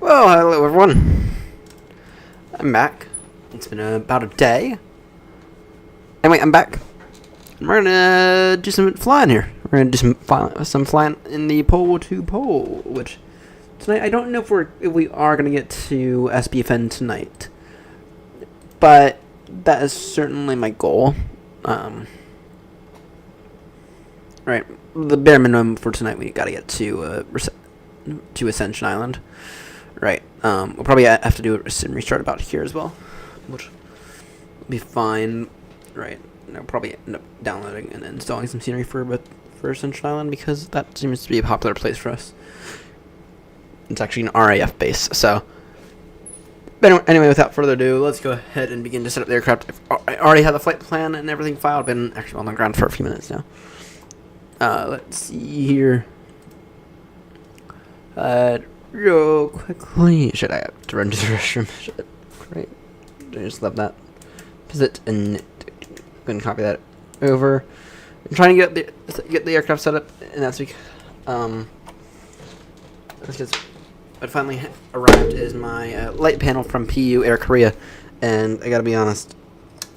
Well, hello everyone. I'm back. It's been about a day. Anyway, I'm back. And we're gonna do some flying here. We're gonna do some flying in the pole to pole, which tonight I don't know if we are gonna get to SBFN tonight, but that is certainly my goal. Right, the bare minimum for tonight we gotta get to Ascension Island. Right, we'll probably have to do a sim restart about here as well, which will be fine. Right, and I'll probably end up downloading and installing some scenery for Ascension Island because that seems to be a popular place for us. It's actually an RAF base, so. But anyway, without further ado, let's go ahead and begin to set up the aircraft. I already have the flight plan and everything filed. Been actually on the ground for a few minutes now. Let's see here. Real quickly. Should I have to run to the restroom? Great. I just love that. Visit and go and copy that over. I'm trying to get the aircraft set up, and that's because what finally arrived is my light panel from PU Air Korea, and I gotta be honest,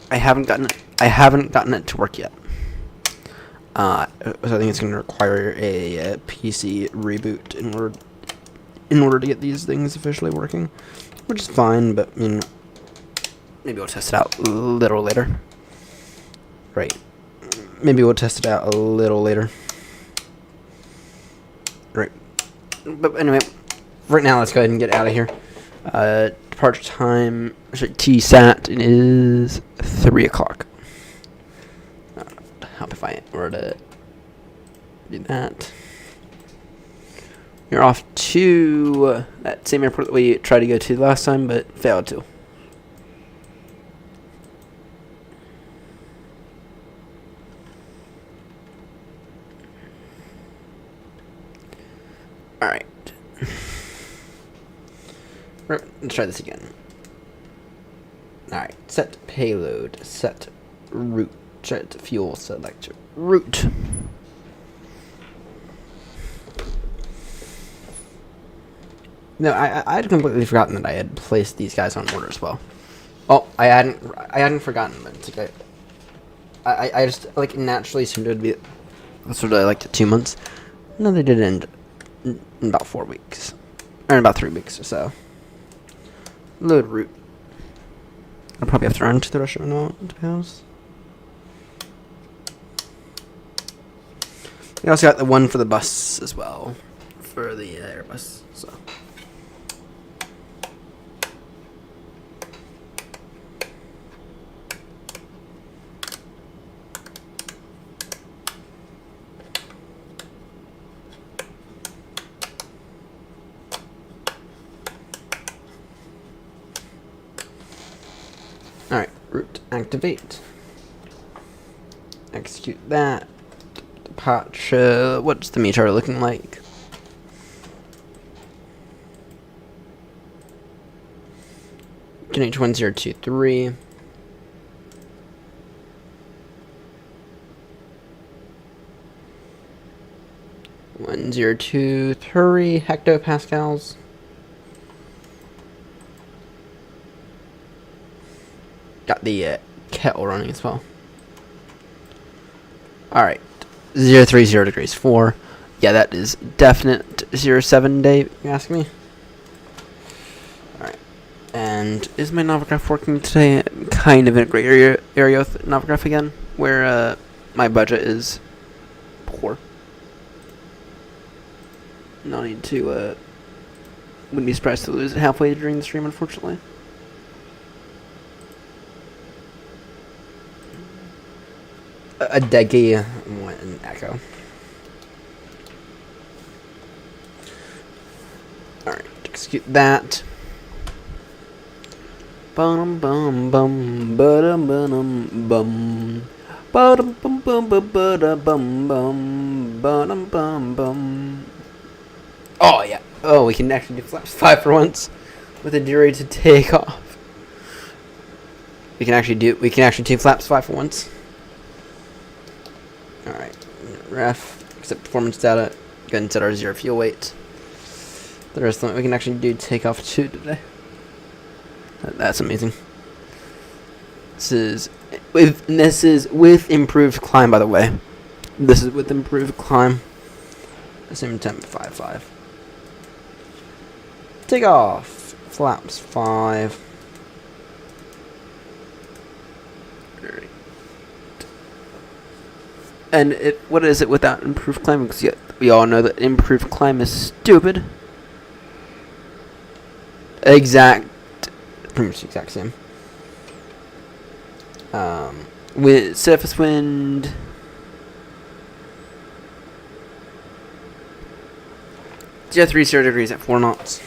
I haven't gotten it to work yet. So I think it's going to require a PC reboot in order to get these things officially working, which is fine. But you know, maybe we'll test it out a little later. Right? Maybe we'll test it out a little later. Right. But anyway, right now let's go ahead and get out of here. Departure time, TSAT is 3 o'clock. Help if I were to do that. You're off to that same airport that we tried to go to last time, but failed to. Alright. Let's try this again. Alright. Set payload. Set route. Set fuel. Select route. No, I had completely forgotten that I had placed these guys on order as well. Oh, I hadn't forgotten, but it's okay. I just like naturally assumed it would be sort of like 2 months. No, they did end in about 4 weeks, or in about 3 weeks or so. Load route. I'll probably have to run to the restaurant now, to be honest. We also got the one for the bus as well, for the Airbus. So. Alright, route activate. Execute that. Departure. What's the meter looking like? Connect 1023. One 1023 hectopascals. Got the kettle running as well. Alright. 030 degrees 4. Yeah, that is definite 07 day, if you ask me. Alright. And is my Novograph working today? I'm kind of in a great area with Novograph again, where my budget is poor. No need to, wouldn't be surprised to lose it halfway during the stream, unfortunately. A Degi went an echo. Alright, execute that. Bum bum bum bum bum bum bum bum bum bum bum bum bum. Oh yeah. Oh, we can actually do flaps 5 for once with a degree to take off. We can actually do flaps 5 for once. Alright, ref, accept performance data, go ahead and set our 0 fuel weight. The rest of it we can actually do takeoff 2 today. That's amazing. This is with improved climb, by the way. This is with improved climb. Assume temp 5.5. Take off. Flaps 5. Right. And what is it without improved climb? Because we all know that improved climb is stupid. Pretty much the exact same. With surface wind. Jet 3 0 degrees at 4 knots.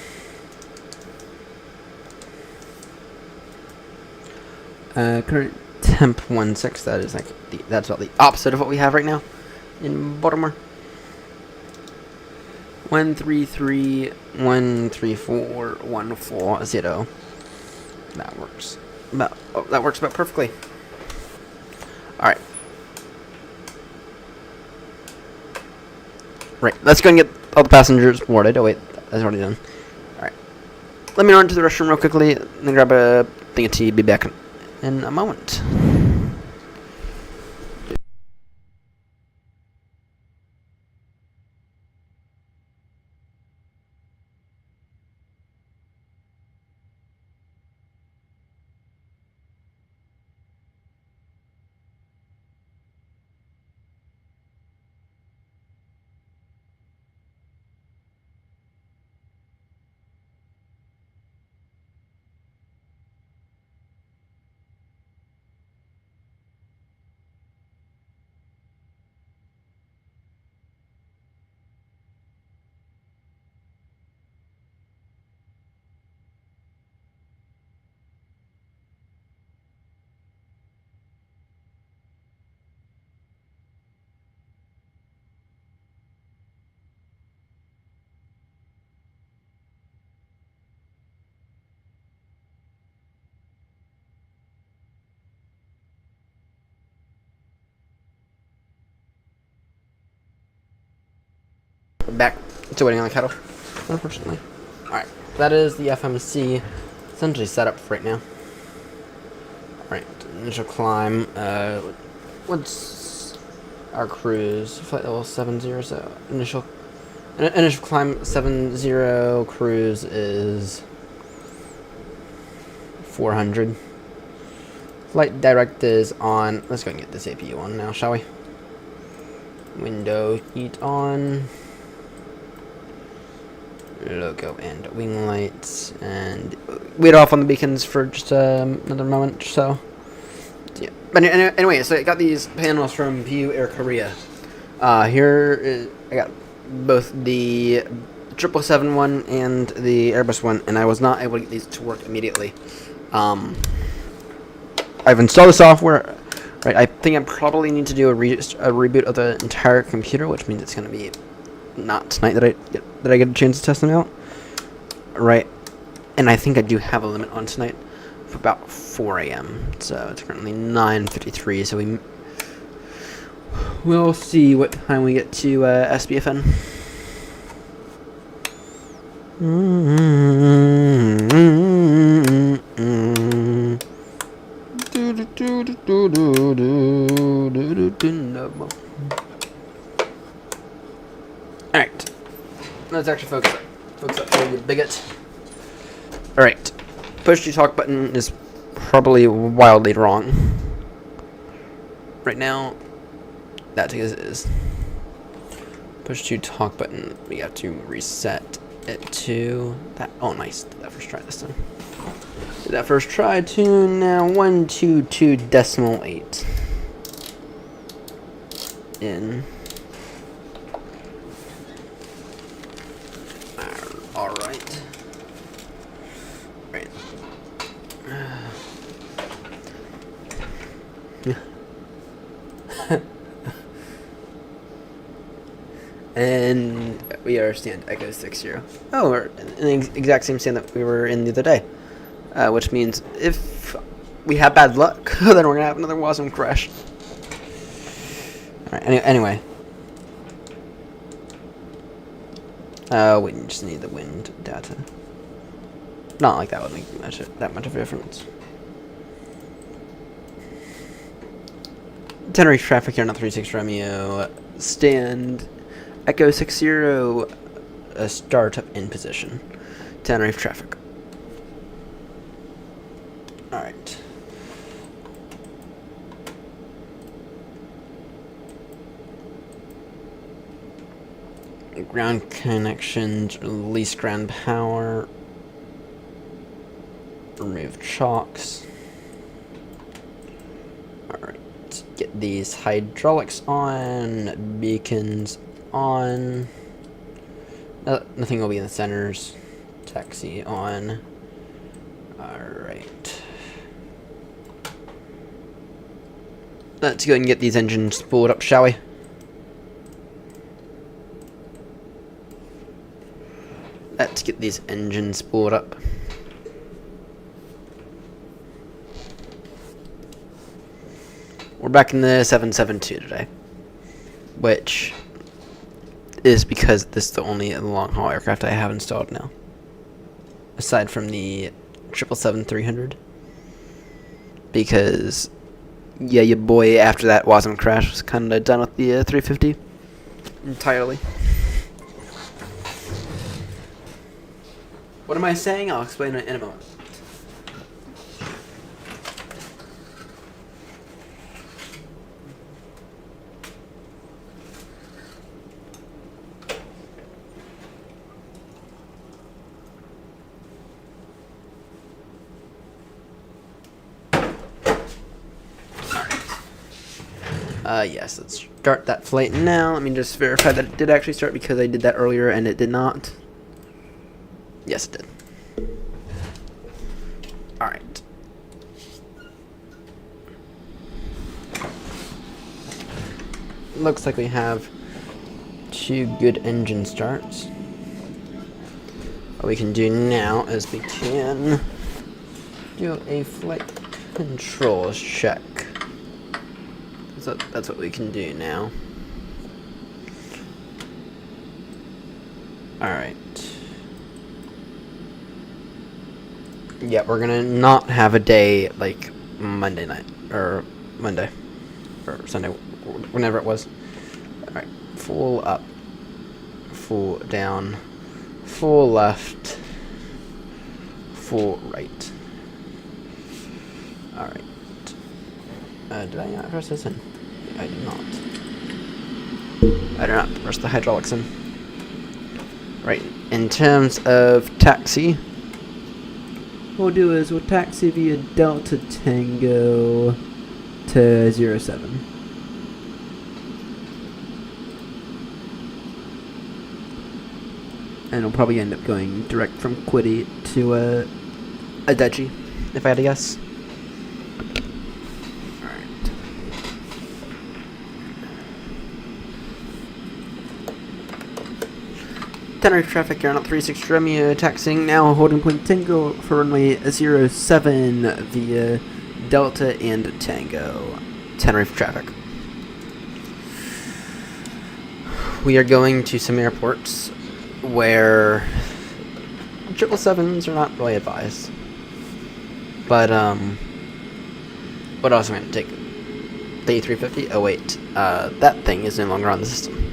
Current temp 16. That is that's about the opposite of what we have right now in Baltimore. 133 134 140. That works. That works about perfectly. All right. Right. Let's go and get all the passengers boarded. Oh wait, that's already done. All right. Let me run to the restroom real quickly. Then grab a thing of tea. Be back in a moment. Back to waiting on the kettle, unfortunately. Alright, that is the FMC essentially set up for right now. Alright, initial climb. What's our cruise? Flight level 70, so initial climb 70, cruise is 400. Flight direct is on. Let's go and get this APU on now, shall we? Window heat on. Logo and wing lights, and wait off on the beacons for just another moment or so. Yeah. But anyway, so I got these panels from PU Air Korea. Here I got both the 777 one and the Airbus one, and I was not able to get these to work immediately. I've installed the software. Right, I think I probably need to do a reboot of the entire computer, which means it's going to be not tonight that I get a chance to test them out. Right, and I think I do have a limit on tonight for about 4 a.m. So it's currently 9:53. So we'll see what time we get to SBFN. Alright, let's actually focus up for you bigot. Alright, push to talk button is probably wildly wrong. Right now, that is. Push to talk button, we have to reset it to that. Oh nice, did that first try this time. Did that first try to now 122.8 in. Alright. Right. And we are stand Echo 60. Oh, we're in the exact same stand that we were in the other day. Which means if we have bad luck, then we're going to have another Wasm crash. Alright, anyway. We just need the wind data. Not like that would make that much of a difference. Tenerife traffic here on 36 Romeo. Stand Echo 60. Start up in position. Tenerife traffic. Alright. Ground connections, release ground power, remove chocks. Alright, get these hydraulics on, beacons on. Nothing will be in the centers. Taxi on. Alright. Let's go ahead and get these engines spooled up, shall we? Let's get these engines spooled up. We're back in the 772 today, which is because this is the only long-haul aircraft I have installed now, aside from the 777-300. Because, yeah, your boy after that WASM crash was kind of done with the 350 entirely. What am I saying? I'll explain it in a moment. Yes, let's start that flight now. Let me just verify that it did actually start, because I did that earlier and it did not. Yes, it did. Alright. Looks like we have 2 good engine starts. What we can do now is we can do a flight controls check. So that's what we can do now. Alright. Yeah, we're gonna not have a day like Monday night, or Monday, or Sunday, whenever it was. Alright, full up, full down, full left, full right. Alright. Did I not press this in? I did not. I did not press the hydraulics in. Right, in terms of taxi, what we'll do is we'll taxi via Delta Tango to 07. And we'll probably end up going direct from Quiddy to Adeji, if I had to guess. Tenerife traffic here on 36 Romeo, taxiing now, holding point Tango for runway 07 via Delta and Tango. Tenerife traffic. We are going to some airports where 777s are not really advised. But, what else am I going to take? The A350? Oh wait, that thing is no longer on the system.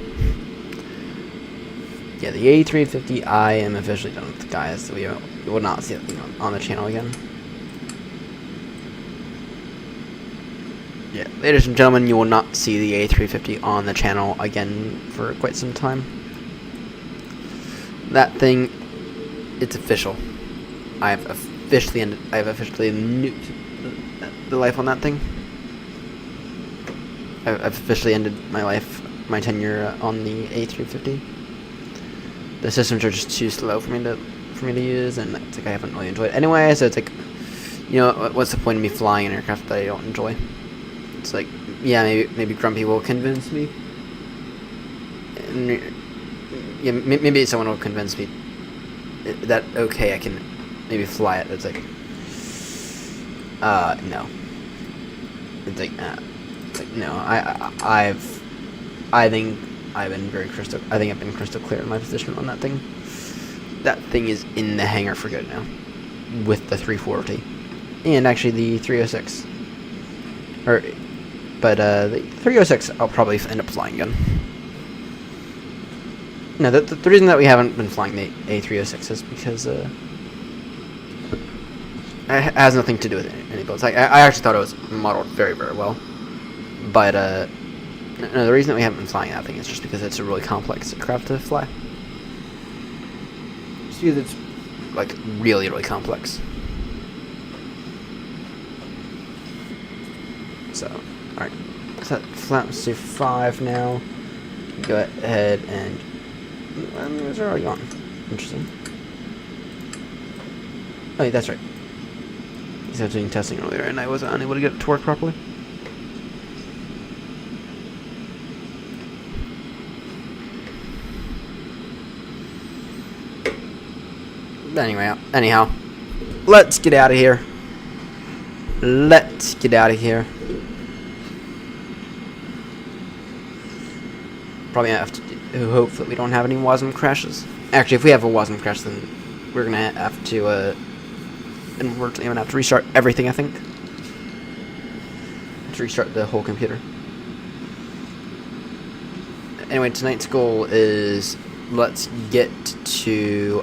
Yeah, the A350, I am officially done with, guys. So you will not see that thing on the channel again. Yeah, ladies and gentlemen, you will not see the A350 on the channel again for quite some time. That thing, it's official. I've officially nuked the life on that thing. I've officially ended my tenure on the A350. The systems are just too slow for me to use, and it's like I haven't really enjoyed it anyway. So it's like, you know, what's the point of me flying an aircraft that I don't enjoy? It's like, yeah, maybe Grumpy will convince me. And, yeah, maybe someone will convince me that okay, I can maybe fly it. It's like, no. It's like no. I I think I've been crystal clear in my position on that thing. That thing is in the hangar for good now, with the 340, and actually the 306. But the 306 I'll probably end up flying again. No, the reason that we haven't been flying the A306 is because it has nothing to do with any builds. I actually thought it was modeled very, very well, but no, the reason that we haven't been flying that thing is just because it's a really complex aircraft to fly. Just because it's like really, really complex. So, alright, set flaps to 5 now. Go ahead and those are already gone. Interesting. Oh, yeah, that's right. I was doing testing earlier and I wasn't unable to get it to work properly. Anyhow, let's get out of here. Let's get out of here. Probably have to hope that we don't have any WASM crashes. Actually, if we have a WASM crash, then we're gonna have to, and we're gonna have to restart everything, I think. To restart the whole computer. Anyway, tonight's goal is let's get to,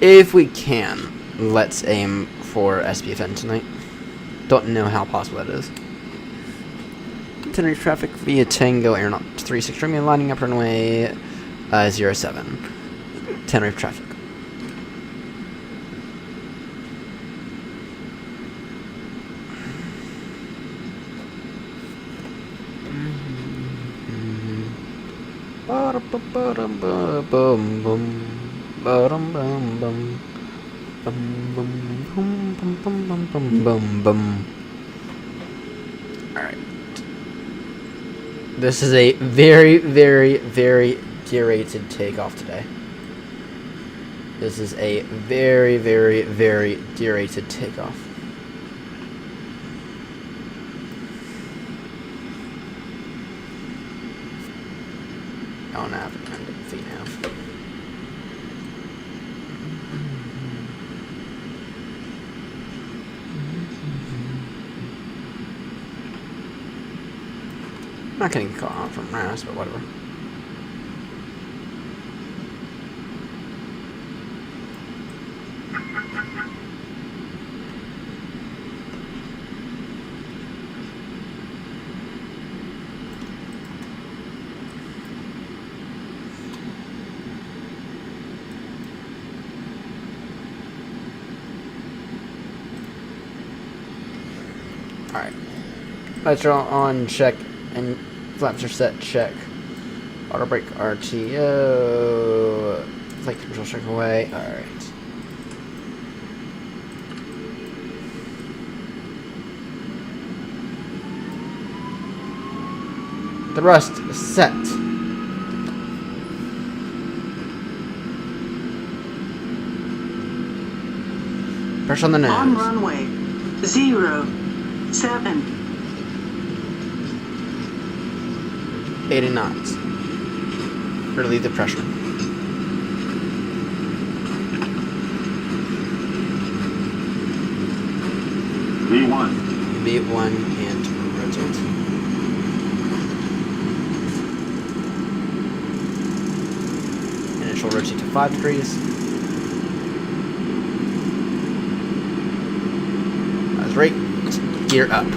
if we can, let's aim for SBFN tonight. Don't know how possible that is. Tenerife traffic via Tango Aeronaut 36 runway lining up runway 07. Tenerife traffic. Alright. This is a very, very, very derated takeoff today. This is a very, very, very derated takeoff. Oh, no, I'm 8.5. I'm not getting caught on from RAS, but whatever. Alright. Lights are on, check, and flaps are set, check. Auto brake RTO. Flight control check away. Alright. The rust is set. Pressure on the nose. On runway 07. 80 knots. Relieve the pressure. V1. V1 and rotate. Initial rotate to 5 degrees. That's right. Gear up.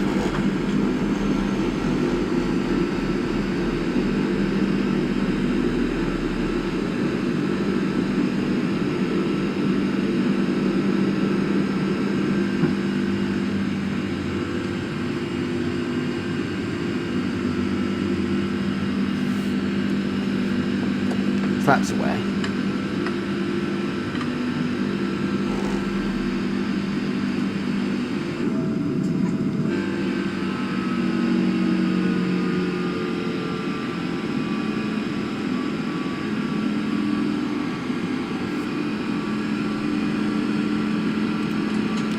Flaps away.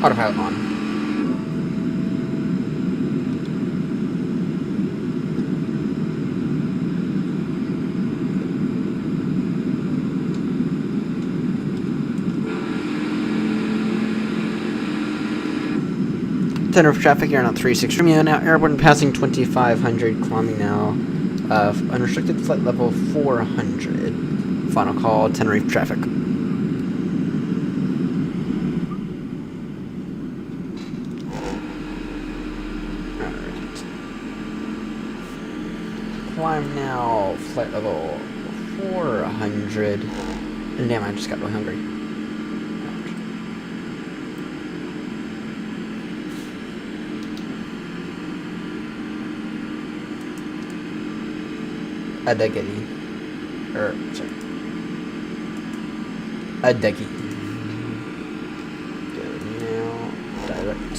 Autopilot on. Center of traffic, airline 36 Romeo, now airborne passing 2500, climbing now, unrestricted flight level 400. Final call, Tenerife traffic. Alright. Climb now, flight level 400. And damn, I just got really hungry. Adeggy. Sorry. Adeggy. Go now. Direct.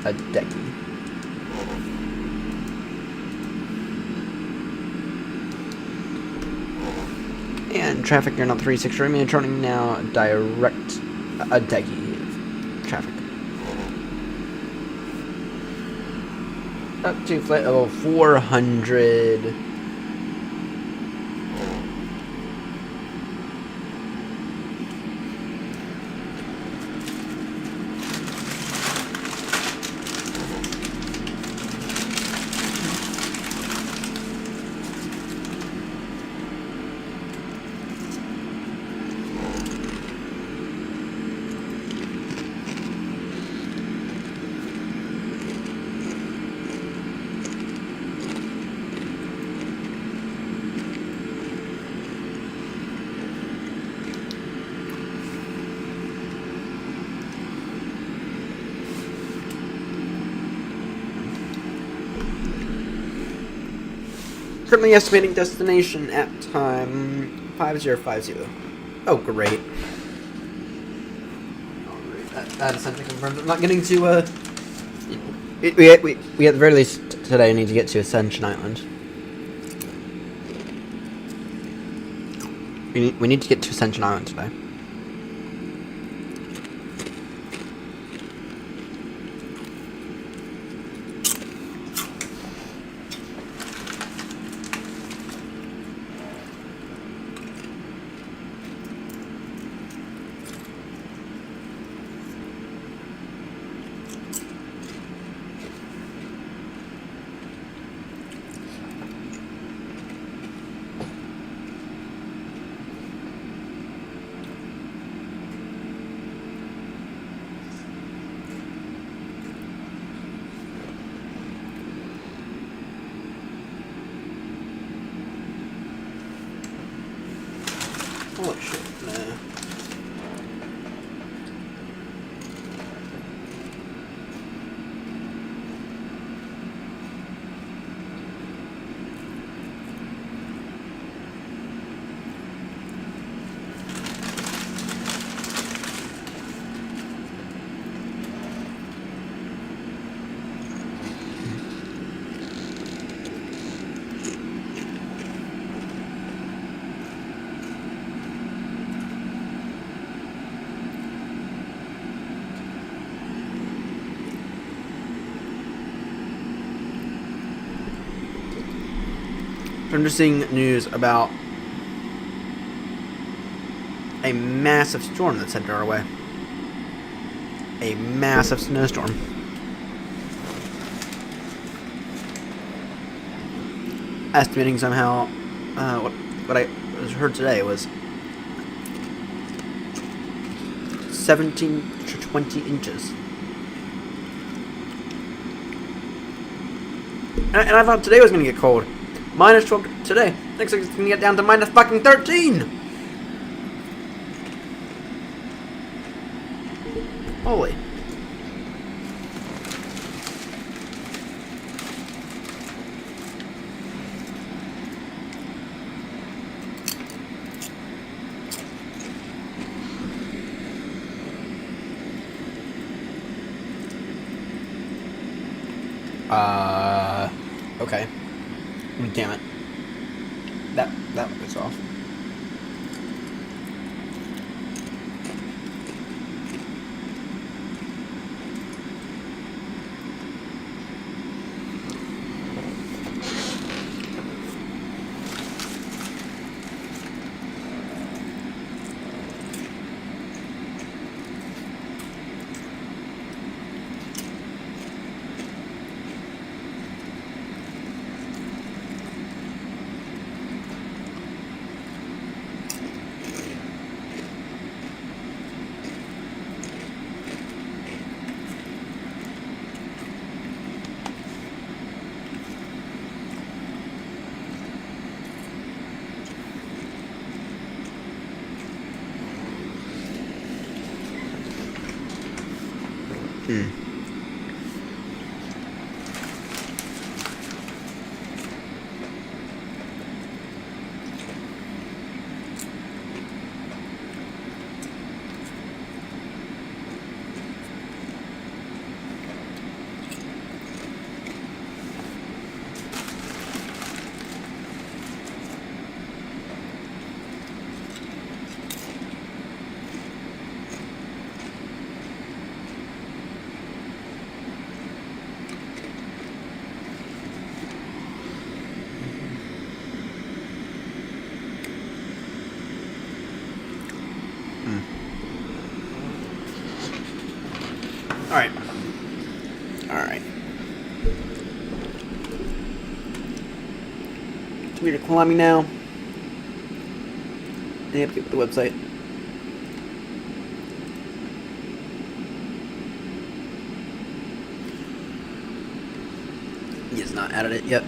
Adeggy. And traffic, you're not 36 Romeo, turning now. Direct. Adeggy. Traffic. Up to flight level 400. Currently estimating destination at time 5050. Oh, great. That essentially confirms I'm not getting to, we at the very least today need to get to Ascension Island. We need to get to Ascension Island today. Holy shit, nah. I'm just seeing news about a massive storm that's headed our way. A massive snowstorm. Estimating somehow, what I heard today was 17 to 20 inches. And I thought today was going to get cold. Minus 12 today. Looks like it's going to get down to minus fucking 13. Holy. Okay. Damn it. That was off. Alright. Alright. So we're climbing now. And you have to get the website. He has not added it yet.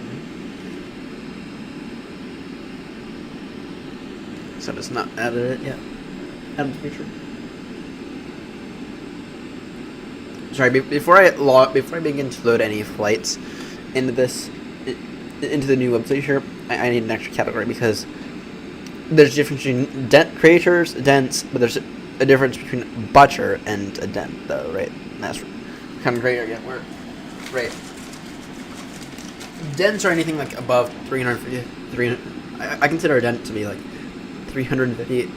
So it's not added it yet. Add the feature. Sorry, before I begin to load any flights into into the new website here, I need an extra category because there's a difference between dent creators, dents, but there's a difference between butcher and a dent, though, right? And that's kind of great again. Where, right? Dents are anything like above 300. I consider a dent to be like 350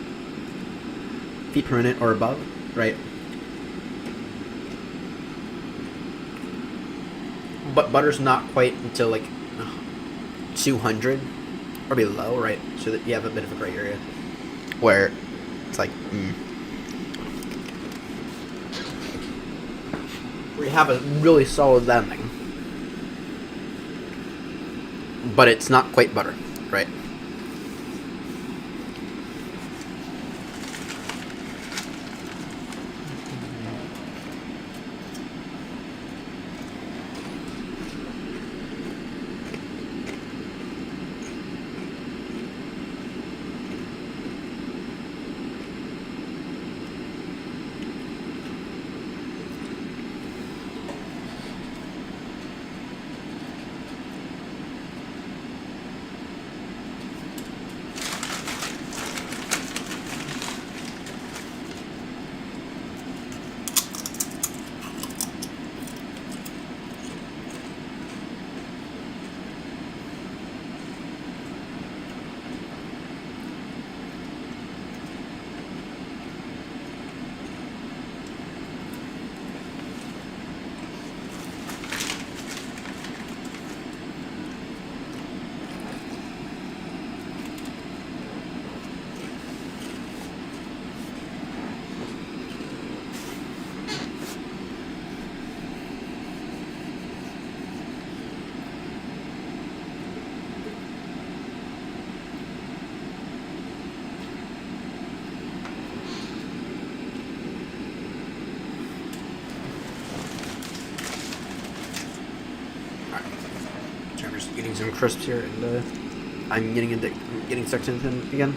feet per minute or above, right? But butter's not quite until like 200 or below, right? So that you have a bit of a gray area where it's like where you have a really solid landing, but it's not quite butter, right? Getting some crisps here, and I'm getting sucked into them again.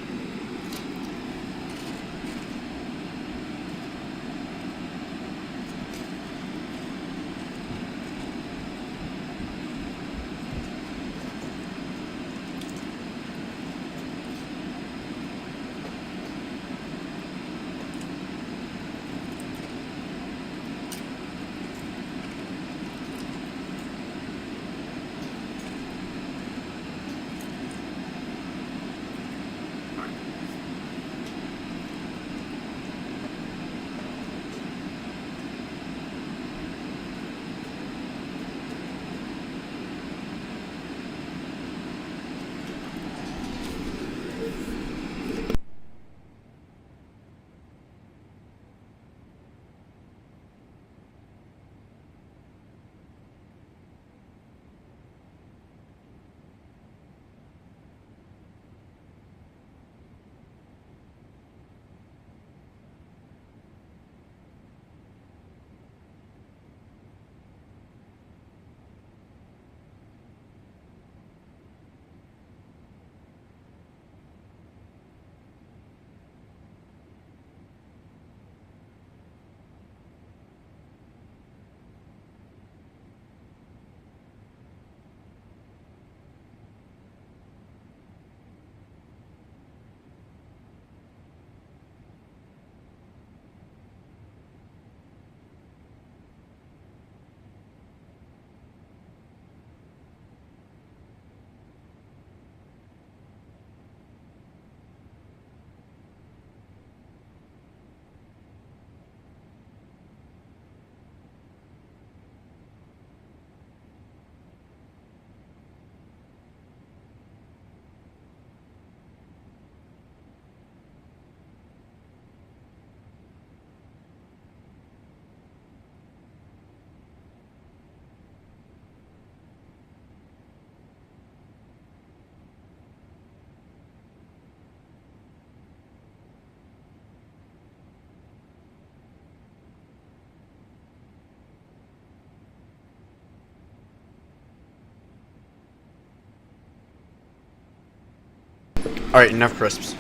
Alright, enough crisps.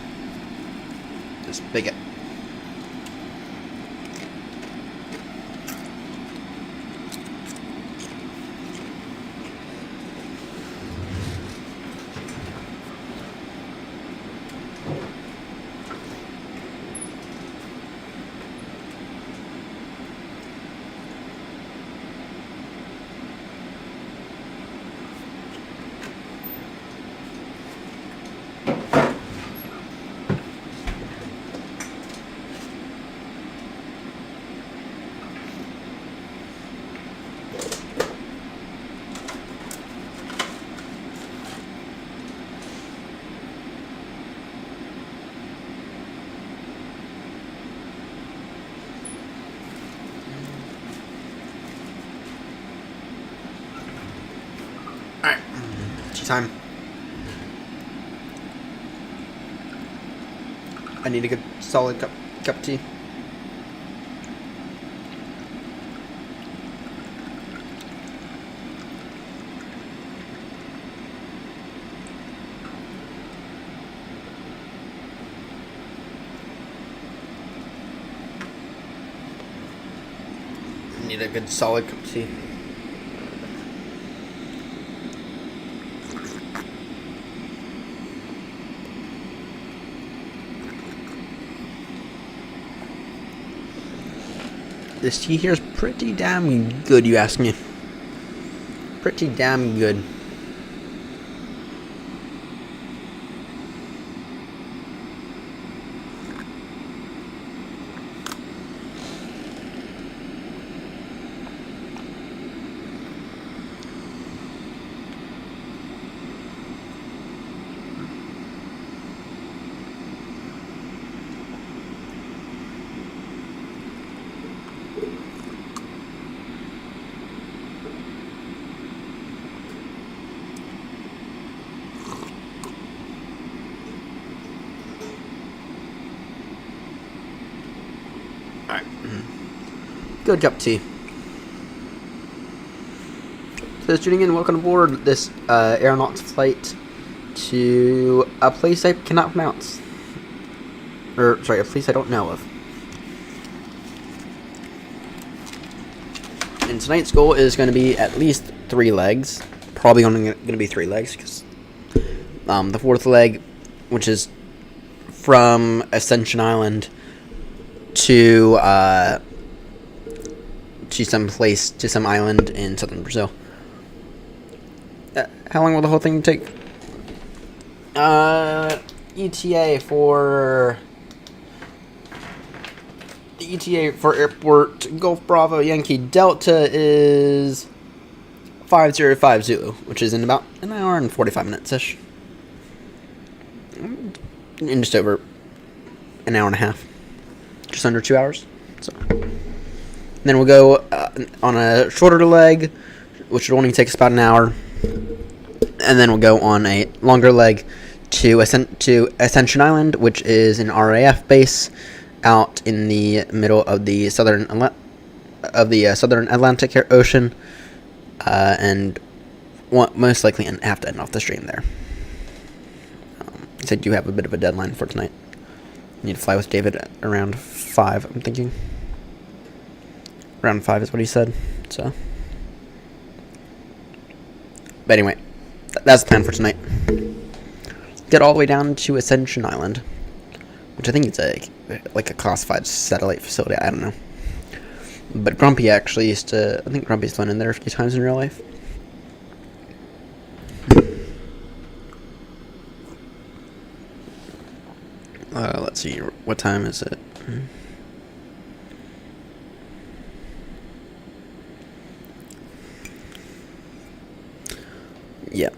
Just big it. Alright, tea time. I need a good solid cup of tea. I need a good solid cup of tea. This tea here is pretty damn good, you ask me. Pretty damn good. Alright. Good cup of tea. So tuning in, welcome aboard this aeronaut's flight to a place I cannot pronounce. Or, sorry, a place I don't know of. And tonight's goal is going to be at least 3 legs. Probably only going to be 3 legs, because the 4th leg, which is from Ascension Island to some island in southern Brazil. How long will the whole thing take? ETA for airport Golf Bravo Yankee Delta is 505 Zulu, which is in about an hour and 45 minutes ish. In just over an hour and a half. Just under 2 hours. So then we'll go on a shorter leg, which would only take us about an hour, and then we'll go on a longer leg to Ascension Island, which is an RAF base out in the middle of the southern Atlantic Ocean, and most likely have to end off the stream there. I do have a bit of a deadline for tonight. I need to fly with David at around 5, I'm thinking. Around 5 is what he said, so. But anyway, that's the plan for tonight. Get all the way down to Ascension Island, which I think it's like a classified satellite facility, I don't know. But Grumpy actually used to, I think Grumpy's flown in there a few times in real life. Let's see, what time is it? Yeah,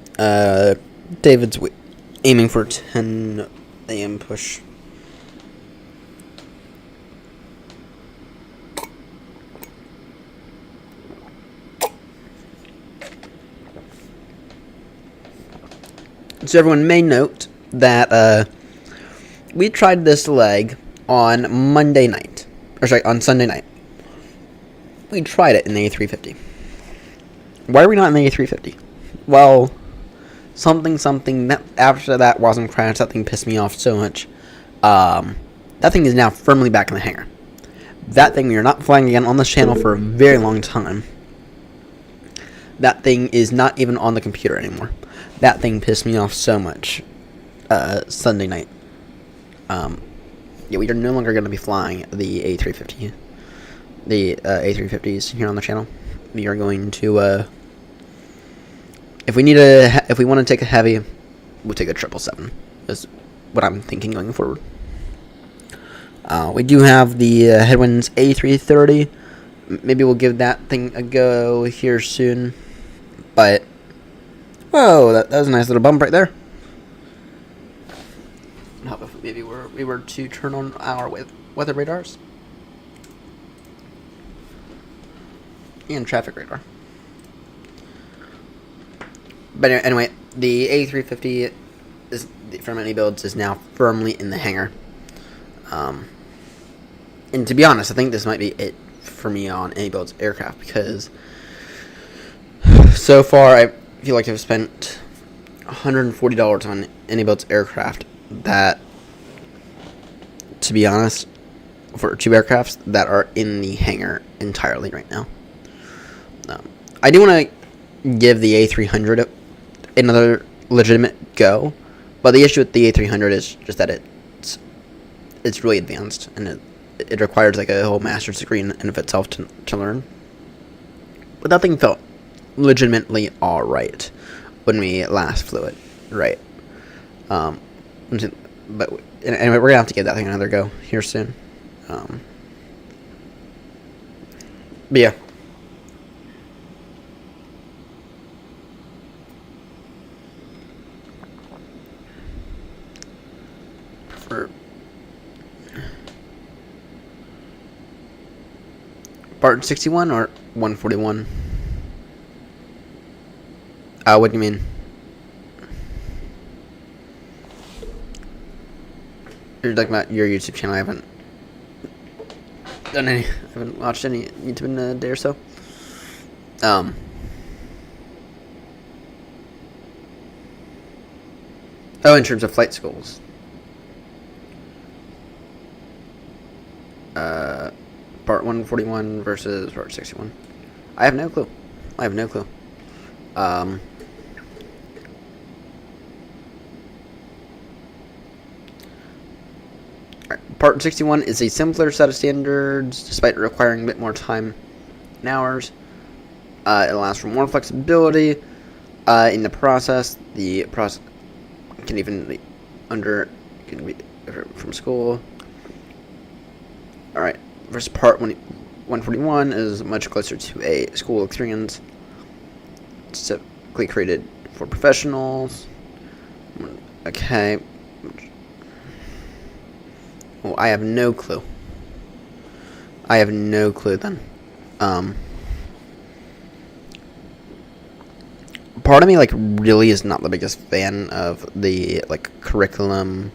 David's aiming for 10 a.m. push. So everyone may note that, we tried this leg on Monday night. Or sorry, on Sunday night. We tried it in the A350. Why are we not in the A350? Well, something that after that wasn't crashed. That thing pissed me off so much. That thing is now firmly back in the hangar. That thing we are not flying again on this channel for a very long time. That thing is not even on the computer anymore. That thing pissed me off so much. Sunday night. Yeah, we are no longer going to be flying the A350, the A350s here on the channel. We are going to, if we want to take a heavy, we'll take a 777. Is what I'm thinking going forward. We do have the Headwinds A330. Maybe we'll give that thing a go here soon. But whoa, that was a nice little bump right there. How if maybe we were to turn on our weather radars and traffic radar. But anyway, the A350 is from any builds is now firmly in the hangar. And to be honest, I think this might be it for me on any builds aircraft, because so far I feel like I've spent $140 on any builds aircraft that, to be honest, for 2 aircrafts that are in the hangar entirely right now. I do want to give the A300 another legitimate go, but the issue with the A300 is just that it's really advanced, and it requires like a whole master's degree in of itself to learn. But that thing felt legitimately alright when we last flew it, right? But anyway, we're gonna have to give that thing another go here soon. But yeah. For Part 61 or 141? What do you mean? You're talking about your YouTube channel. I haven't watched any YouTube in a day or so. Oh, in terms of flight schools. Part 141 versus Part 61. I have no clue. Part 61 is a simpler set of standards, despite requiring a bit more time and hours. It allows for more flexibility in the process. The process can even be from school. Alright, versus Part 141 is much closer to a school experience. It's typically created for professionals. Okay. Well, I have no clue. Then. Part of me, like, really is not the biggest fan of the, like, curriculum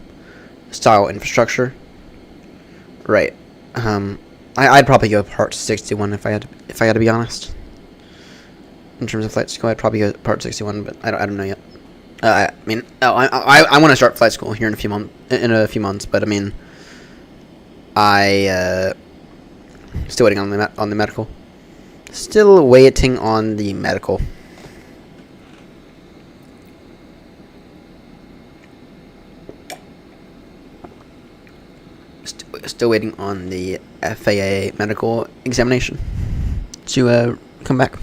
style infrastructure. Right. I'd probably go Part 61 if I had to be honest. In terms of flight school, I'd probably go Part 61, but I don't know yet. I want to start flight school here in a few months, but I mean, still waiting on the medical. Still waiting on the medical. Still waiting on the FAA medical examination to come back.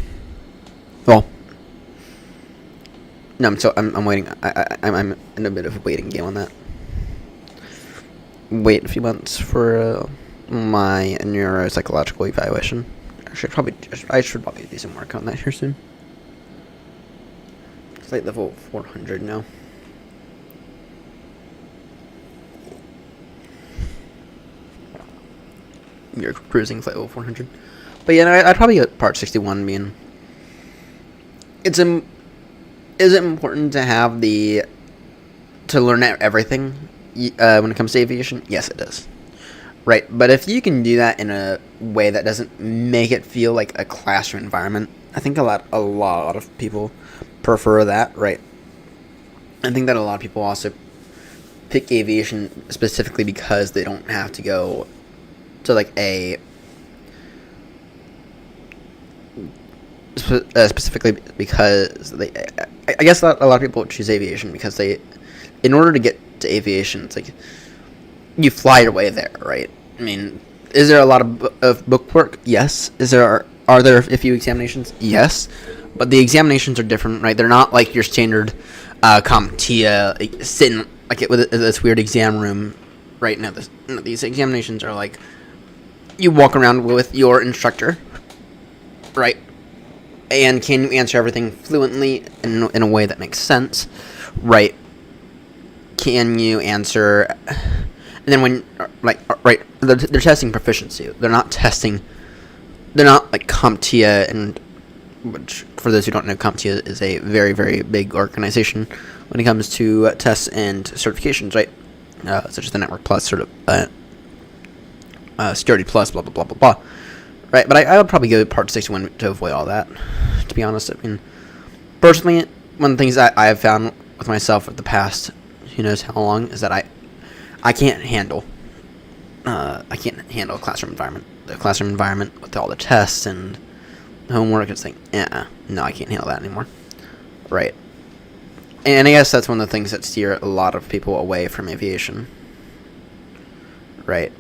Well, no, I'm waiting. I'm in a bit of a waiting game on that. Wait a few months for my neuropsychological evaluation. I should probably do some work on that here soon. It's like level 400 now. You're cruising flight level 400. But yeah, I'd probably get Part 61 being... Is it important to have to learn everything when it comes to aviation? Yes, it is. Right, but if you can do that in a way that doesn't make it feel like a classroom environment, I think a lot of people prefer that, right? I think that a lot of people also pick aviation specifically because they don't have to go to like a specifically because they. I guess a lot of people choose aviation because they, in order to get to aviation, it's like you fly your way there, right? I mean, is there a lot of book work? Yes. Are there a few examinations? Yes, but the examinations are different, right? They're not like your standard CompTIA, like, sitting like with this weird exam room, right? No, these examinations are like you walk around with your instructor, right? And can you answer everything fluently in a way that makes sense, right? Can you answer? And then when right, they're testing proficiency. They're not like CompTIA, and which, for those who don't know, CompTIA is a very, very big organization when it comes to tests and certifications, right? Such as the Network Plus, Security Plus, blah, blah, blah, blah, blah. Right, but I would probably go Part 61 to avoid all that, to be honest. I mean, personally, one of the things that I have found with myself for the past, who knows how long, is that I can't handle a classroom environment. The classroom environment with all the tests and homework, it's like, no, I can't handle that anymore. Right. And I guess that's one of the things that steer a lot of people away from aviation. Right.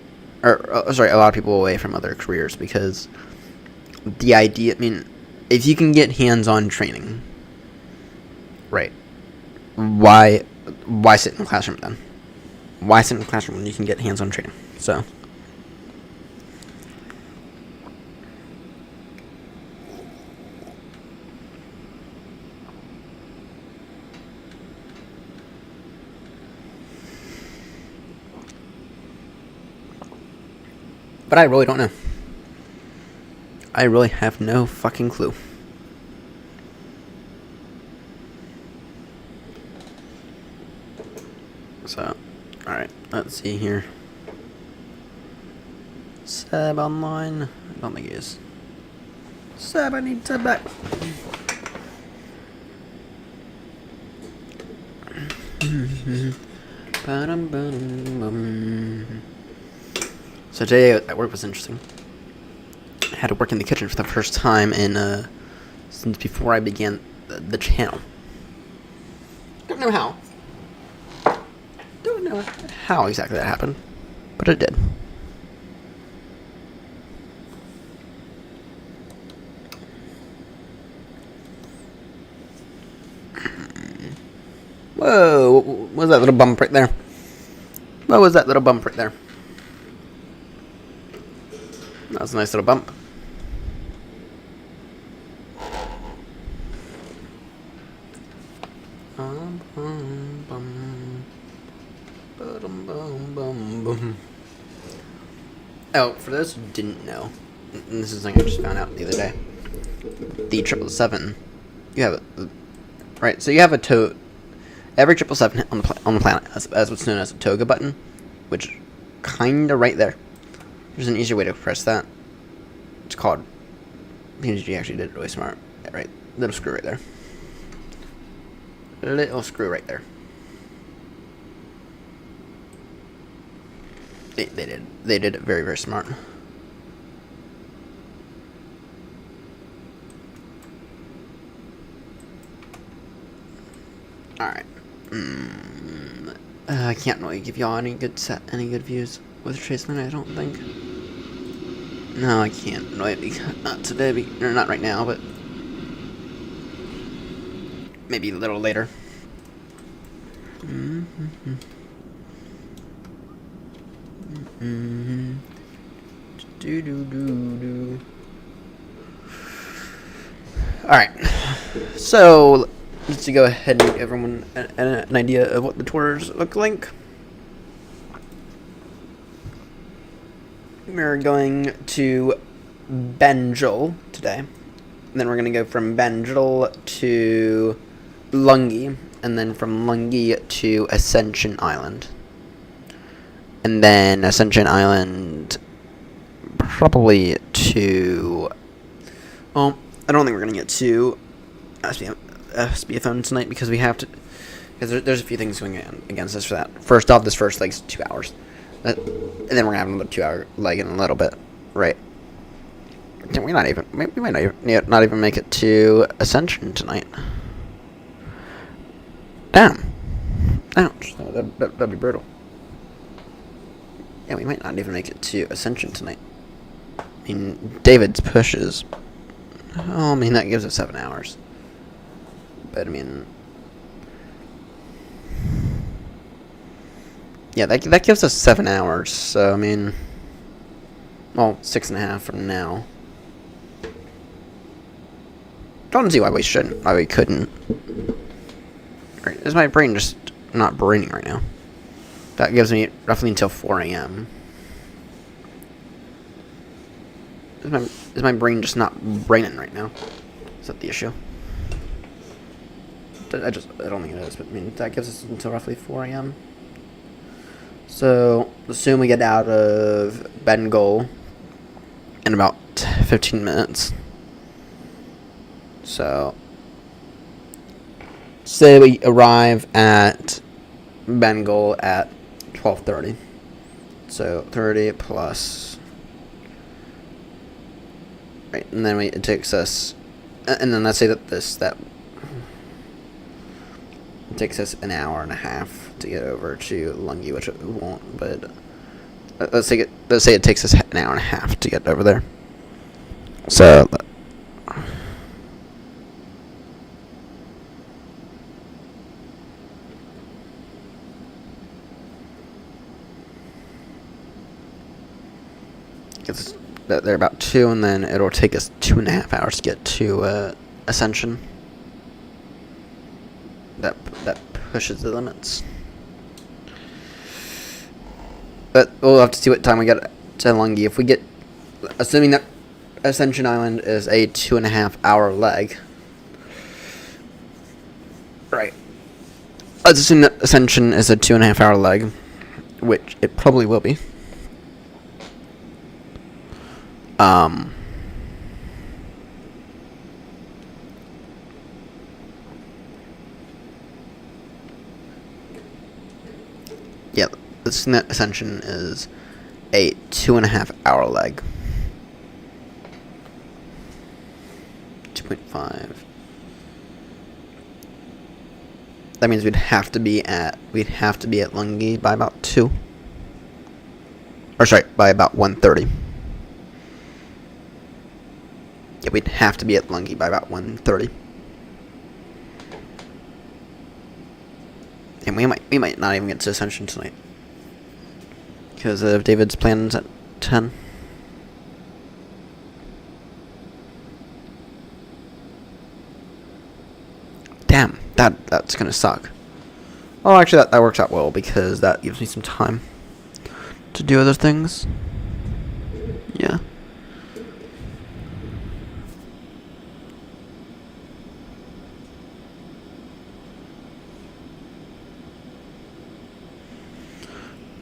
Or, sorry, a lot of people away from other careers, because the idea, I mean, if you can get hands-on training, right, why sit in a classroom then? Why sit in a classroom when you can get hands-on training? So, but I really don't know. I really have no fucking clue. So, alright, let's see here. Seb online? I don't think he is. Seb, I need Seb back. So today at work was interesting. I had to work in the kitchen for the first time since before I began the channel. Don't know how. Don't know how exactly that happened, but it did. Whoa, what was that little bump right there? What was that little bump right there? That was a nice little bump. Oh, for those who didn't know, and this is something I just found out the other day, the 777, you have right, so you have a every 777 on the planet has what's known as a toga button, which kinda right there. There's an easier way to press that. It's called, PMDG actually did it really smart. Yeah, right, little screw right there. Little screw right there. They did it very, very smart. Alright. I can't really give y'all any good views with Traceland, I don't think. No, I can't really, not today, or not right now, but maybe a little later. Alright, so let's go ahead and give everyone an idea of what the tours look like. We're going to Banjul today, and then we're going to go from Banjul to Lungi, and then from Lungi to Ascension Island. And then Ascension Island probably to... Well, I don't think we're going to get to SBFN tonight because we have Because there's a few things going against us for that. First off, this first leg's 2 hours. And then we're going to have another 2 hour leg in a little bit. Right. We might not even make it to Ascension tonight. Damn. Ouch. That'd be brutal. Yeah, we might not even make it to Ascension tonight. I mean, David's pushes. Oh, I mean, that gives us 7 hours. But, I mean... Yeah, that gives us 7 hours, so, I mean... Well, 6.5 from now. Don't see why we shouldn't, why we couldn't. Right, is my brain just not braining right now? That gives me roughly until 4 a.m. Is my brain just not braining right now? Is that the issue? I don't think it is, but I mean, that gives us until roughly 4 a.m. So, assume we get out of Bengal in about 15 minutes. So, say we arrive at Bengal at 12:30. So 30 plus, right, and then it takes us, and then let's say that it takes us an hour and a half to get over to Lungi, which it won't, but let's say it takes us an hour and a half to get over there. So they're about 2, and then it'll take us 2.5 hours to get to Ascension. That pushes the limits. But we'll have to see what time we get to Lungi. If we get, assuming that Ascension Island is a 2.5 hour leg, right? Let's assume that Ascension is a 2.5 hour leg, which it probably will be. Yeah, this net Ascension is a 2.5 hour leg. 2.5. That means we'd have to be at Lungi by about 2. Or sorry, by about 1:30. Yeah, we'd have to be at Lungi by about 1:30. And we might not even get to Ascension tonight, because of David's plans at 10. Damn, that's gonna suck. Oh, actually, that works out well, because that gives me some time to do other things. Yeah.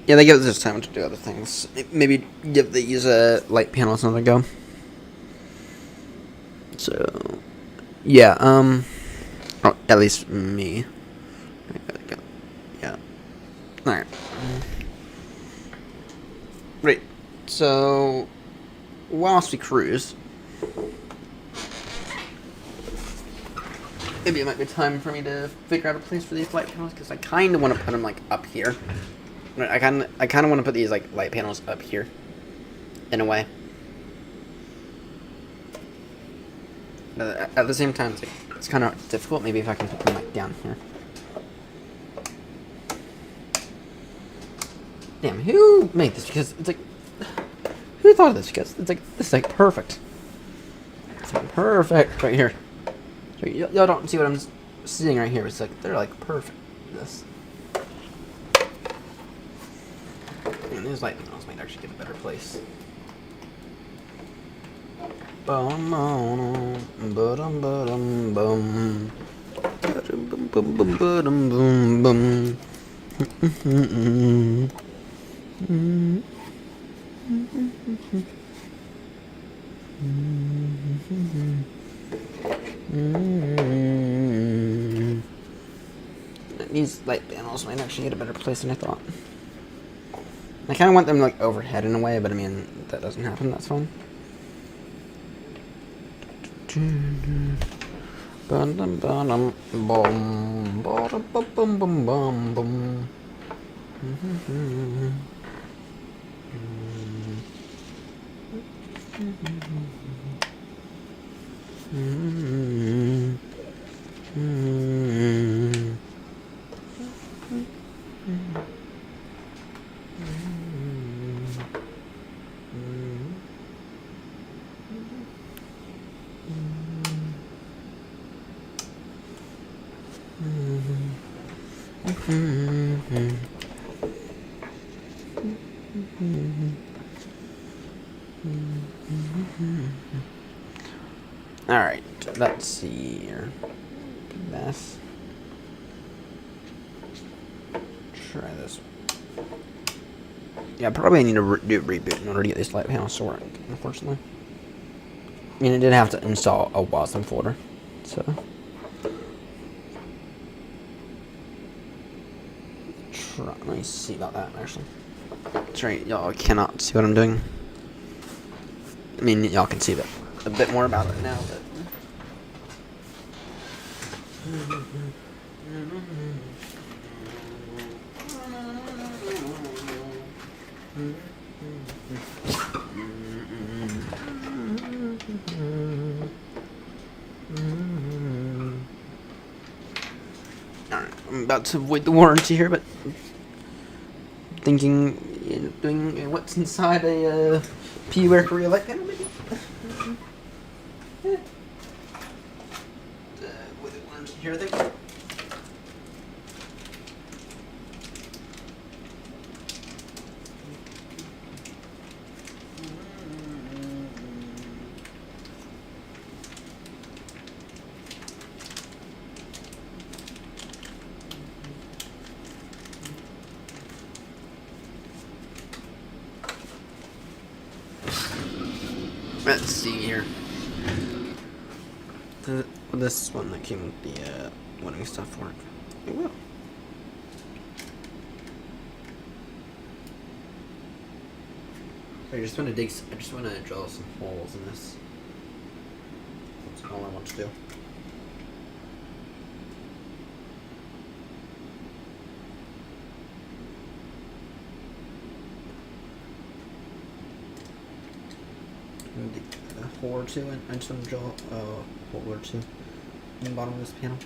Yeah, they give us time to do other things. Maybe give these light panels another go. So, yeah, oh, at least me. Yeah. Alright. Right. So, whilst we cruise, maybe it might be time for me to figure out a place for these light panels, because I kind of want to put them, like, up here. I kind of want to put these, like, light panels up here, in a way. At the same time, it's kind of difficult. Maybe if I can put them, like, down here. Damn, who made this? Because it's like, who thought of this? Because it's like, this is like perfect. It's like perfect right here. So y'all don't see what I'm seeing right here. It's like, they're like perfect. This. And these light panels might actually get a better place. Bum bum bum bum bum bum bum bum. these light panels might actually get a better place than I thought. I kind of want them like overhead in a way, but I mean, if that doesn't happen, that's fine. Alright, let's see here. This. Try this. Yeah, probably need to do a reboot in order to get these light panels to work, unfortunately. I mean, I did have to install a WASM folder, so. Let me see about that, actually. That's right, y'all cannot see what I'm doing. I mean, y'all can see a bit more about it now, but. Alright, I'm about to avoid the warranty here, but thinking, doing what's inside a PWare Korea light panel, maybe? With the warranty here, I think. Let's see here. This one that came with the winning stuff work. It will. I just want to drill some holes in this. That's all I want to do. A hole or two, and I just want to drill a hole or two in the bottom of this panel.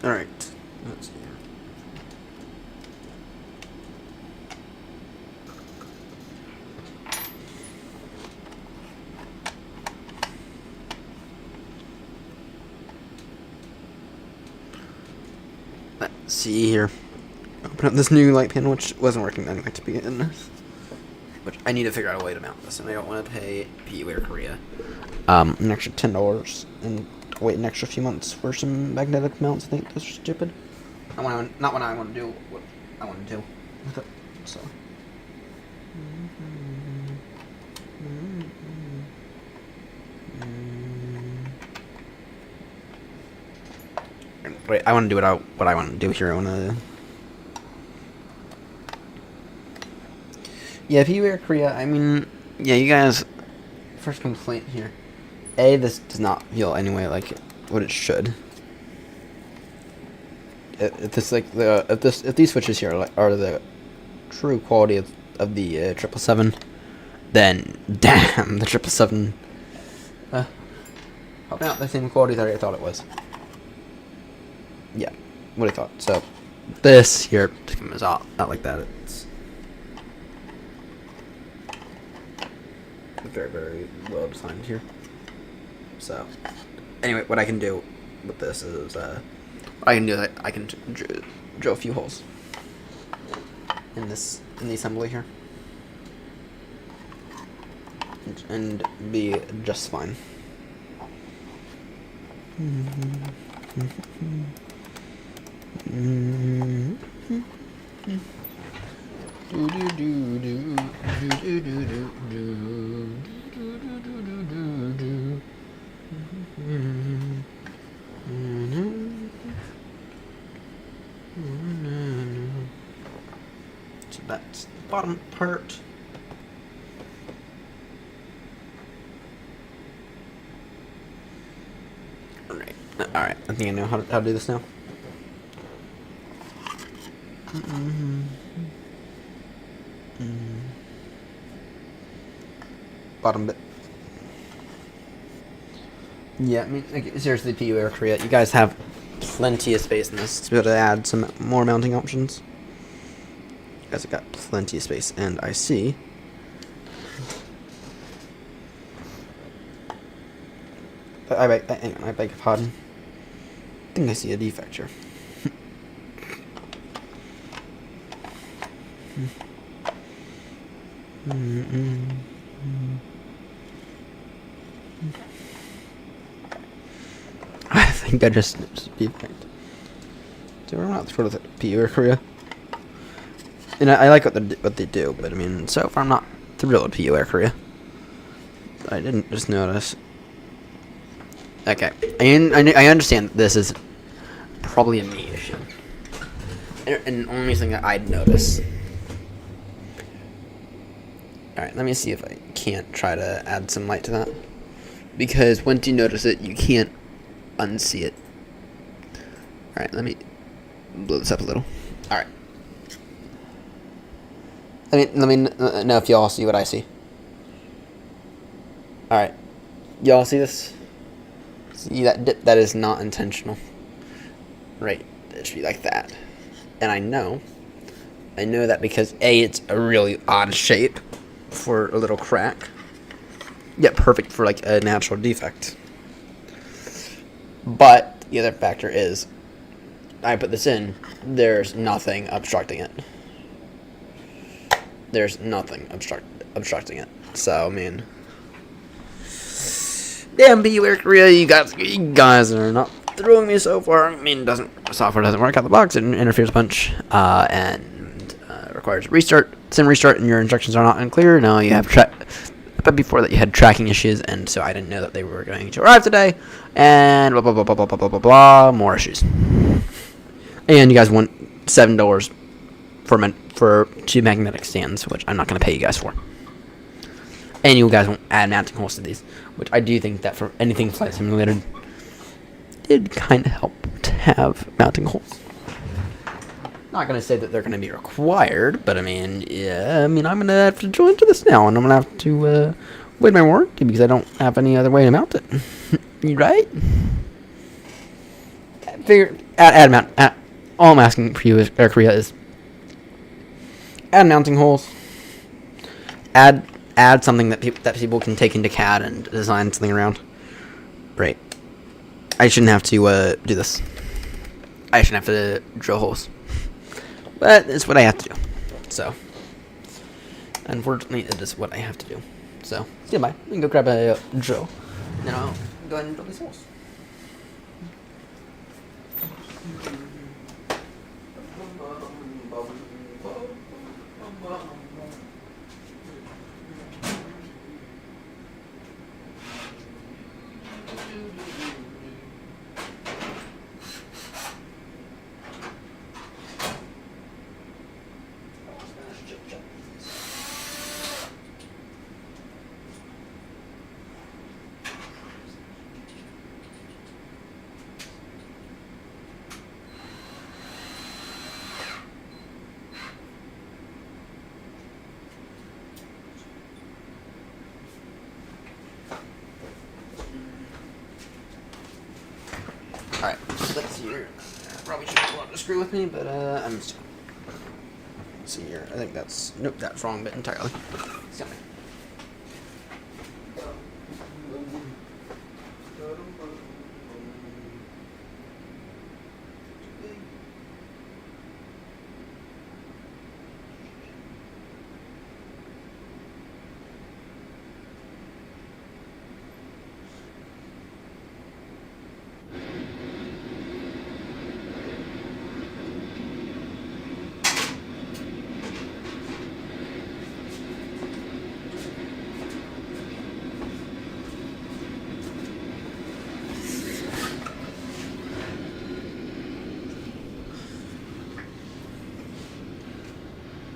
Alright, let's see here. Let's see here. Open up this new light panel, which wasn't working anyway to begin with. Which I need to figure out a way to mount this, and I don't want to pay PWare Korea an extra $10 and wait an extra few months for some magnetic mounts. I think that's stupid. Not what I want to do. What I want to do with it. So. Wait, I want to do what I want to do here. I want to. Yeah, PWare Korea. I mean, yeah, you guys. First complaint here. This does not feel anyway like what it should. If these switches here are the true quality of the 777, then damn, the 777 probably not the same quality that I thought it was. Yeah, what I thought. So this here comes out like that. It's very, very well designed here. So, anyway, what I can do with this is, I can drill a few holes in the assembly here, and be just fine. So that's the bottom part. Alright, I think I know how to do this now. Bottom bit. Yeah, I mean, like, seriously, PU Air Korea, you guys have plenty of space in this to be able to add some more mounting options. You guys have got plenty of space, and I see. I beg your pardon. I think I see a defect here. I think I just noticed a defect. So we're not thrilled with PU Air Korea. And I like what they do, but I mean, so far I'm not thrilled with PU Air Korea. I didn't just notice. Okay, I understand that this is probably a me issue, and the only thing that I'd notice. Alright, let me see if I can't try to add some light to that, because once you notice it, you can't unsee it. Alright, let me blow this up a little. Alright. Let me know if y'all see what I see. Alright. Y'all see this? See that is not intentional. Right. It should be like that. And I know that because A, it's a really odd shape for a little crack. Yet perfect for like a natural defect. But the other factor is, I put this in, there's nothing obstructing it. There's nothing obstructing it. So, I mean, damn, PU Air Korea, you guys are not throwing me so far. I mean, software doesn't work out the box. It interferes a bunch, and requires sim restart, and your instructions are not unclear. Now you have but before that you had tracking issues, and so I didn't know that they were going to arrive today, and blah blah blah blah blah blah blah blah blah, more issues. And you guys want $7 for 2 magnetic stands, which I'm not going to pay you guys for. And you guys won't add mounting holes to these, which I do think that for anything flight simulated, it'd kind of help to have mounting holes. Not going to say that they're going to be required, but I mean, yeah, I'm going to have to join to this now, and I'm going to have to wait my warranty because I don't have any other way to mount it. Right? All I'm asking for you, Air Korea, is add mounting holes. Add something that people can take into CAD and design something around. Right. I shouldn't have to do this. I shouldn't have to drill holes. But it's what I have to do. So, unfortunately, it is what I have to do. So, see you, bye. We can go grab a drill. And then I'll go ahead and drill these holes. Alright, let's see here. probably should have brought a screw with me, but I'm just. Let's see here. I think that's nope. That's wrong bit entirely. Sorry.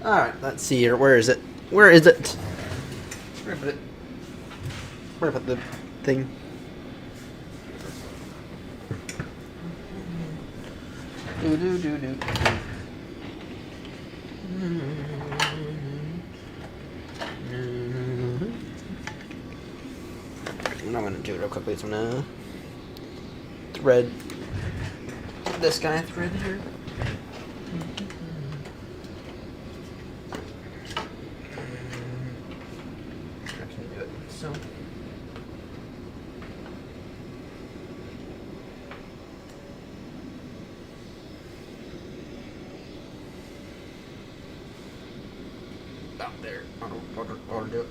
Alright, let's see here. Where is it? Where is it? Where did I put it? Where did I put the thing? Do. What I'm gonna do real quickly is I'm gonna thread this guy thread here. So out there. I'll do it.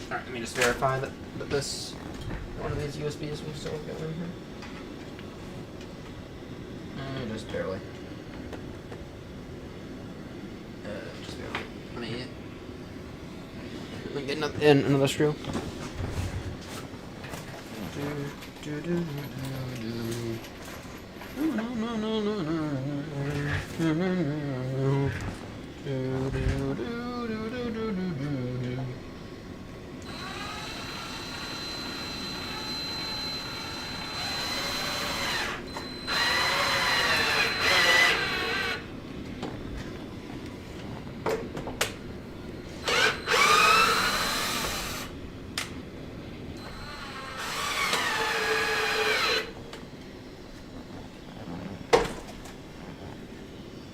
Alright, let me just verify that this one of these USBs will still go in here. Just barely. Just barely. Let me get another screw.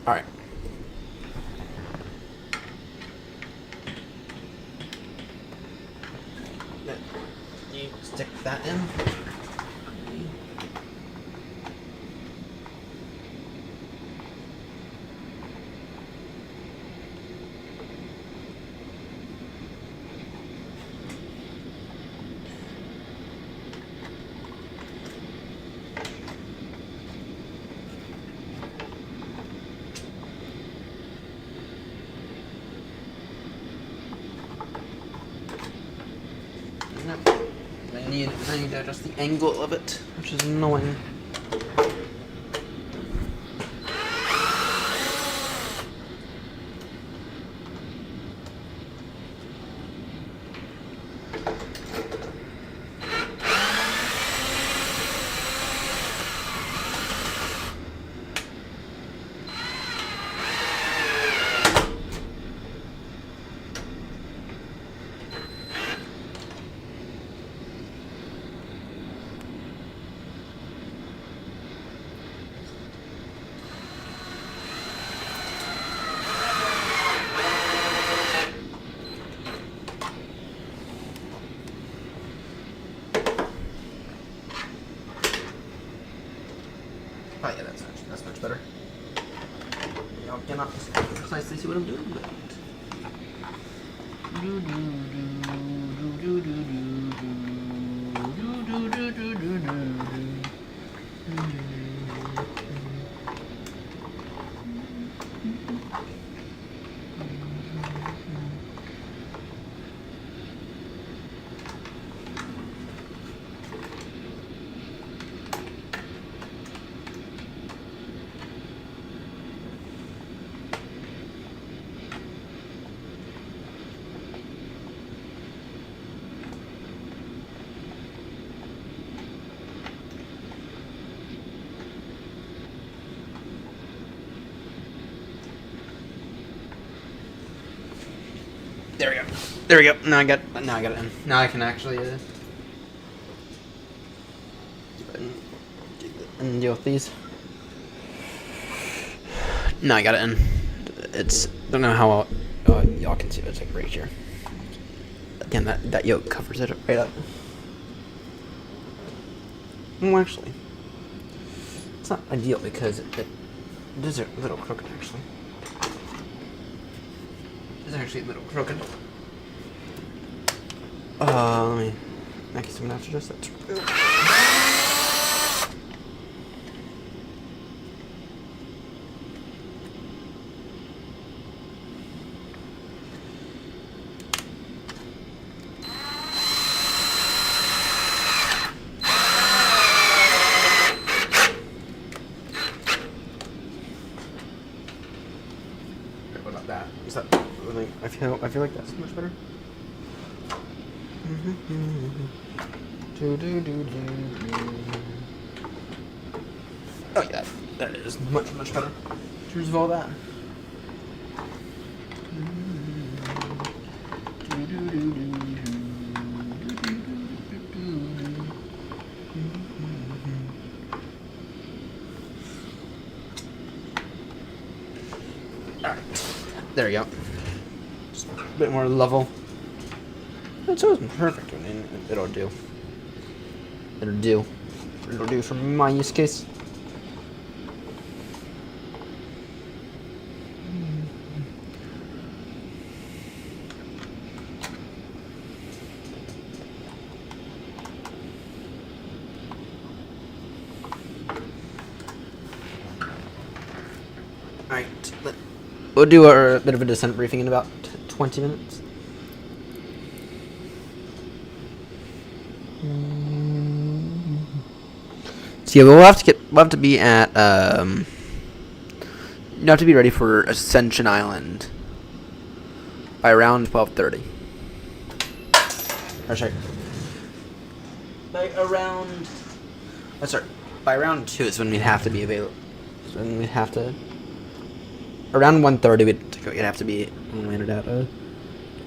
Alright. You stick that in. I need to adjust the angle of it, which is annoying. Oh yeah, that's much better. Y'all cannot precisely see what I'm doing, but There we go. There we go. Now I got it in. Now I can actually and deal with these. No, I got it in. It's, don't know how y'all can see it. It's like right here. Again, that yoke covers it right up. Well, actually, it's not ideal because it is a little crooked, actually. It's actually a little crooked. Let me make some after this. That's what about that? Is that? I feel like that's much better. Oh yeah, that is much better. Cheers of all that. Alright, there you go. Just a bit more level. It's always perfect. I mean, it'll do. It'll do. It'll do for my use case. Alright, we'll do a bit of a descent briefing in about 20 minutes. So yeah, we'll have to be at you have to be ready for Ascension Island by around 12:30. Or sorry, by around. Oh, sorry, by around 2 is when we'd have to be available. So when we'd have to. Around 1:30, we'd have to be landed at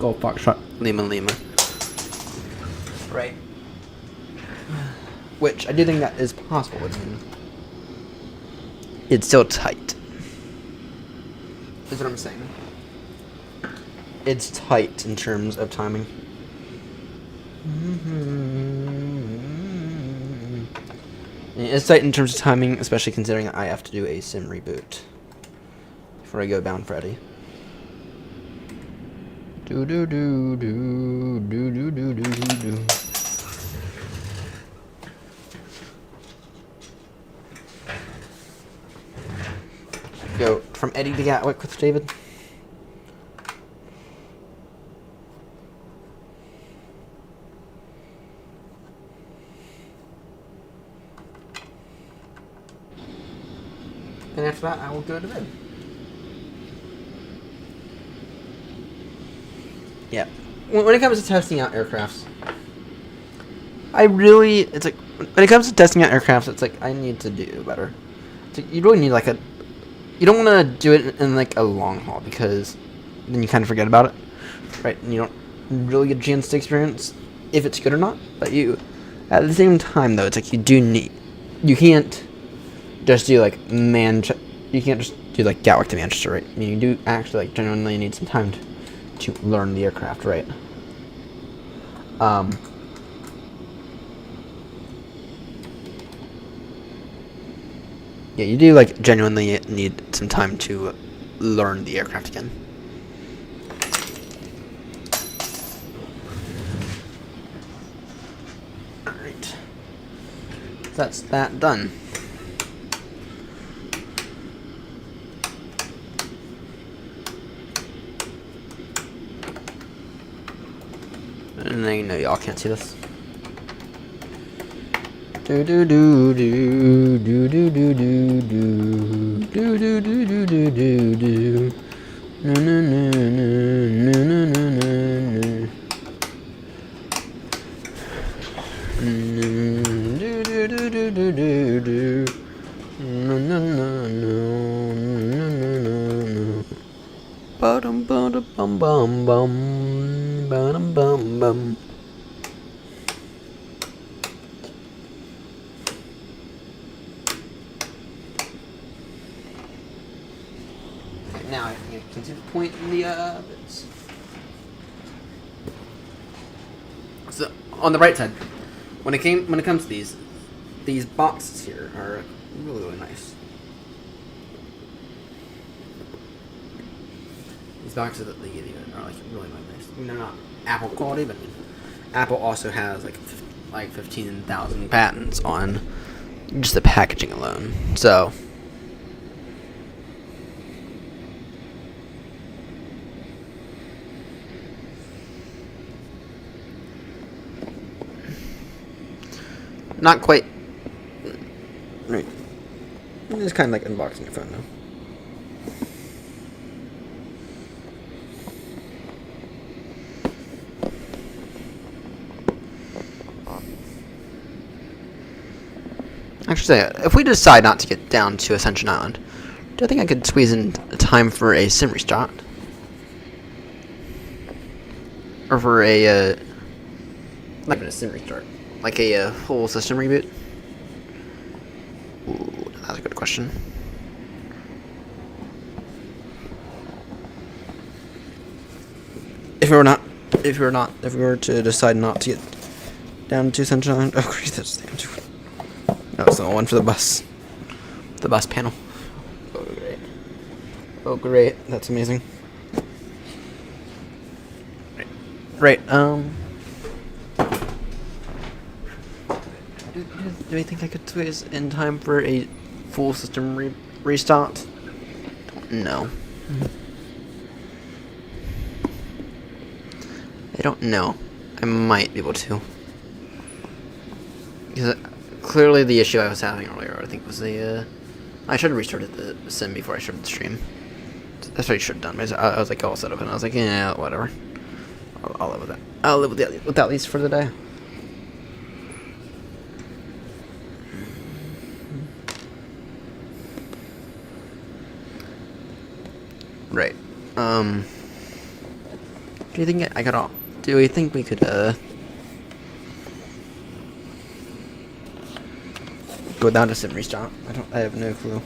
Golf Foxtrot Lima. Right. Which I do think that is possible. I mean, it's still tight. That's what I'm saying. It's tight in terms of timing. It's tight in terms of timing, especially considering I have to do a sim reboot before I go bound Freddy. Do. Go from Eddie to Gatwick with David. And after that, I will go to bed. Yeah. When it comes to testing out aircrafts, it's like, when it comes to testing out aircrafts, it's like, I need to do better. It's like, you really need like you don't want to do it in like a long haul because then you kind of forget about it, right? And you don't really get a chance to experience if it's good or not. But at the same time though, it's like you can't just do like you can't just do like Gatwick to Manchester, right? I mean, you do actually like genuinely need some time to learn the aircraft, right? Yeah, you do like genuinely need some time to learn the aircraft again. Alright. That's that done. And I know y'all can't see this. Do do do do do do do do do do do do do do do. No no no no no no no. Do do do do do do do. No no no no no no no. Bum bum bum bum bum. Bum, bum, bum. Okay, now I can continue to point in the bits. So on the right side, when it comes to these boxes here are really nice. These boxes that they give you are like really nice. I mean, they're not Apple quality, but I mean, Apple also has like 15,000 patents on just the packaging alone. So not quite right. It's kind of like unboxing your phone now. Actually, if we decide not to get down to Ascension Island, do you think I could squeeze in time for a sim restart? Or for a, not even a sim restart, like a full system reboot? Ooh, that's a good question. If we were to decide not to get down to Ascension Island, oh great, that's damn too. That was the one for the bus. The bus panel. Oh, great. Oh, great. That's amazing. Right. Do you think I could squeeze in time for a full system restart? No. I don't know. I might be able to. Because clearly the issue I was having earlier, I think, was the, I should have restarted the sim before I started the stream. That's what I should have done. I was like all set up, and I was like, yeah, whatever. I'll live with that. I'll live with that at least for the day. Right. Do you think I could? Do we think we could? Go down to sim restart. I have no clue.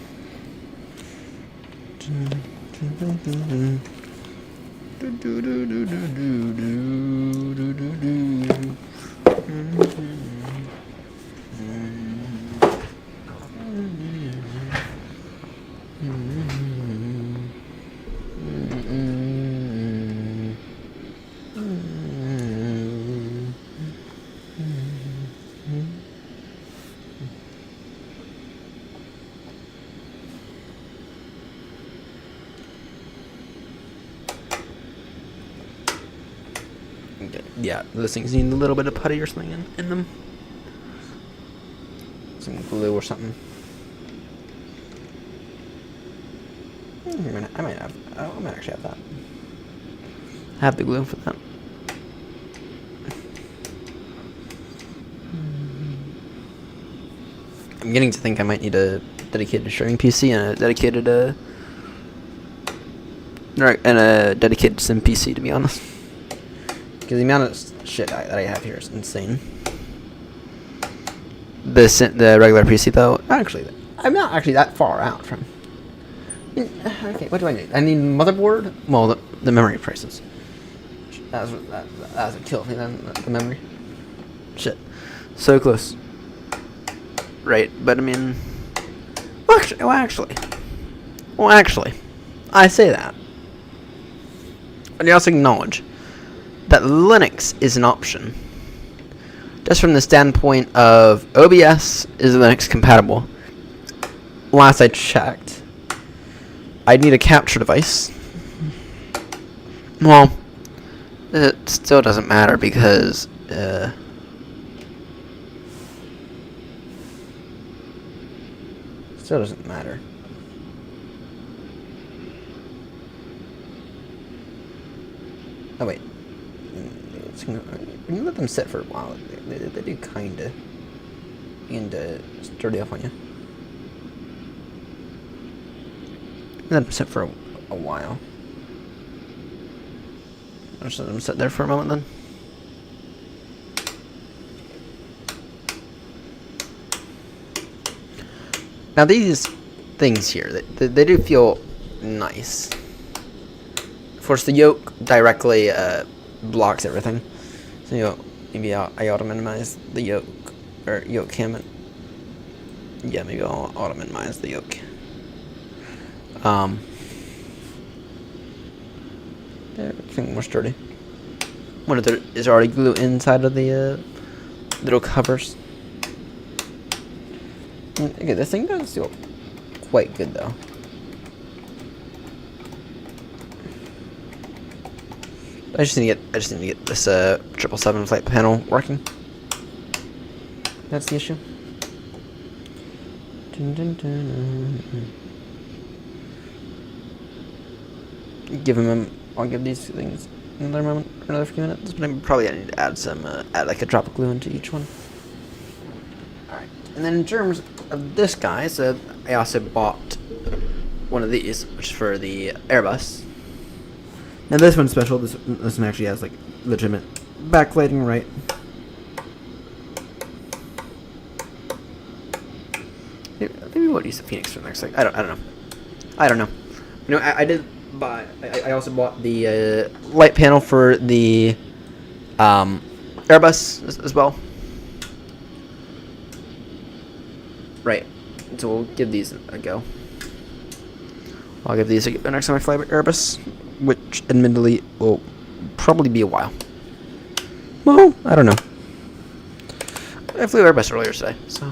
Yeah, those things need a little bit of putty or something in them. Some glue or something. I might actually have that. I have the glue for that. I'm getting to think I might need a dedicated streaming PC and a dedicated dedicated sim PC, to be honest. Because the amount of shit that I have here is insane. The regular PC though, actually, I'm not actually that far out from. Okay, what do I need? I need motherboard. Well, the memory prices. That was a kill for me then. The memory. Shit, so close. Right, but I mean, well, actually, I say that, but you also acknowledge that Linux is an option. Just from the standpoint of OBS is Linux compatible. Last I checked, I'd need a capture device. Well, it still doesn't matter because still doesn't matter. Oh wait. When you let them sit for a while, they do kinda begin to sturdy up on you. Let them sit for a while. just let them sit there for a moment then. Now these things here, they do feel nice. Of course, the yoke directly blocks everything. So maybe I ought to minimize the yoke, or yoke cam. Yeah, maybe I'll auto minimize the yoke. Everything more sturdy. One of there is already glue inside of the little covers. Okay, this thing does feel quite good though. I just need to get this 777 flight panel working. That's the issue. Dun, dun, dun. I'll give these things another few minutes, but I'm probably gonna need to add some add like a drop of glue into each one. Alright, and then in terms of this guy, so I also bought one of these, which is for the Airbus. Now this one's special. This one actually has like legitimate backlighting, right? Maybe we'll use the Phoenix for next. Like I don't know. You know, I did buy. I also bought the light panel for the Airbus as well. Right. So we'll give these a go. I'll give these a go next time I fly Airbus, which admittedly will probably be a while. Well, I don't know. I flew Airbus earlier today, so.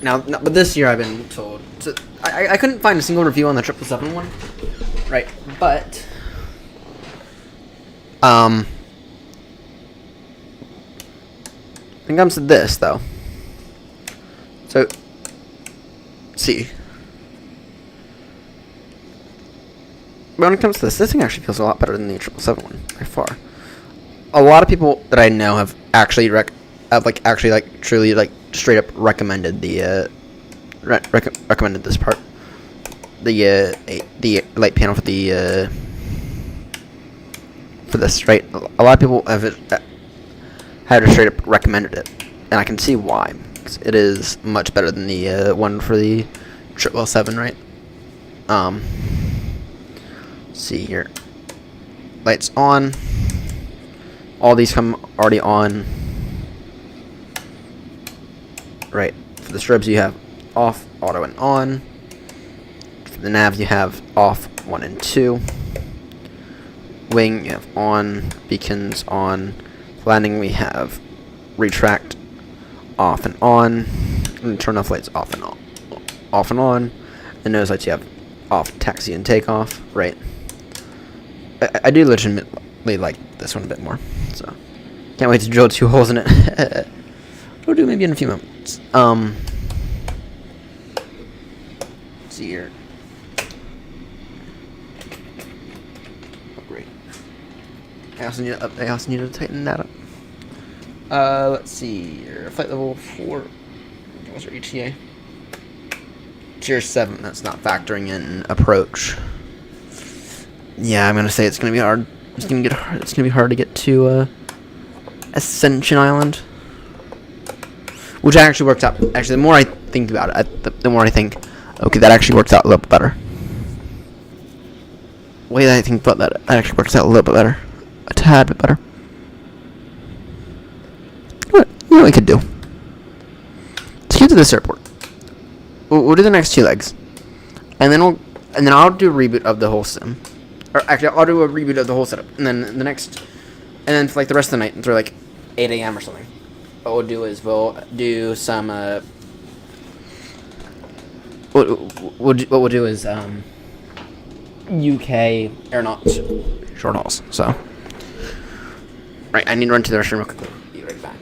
Now, but this year I've been told. So I couldn't find a single review on the 777 one. Right, but. When it comes to this, though. So. See. When it comes to this thing actually feels a lot better than the 777 one, by far. A lot of people that I know have actually truly straight up recommended the recommended this part, the light panel for the for this, right? A lot of people have straight up recommended it, and I can see why. 'Cause it is much better than the one for the 777, right? See here, lights on. All these come already on. Right. For the strobes you have off, auto, and on. For the nav you have off, 1 and 2. Wing you have on, beacons on. Landing we have retract, off and on. And turn off lights off and on. Off and on. And nose lights you have off, taxi, and takeoff. Right. I do legitimately like this one a bit more. So can't wait to drill 2 holes in it. We'll do maybe in a few moments. Let's see here. Oh, great. I also need to tighten that up. Let's see here. Flight level 4. What's our ETA? Tier 7. That's not factoring in approach. Yeah, I'm gonna say it's gonna be hard. It's gonna be hard to get to Ascension Island. Which actually works out. Actually, the more I think about it, the more I think, okay, that actually works out a little bit better. The way that I think about that, it actually works out a little bit better. A tad bit better. What? You know what we could do? Let's get to this airport. We'll do the next 2 legs. And then I'll do a reboot of the whole sim. Or actually, I'll do a reboot of the whole setup. And then and then for like the rest of the night, until like 8 a.m. or something. What we'll do is we'll do some what we'll do is UK aeronauts short hauls. So right, I need to run to the restroom real quick. Be right back.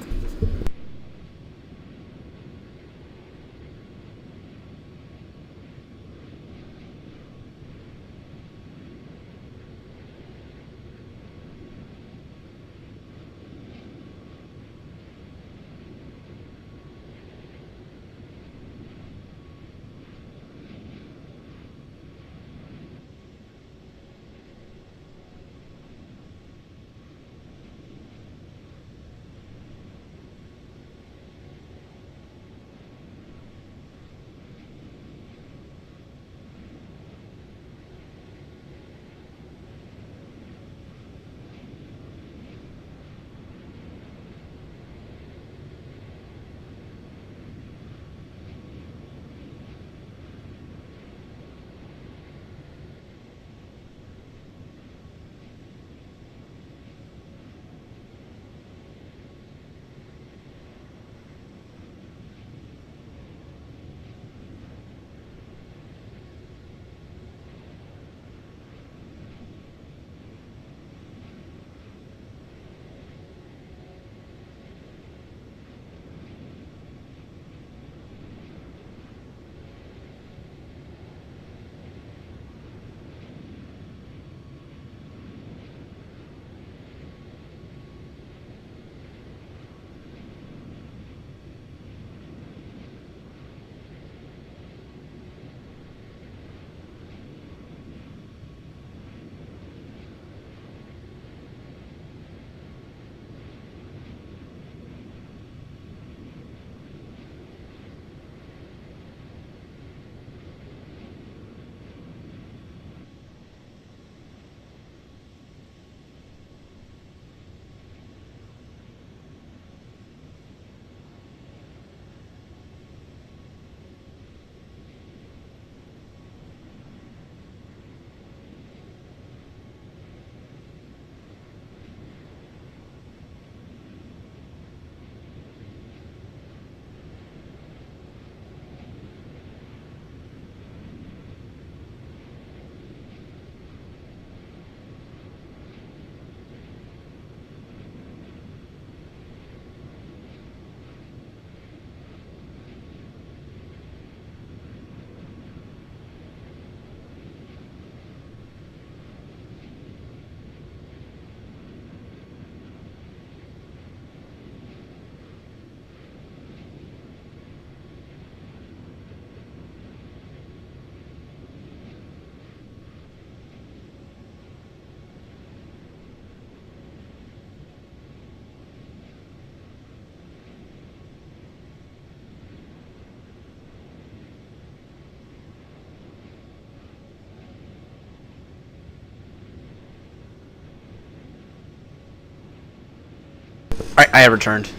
I have returned.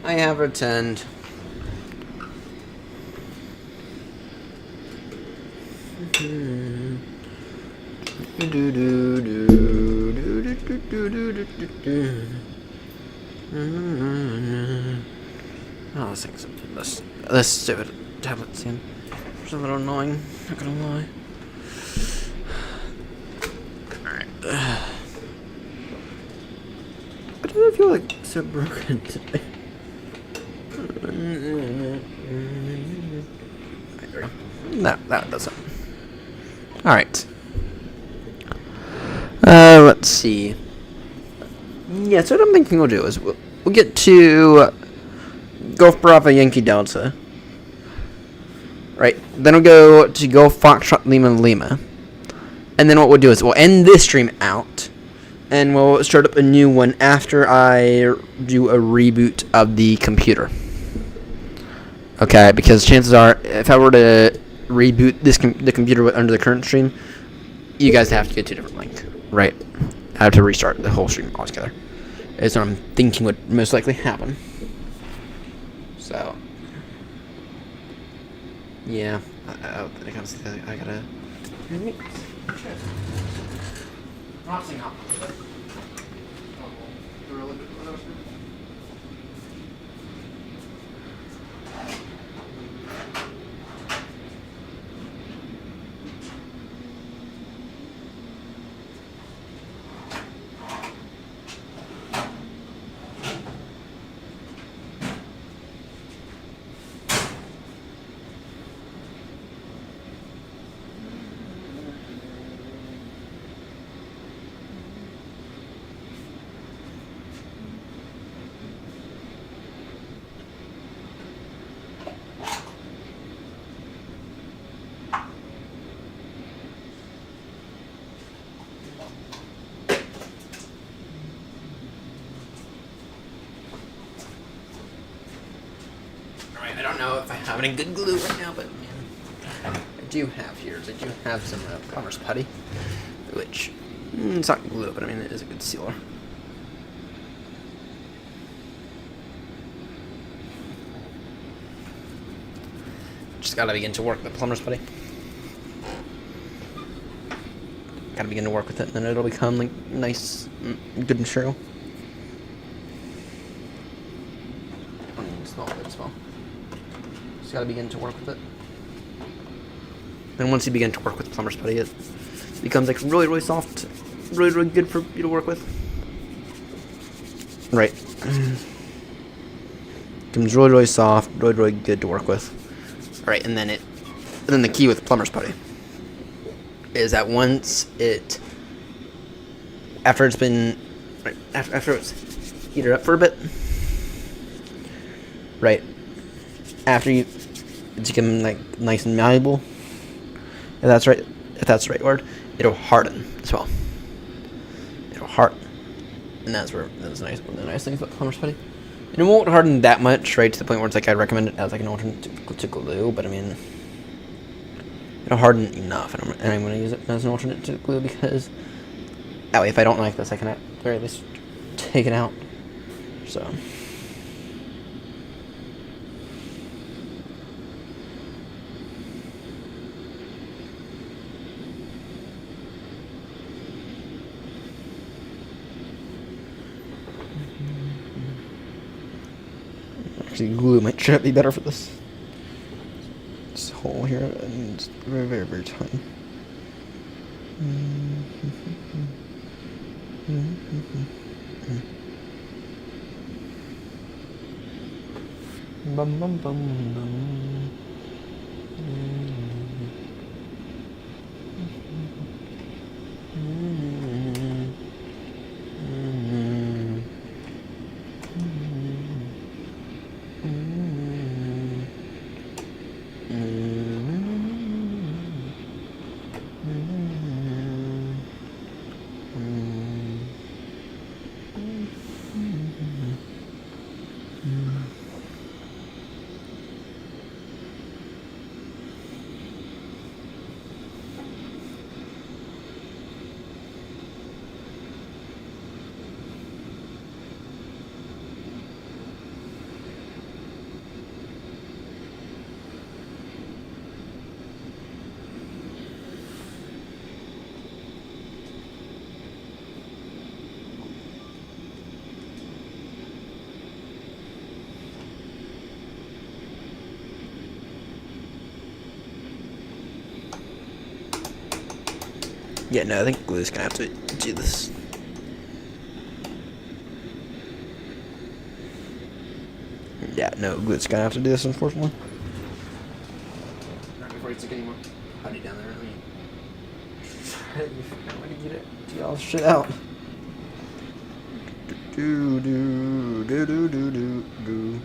I have returned. Oh, this thing's this stupid tablet scene. It's a little annoying, not gonna lie. Alright. Why does it feel like so broken today? That does it. Alright. Let's see. Yeah, so what I'm thinking we'll do is we'll get to Golf Bravo Yankee Delta. Right. Then we'll go to Golf Foxtrot Lima Lima. And then what we'll do is we'll end this stream out. And we'll start up a new one after I do a reboot of the computer. Okay, because chances are, if I were to reboot the computer under the current stream, you guys have to get to a different link. Right. I have to restart the whole stream altogether. That's what I'm thinking would most likely happen. So, yeah, I gotta. I'm not saying how. I don't know if I have any good glue right now, but man, I do have here. I do have some Commerce putty, which it's not glue, but I mean it is a good sealer. Just gotta begin to work the plumber's putty. Gotta begin to work with it, and then it'll become like nice, good material. Small, good small. Just gotta begin to work with it. And once you begin to work with plumber's putty, it becomes like really, really soft, really, really good for you to work with. Right. Becomes really, really soft, really, really good to work with. Right, and then the key with plumber's putty is that once after it's been, right, after it's heated up for a bit, right, after it's become like nice and malleable, if that's the right word, it'll harden as well. It'll harden, and that's nice. One of the nice things about plumber's putty. And it won't harden that much, right, to the point where it's like I'd recommend it as like an alternate to glue, but I mean, it'll harden enough, and I'm going to use it as an alternate to glue because that way, if I don't like this, I can at the very least take it out. So. Actually, glue might be better for this hole here, and it's very, very, very tiny. Bum bum bum bum. Yeah, no, I think glue's gonna have to do this. Yeah, no, glue's gonna have to do this, unfortunately. Alright, before you stick any more putty down there, let me try to figure out when to get all this shit out. Do do do do do do do.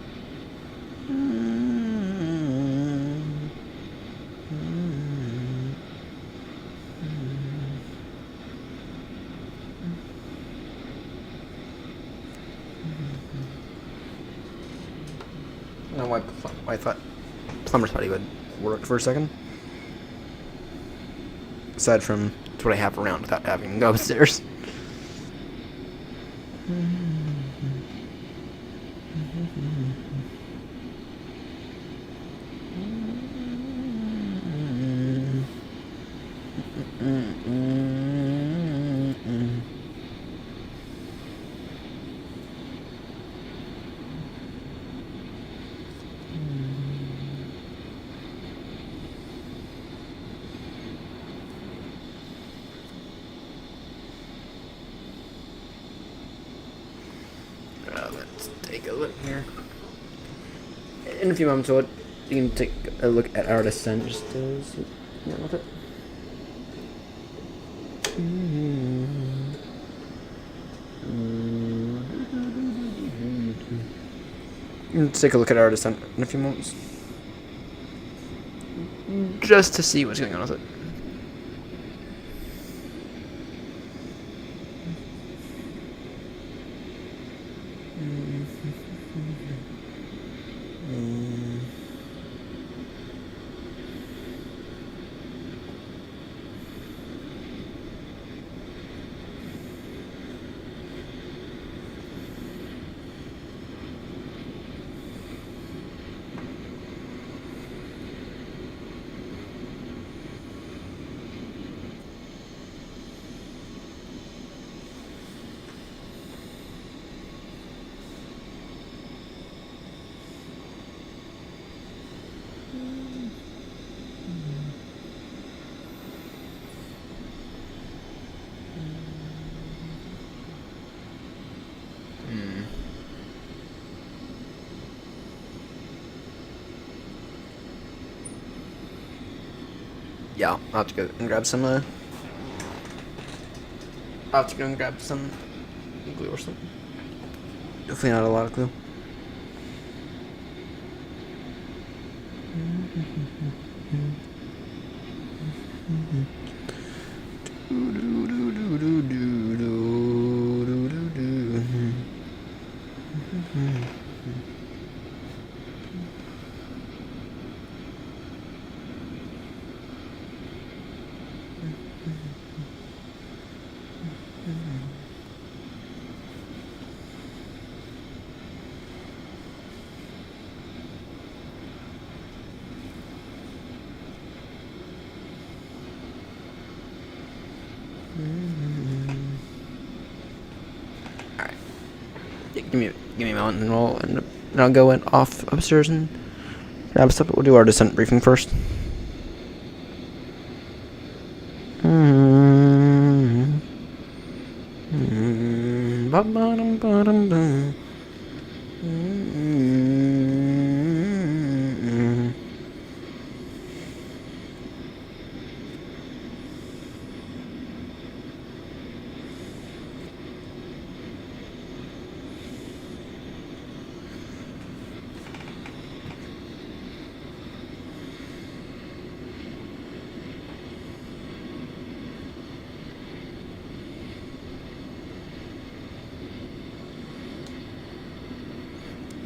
I don't know why I thought plumber's putty would work for a second. Aside from it's what I have around without having to go upstairs. Let's take a look here. In a few moments, you can take a look at our descent just to see what's with it. Let's take a look at our descent in a few moments, just to see what's going on with it. Yeah, I'll have to go and grab some, I'll have to go and grab some glue or something. Definitely not a lot of glue. Alright. Yeah, give me a moment and I'll go off upstairs and grab stuff, but we'll do our descent briefing first.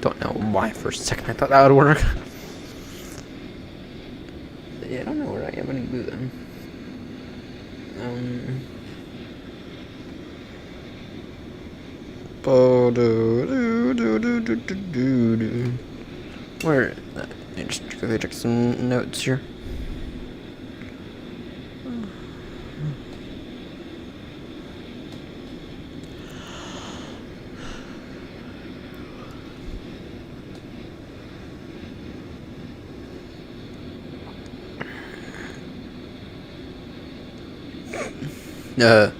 Don't know why for a second I thought that would work. Yeah, I don't know where I have any glue then. Where? Let me just quickly check some notes here. Where's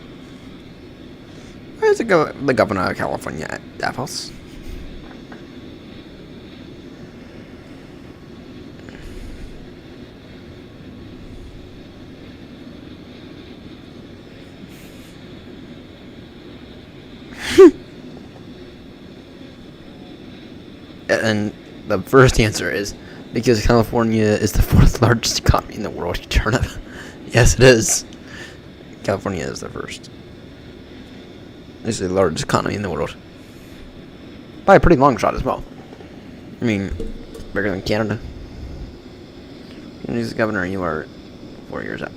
the governor of California at Davos? And the first answer is because California is the fourth largest economy in the world. You turn it. Yes, it is. California is the first. It's the largest economy in the world. By a pretty long shot as well. I mean, bigger than Canada. He's the governor, you are 4 years out.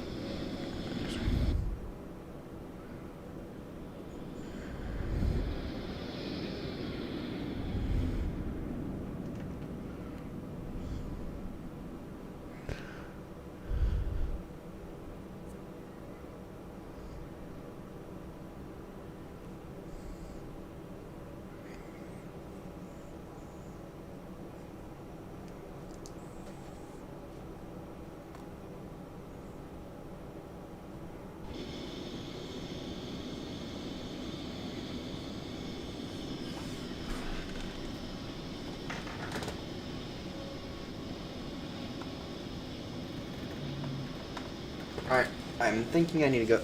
Alright, I'm thinking I need to go.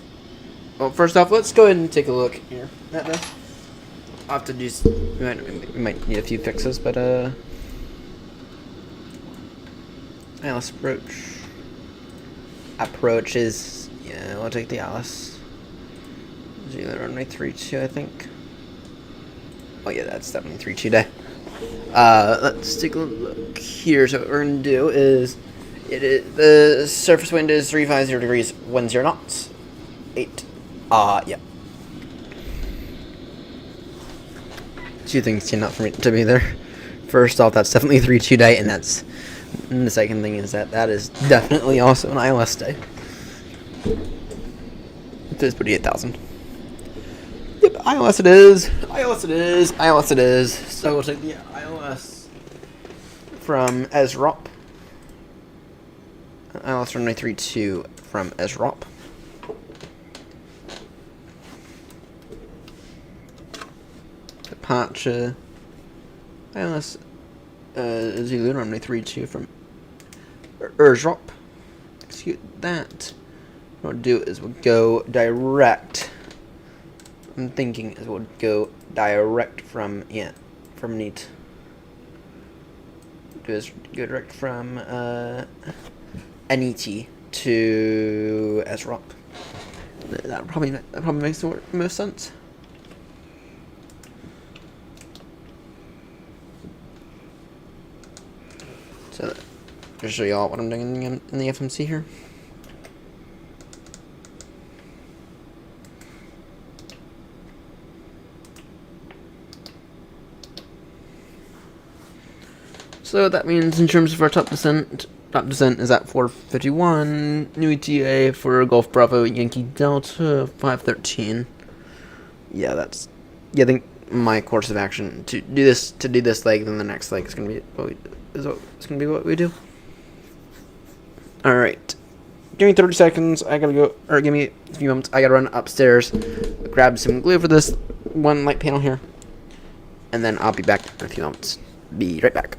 Well, first off, let's go ahead and take a look here at this. I'll have to do. We might need a few fixes, but Alice approach is, yeah, we'll take the Alice. Zero runway 32, I think. Oh yeah, that's definitely 32 day. Let's take a look here. So what we're gonna do is, the surface wind is 350 degrees, 10 knots, 8. Yeah. Two things stand out for me to be there. First off, that's definitely 3-2 day, and the second thing is that is definitely also an ILS day. It is pretty 8,000. Yep, ILS it is. ILS it is. ILS it is. So we'll take the ILS from SROP. ILS runway 32 from SROP. Departure. ILS Zulu runway 32 from SROP. Execute that. What we'll do is we'll go direct. I'm thinking is we'll go direct from NEAT. Do is go direct from NET to SROP. That probably makes the most sense. So, just show y'all what I'm doing in the FMC here. So that means in terms of our top descent is at 451. New ETA for Golf Bravo Yankee Delta 513. Yeah, I think my course of action to do this leg, then the next leg is gonna be what we do. All right, give me 30 seconds. I gotta go, or give me a few moments. I gotta run upstairs, grab some glue for this one light panel here, and then I'll be back in a few moments. Be right back.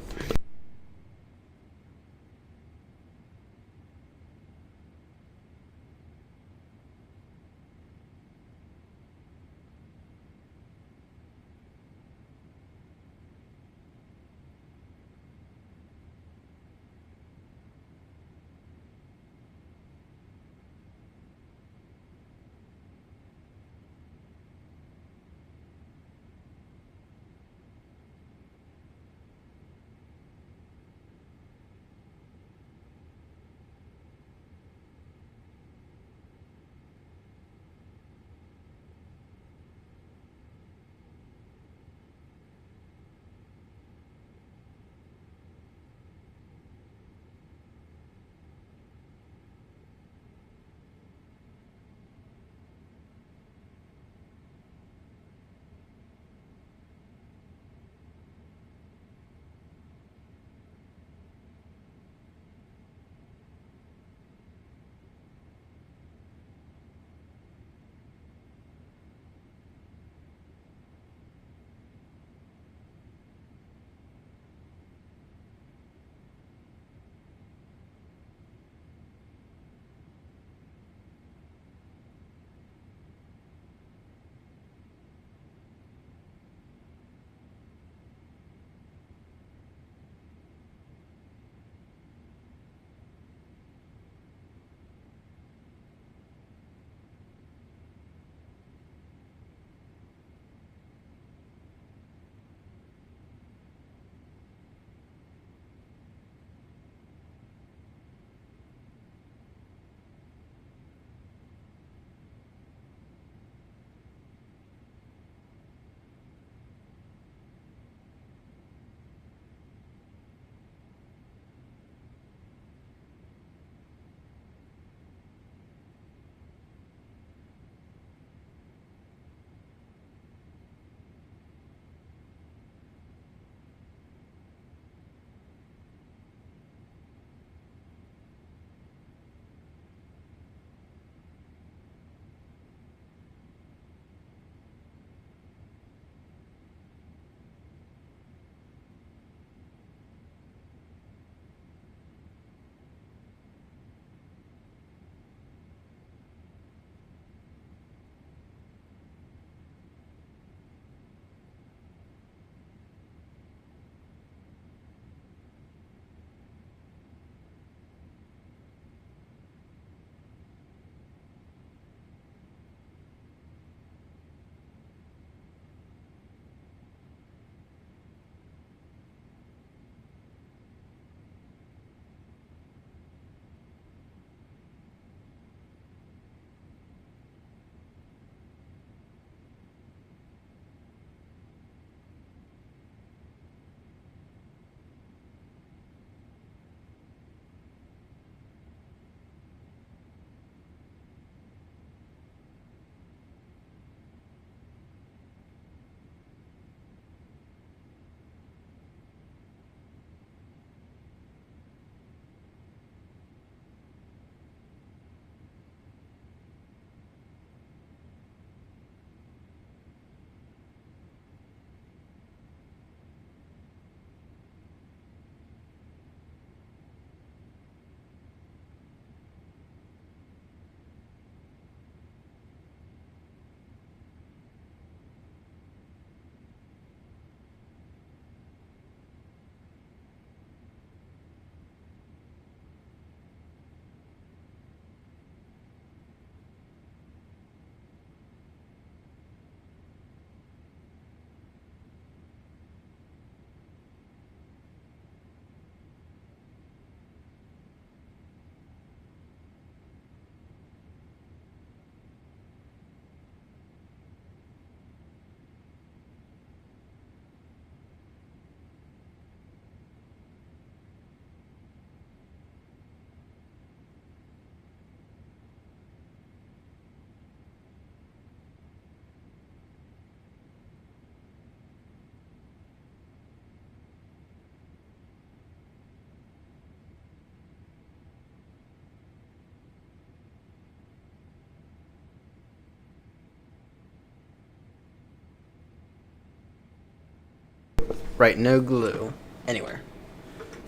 Right, no glue anywhere.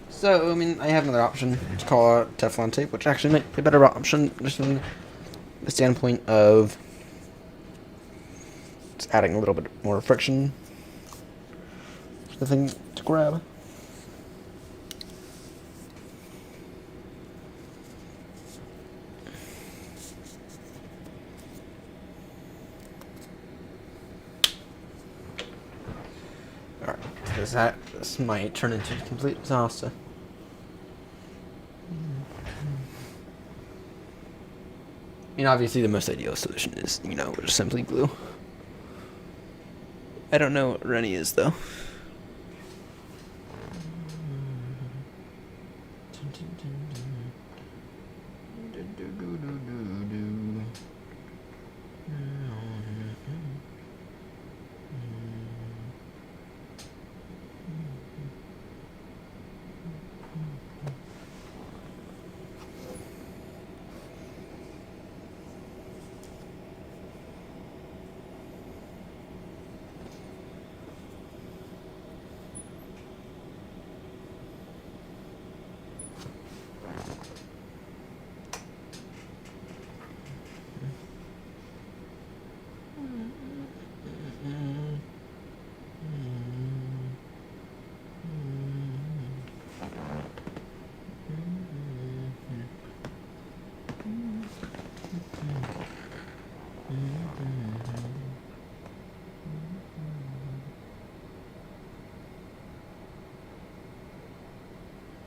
So, I mean, I have another option to call out Teflon tape, which actually might be a better option just from the standpoint of it's adding a little bit more friction to the thing to grab. Alright, because this might turn into a complete disaster. I mean, obviously the most ideal solution is, just simply glue. I don't know what Rennie is, though.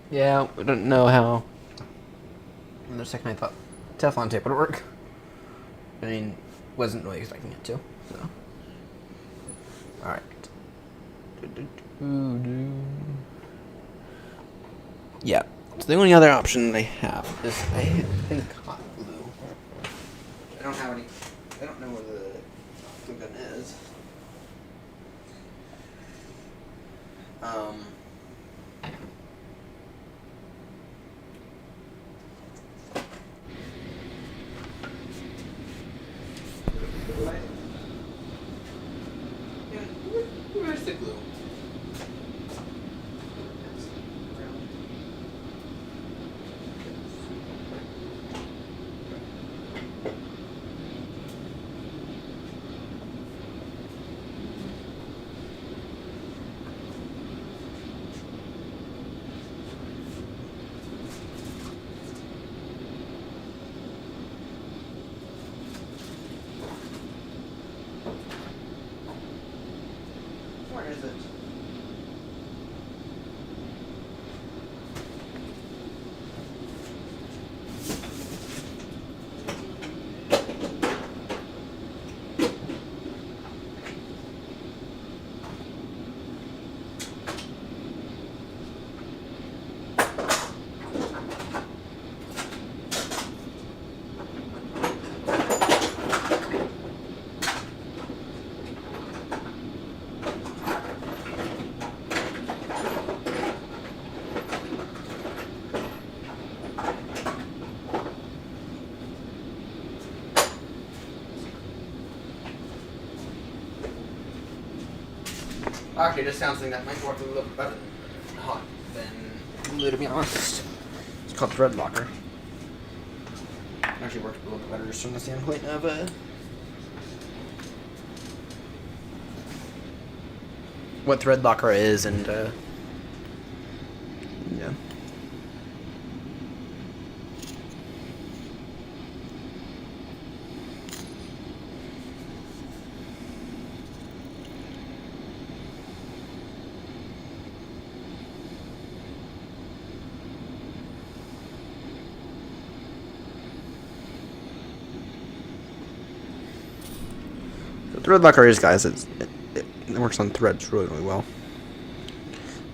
Yeah, we don't know how. In the second I thought Teflon tape would work. I mean, wasn't really expecting it to, so. Alright. Yeah, so the only other option I have is, I think, hot glue. I don't have any, I don't know where the glue gun is. Where's the glue? Where is it? Actually, this sounds like that might work a little better than hot than glue, to be honest. It's called thread locker. Actually works a little bit better just from the standpoint of what thread locker is and yeah. Thread locker is, guys, it works on threads really, really well.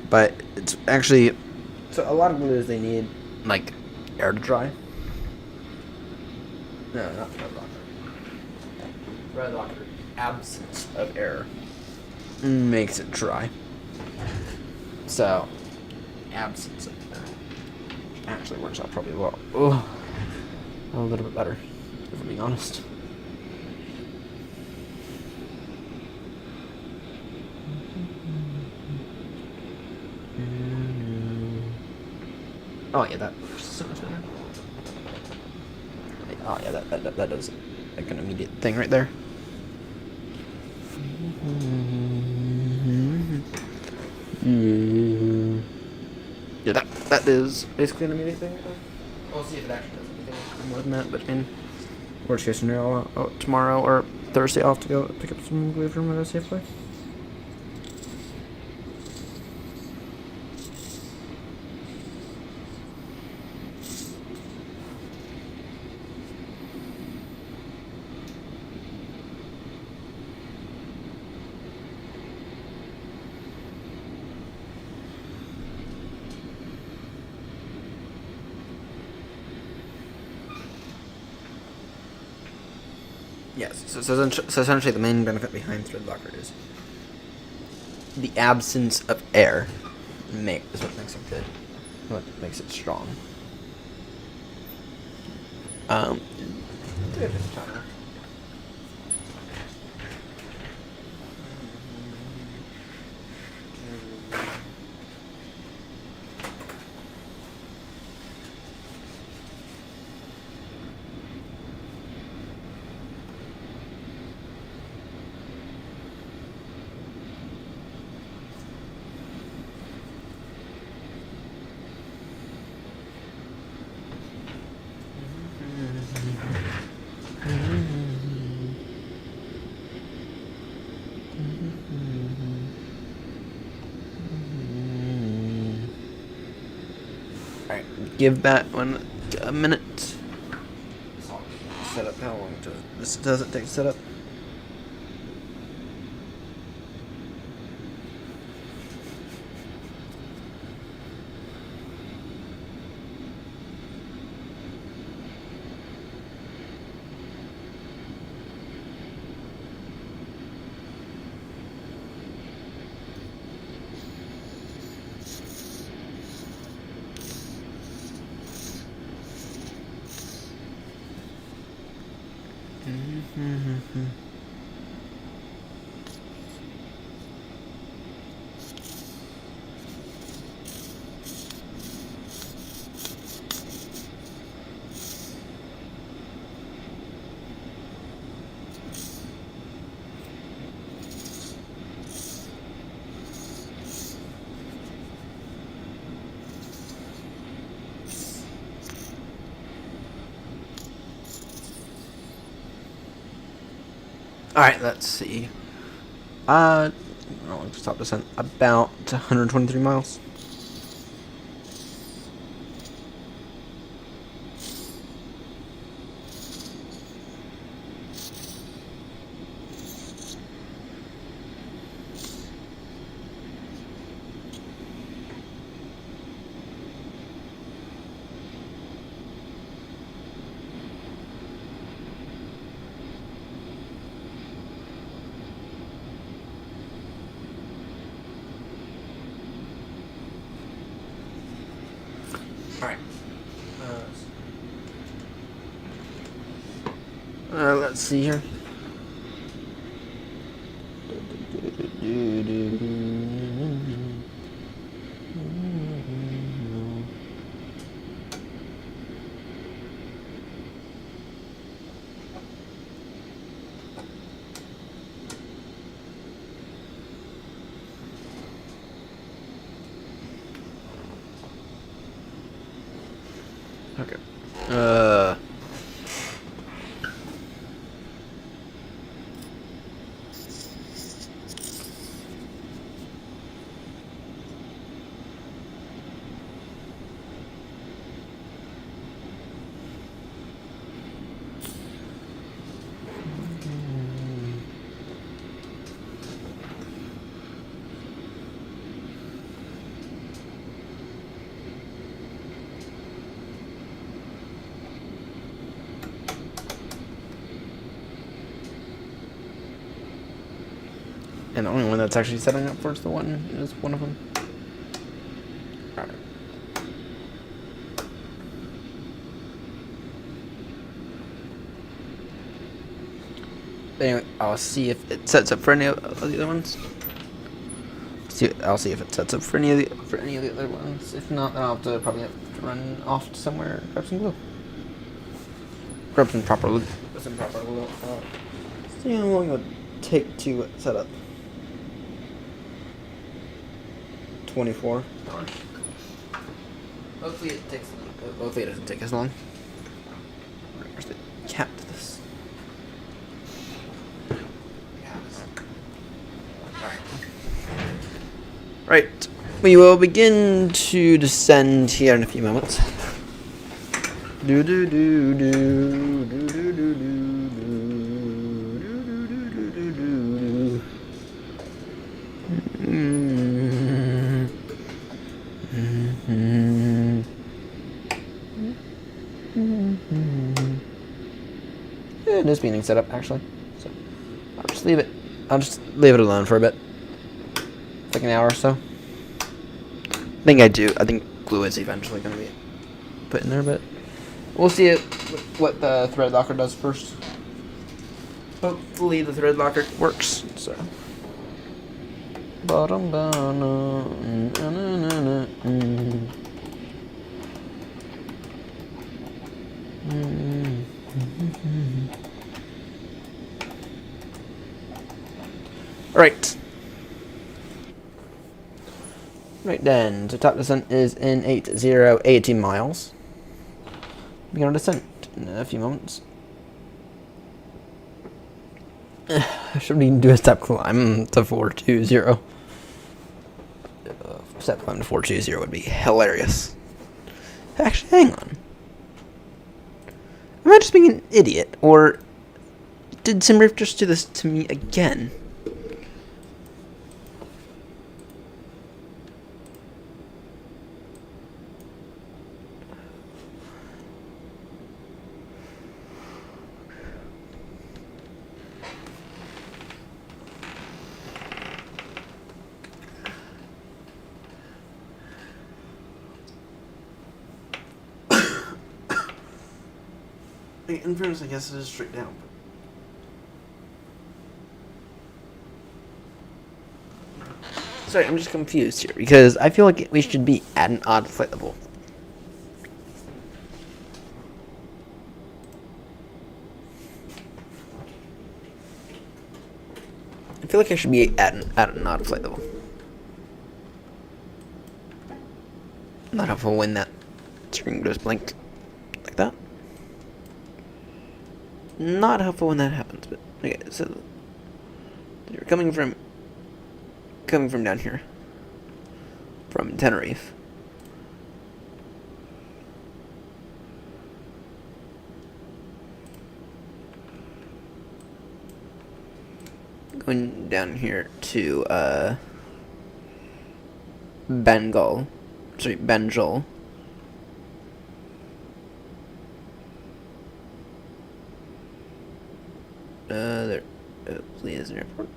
But it's actually, so a lot of glues, they need, like, air to dry. No, not thread locker. Thread locker, absence of air makes it dry. So, absence of air actually works out probably well. Oh, a little bit better, if I'm being honest. Oh yeah, that works so much better. Oh yeah, that does like an immediate thing right there. Yeah, that is basically an immediate thing. We'll see if it actually does anything more than that. But in worst case scenario, tomorrow or Thursday, I'll have to go pick up some glue from at Safeway. Yes, so essentially the main benefit behind thread locker is the absence of air is what makes it good, what makes it strong. Alright, give that one a minute. Set up. How long does it take to set up? Alright, let's see. Top descent about 123 miles. Alright. Let's see here. Okay. And the only one that's actually setting up for is one of them. Alright. Anyway, I'll see if it sets up for any of the other ones. I'll see if it sets up for any of the other ones. If not, then I'll have to probably have to run off to somewhere, grab some glue. Grab some proper glue. See how long it would take to set up. 24 hours. Hopefully it takes. Hopefully it doesn't take as long. Where's the cap to this? Right. We will begin to descend here in a few moments. Do do do do do do do do do. It is being set up actually, so I'll just leave it. I'll just leave it alone for a bit, like an hour or so. I think glue is eventually going to be put in there, but we'll see what the thread locker does first. Hopefully the thread locker works. So. Right. Right then, so top descent is in 80 miles. Begin our descent in a few moments. I should even do a step climb to 420. Step climb to 420 would be hilarious. Actually, hang on. Am I just being an idiot, or did Simriff just do this to me again? In fairness, I guess it is straight down. Sorry, I'm just confused here because I feel like we should be at an odd flight level. I feel like I should be at an odd flight level. Not helpful when that screen goes blank like that. Not helpful when that happens, but okay, so you're coming from down here, from Tenerife. Going down here to Bengal. There hopefully is an airport.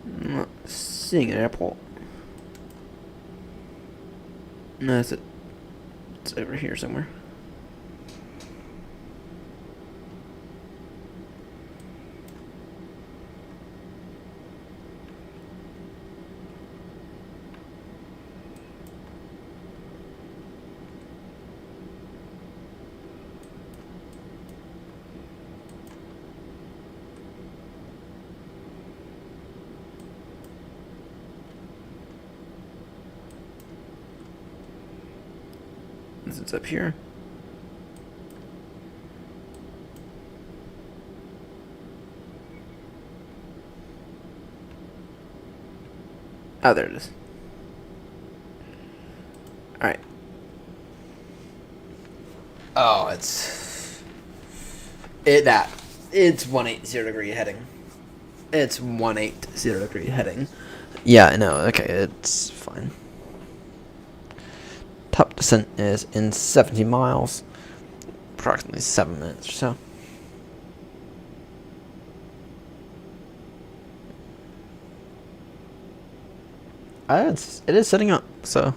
Not seeing an airport. No, it's over here somewhere. It's up here. Oh, there it is. Alright. Oh, it's 180 degree heading. It's 180 degree heading. Yeah, I know. Okay, it's fine. Top descent is in 70 miles, approximately 7 minutes or so. It is setting up, so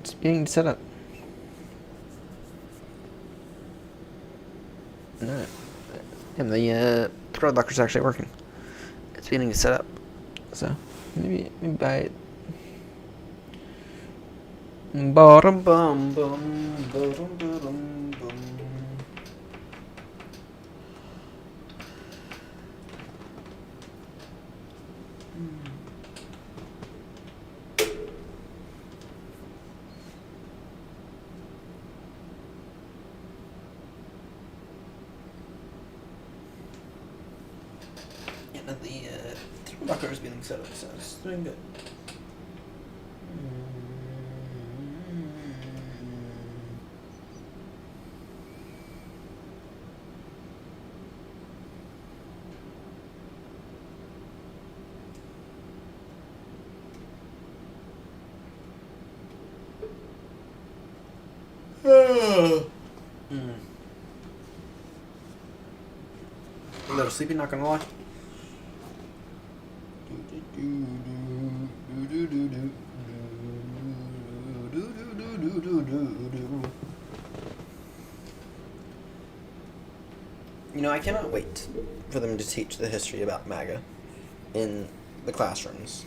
it's being set up. And the the road locker's actually working. It's beginning to set up. So maybe by bottom bum bum bottom bum bum. The rocker is being set up, so it's doing good. A little sleepy, not gonna lie. You know, I cannot wait for them to teach the history about MAGA in the classrooms.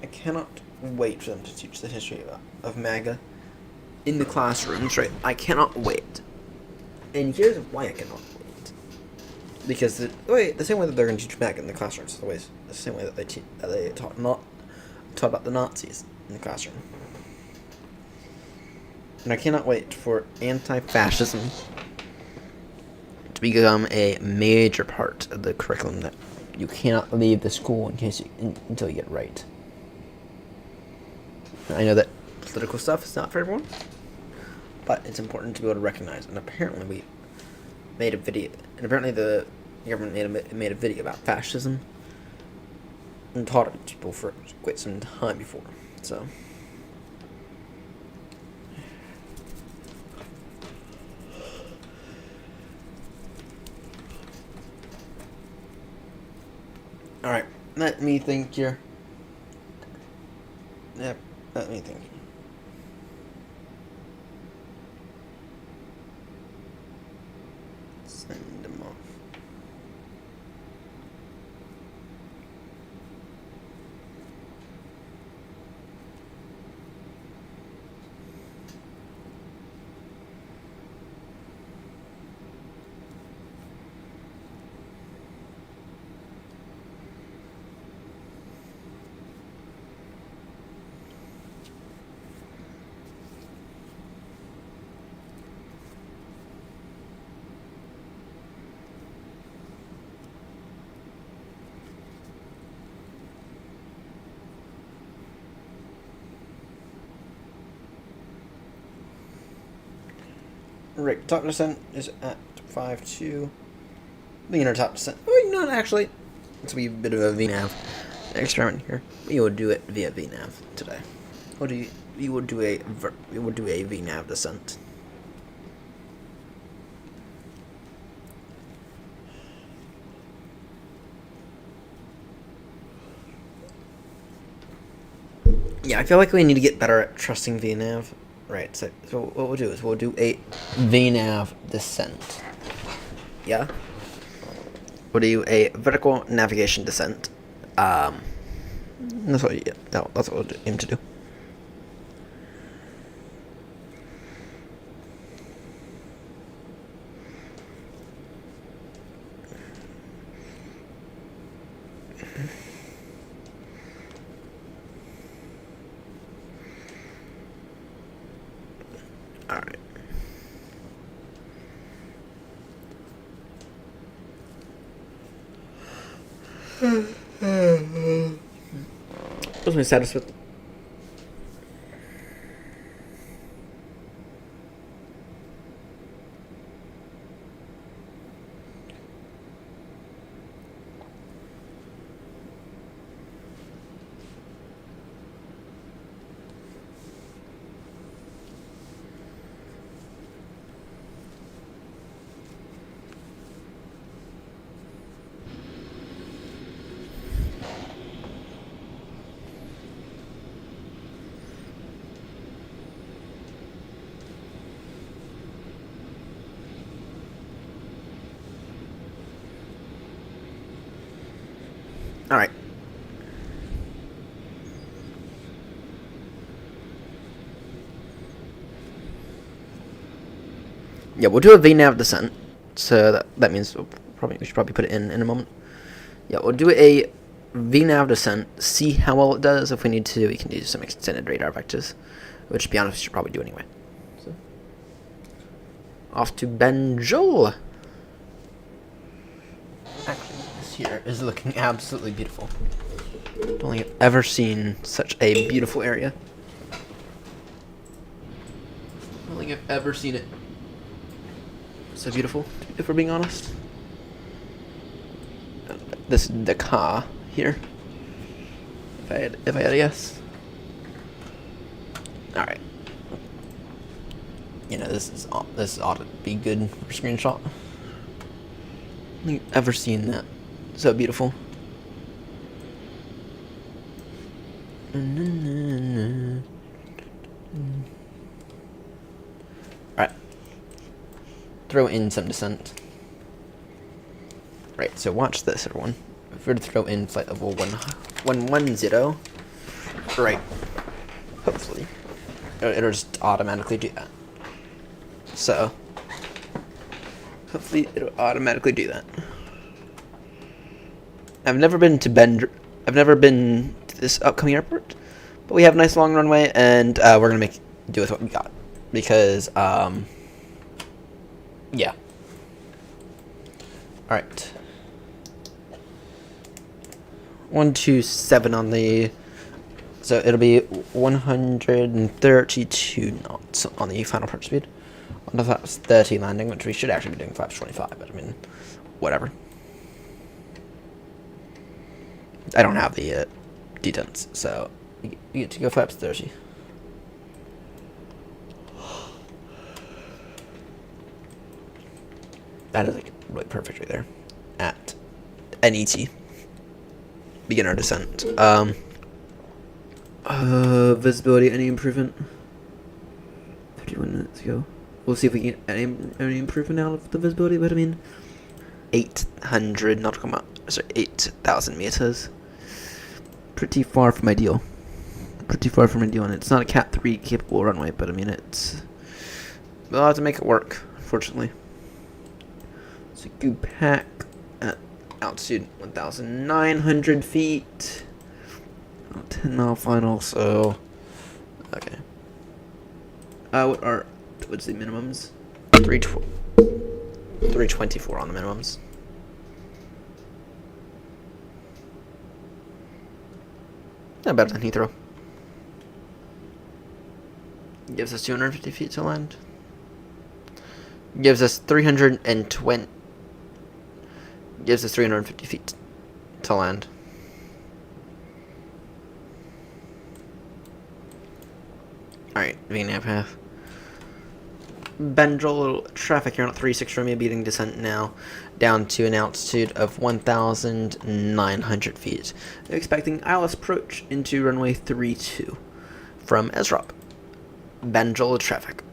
I cannot wait for them to teach the history of MAGA in the classrooms, right? I cannot wait. And here's why I cannot wait. Because the same way that they're going to teach MAGA in the classrooms, the same way that they taught about the Nazis in the classroom. And I cannot wait for anti-fascism to become a major part of the curriculum that you cannot leave the school until you get it right. I know that political stuff is not for everyone, but it's important to be able to recognize. And apparently we made a video, and apparently the government made a video about fascism and taught it to people for quite some time before. So. Alright, let me think here. Yep, let me think. Send them off. Right, top descent is at 5.2. Beginner top descent. Oh, you know what, actually, it's be a bit of a VNAV experiment here. We will do it via VNAV today. We will do a VNAV descent. Yeah, I feel like we need to get better at trusting VNAV. Right, so what we'll do is we'll do a VNAV descent. Yeah? We'll do a vertical navigation descent. That's what we'll aim to do. Alright. What's my status with? Alright. Yeah, we'll do a VNAV descent. So that means we should probably put it in a moment. Yeah, we'll do a VNAV descent, see how well it does. If we need to, we can do some extended radar vectors, which, to be honest, we should probably do anyway. So, off to Benjol. Actually, this here is looking absolutely beautiful. Don't think I've ever seen such a beautiful area. I don't think I've ever seen it so beautiful, if we're being honest. This is the car here. If I had a guess. All right. You know, this ought to be good for a screenshot. I don't think I've ever seen that so beautiful. Alright. Throw in some descent. Right, so watch this, everyone. If we were to throw in flight level 110, right, hopefully, it'll just automatically do that. So, hopefully it'll automatically do that. I've never been to this upcoming airport, but we have a nice long runway, and we're gonna do with what we got, because yeah. All right. 127 on the, so it'll be 132 knots on the final approach speed. On the flaps 30 landing, which we should actually be doing flaps 25, but I mean, whatever. I don't have the detents, so you get to go flaps 30. That is like really perfect right there at NET. Beginner descent. Visibility, any improvement? 51 minutes ago. We'll see if we can get any improvement out of the visibility, but I mean, 800 nautical miles, sorry, 8,000 meters. pretty far from ideal. Pretty far from ideal, and it's not a Cat 3 capable runway, but I mean, we'll have to make it work, unfortunately. So go pack at altitude 1,900 feet. 10 mile final, so Okay. What's the minimums? 324 on the minimums. Not better than Heathrow. Gives us 250 feet to land. Gives us 320. Gives us 350 feet to land. Alright, VNAV path. Benjol traffic here on 36 Romeo beating descent now down to an altitude of 1,900 feet. They're expecting ILS approach into runway 32 from Esrop. Benjol traffic.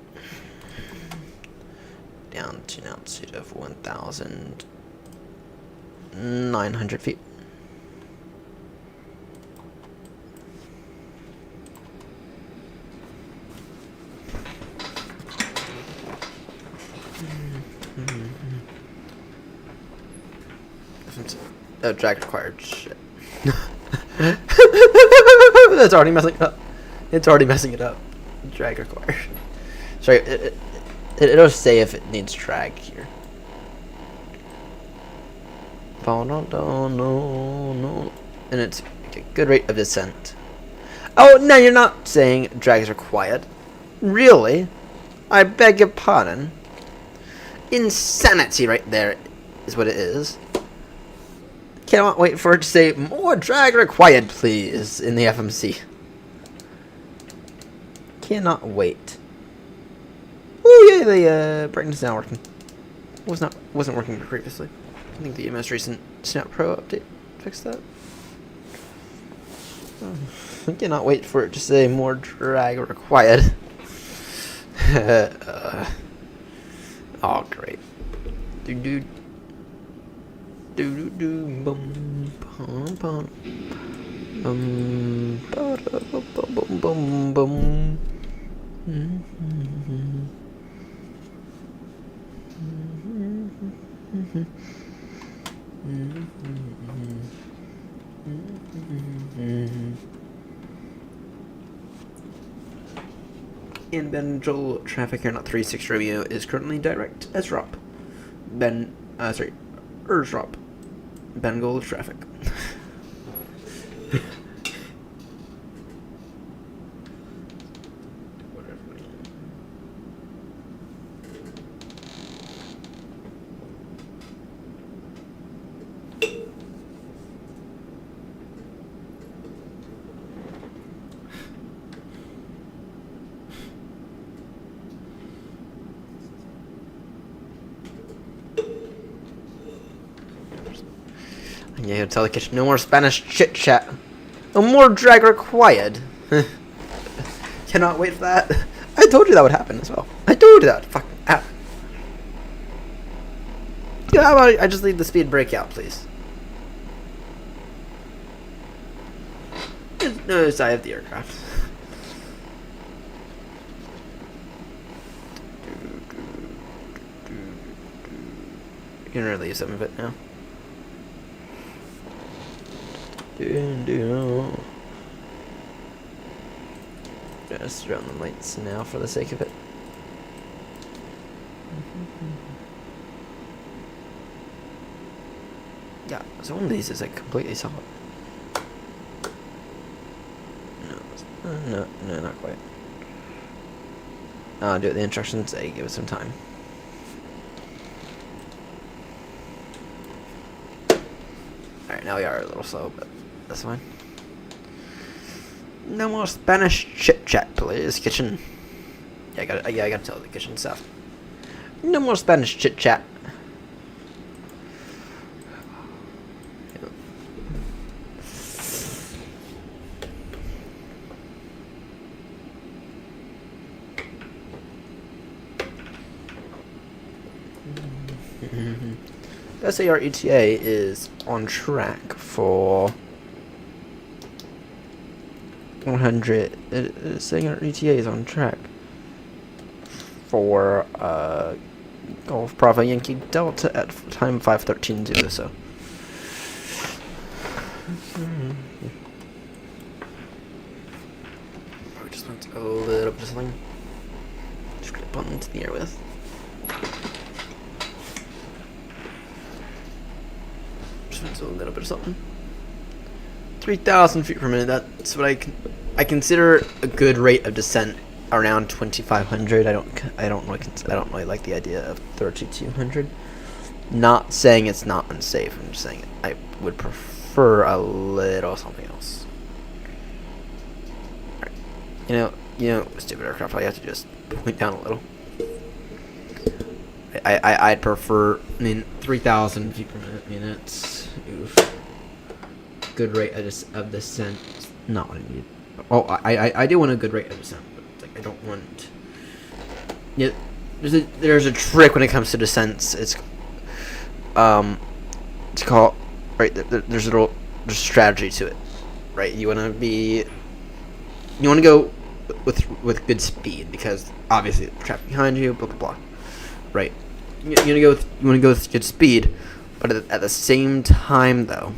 Down to an altitude of 1,900 feet. Oh, drag required. Shit. That's already messing it up. It's already messing it up. Drag required. Sorry, it'll say if it needs drag here. Oh, no. And it's a good rate of descent. Oh, no, you're not saying drag is required. Really? I beg your pardon. Insanity right there is what it is. Cannot wait for it to say, more drag required, please, in the FMC. Cannot wait. Oh yeah, the brightness is now working. Wasn't working previously. I think the most recent Snap Pro update fixed that. I cannot wait for it to say more drag required. Oh, great. do do bum bum bum ba da bum bum bum. In Ben Joel, traffic here, not 36 Romeo, is currently direct as drop. Drop. Bengal traffic. Yeah, tell the kitchen, no more Spanish chit chat. No more drag required. Cannot wait for that. I told you that would happen as well. I told you that. Fuck. Ah. Yeah, how about I just leave the speed brake out, please? Just notice I have the aircraft. You can relieve some of it now. Just around the lights now for the sake of it. Yeah, so one of these is like completely solid. No, not quite. I'll do it the instructions say, give it some time. Alright, now we are a little slow, but that's fine. No more Spanish chit chat, please, kitchen. Yeah, I gotta tell the kitchen stuff. No more Spanish chit chat. Let's say our ETA is on track for 100. It's saying our ETA is on track for Golf Bravo Yankee Delta at time 5:13.0. So. We just want a little bit of something to clip onto the air with. Just a little bit of something. 3,000 feet per minute. That's what I consider a good rate of descent. Around 2,500. I don't really like the idea of 3,200. Not saying it's not unsafe. I'm just saying I would prefer a little something else. Right. You know, stupid aircraft. I have to just point down a little. I'd prefer. 3,000 feet per minute. It's good rate of descent. Not what I need. Oh, I do want a good rate of descent, but like I don't want. Yeah, there's a trick when it comes to descents. It's called right. There's a strategy to it, right? You want to go with good speed because obviously the traffic behind you, blah blah blah, right? You want to go with good speed, but at the same time though,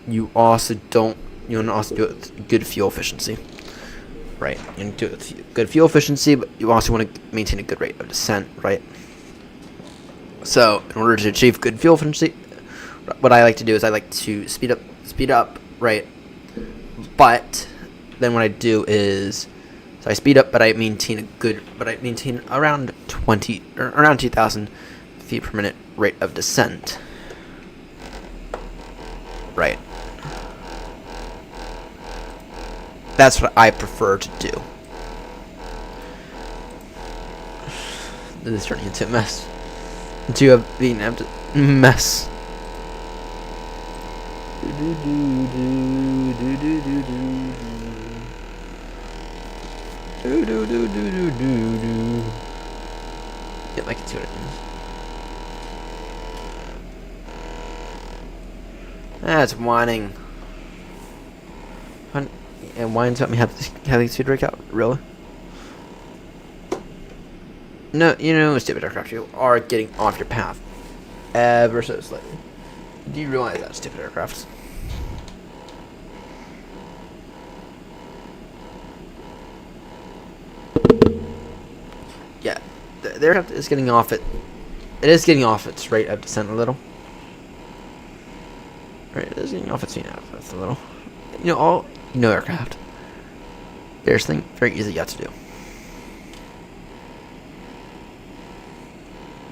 you want to also do it with good fuel efficiency, right? You want to do it with good fuel efficiency, but you also want to maintain a good rate of descent, right? So, in order to achieve good fuel efficiency, what I like to do is I like to speed up, right? But then what I do is, so I speed up, but I maintain around 2,000 feet per minute rate of descent, right? That's what I prefer to do. This is turning into a mess. Into a being a mess. Yep, I can see what it It's whining. And whines about me having speed breakout. Really? No, you know, stupid aircraft, you are getting off your path ever so slightly. Do you realize that, stupid aircraft? Yeah, the aircraft is getting off it. It is getting off its rate of descent a little. Right, it is getting off its rate of descent a little. You know, aircraft. There's something very easy you have to do.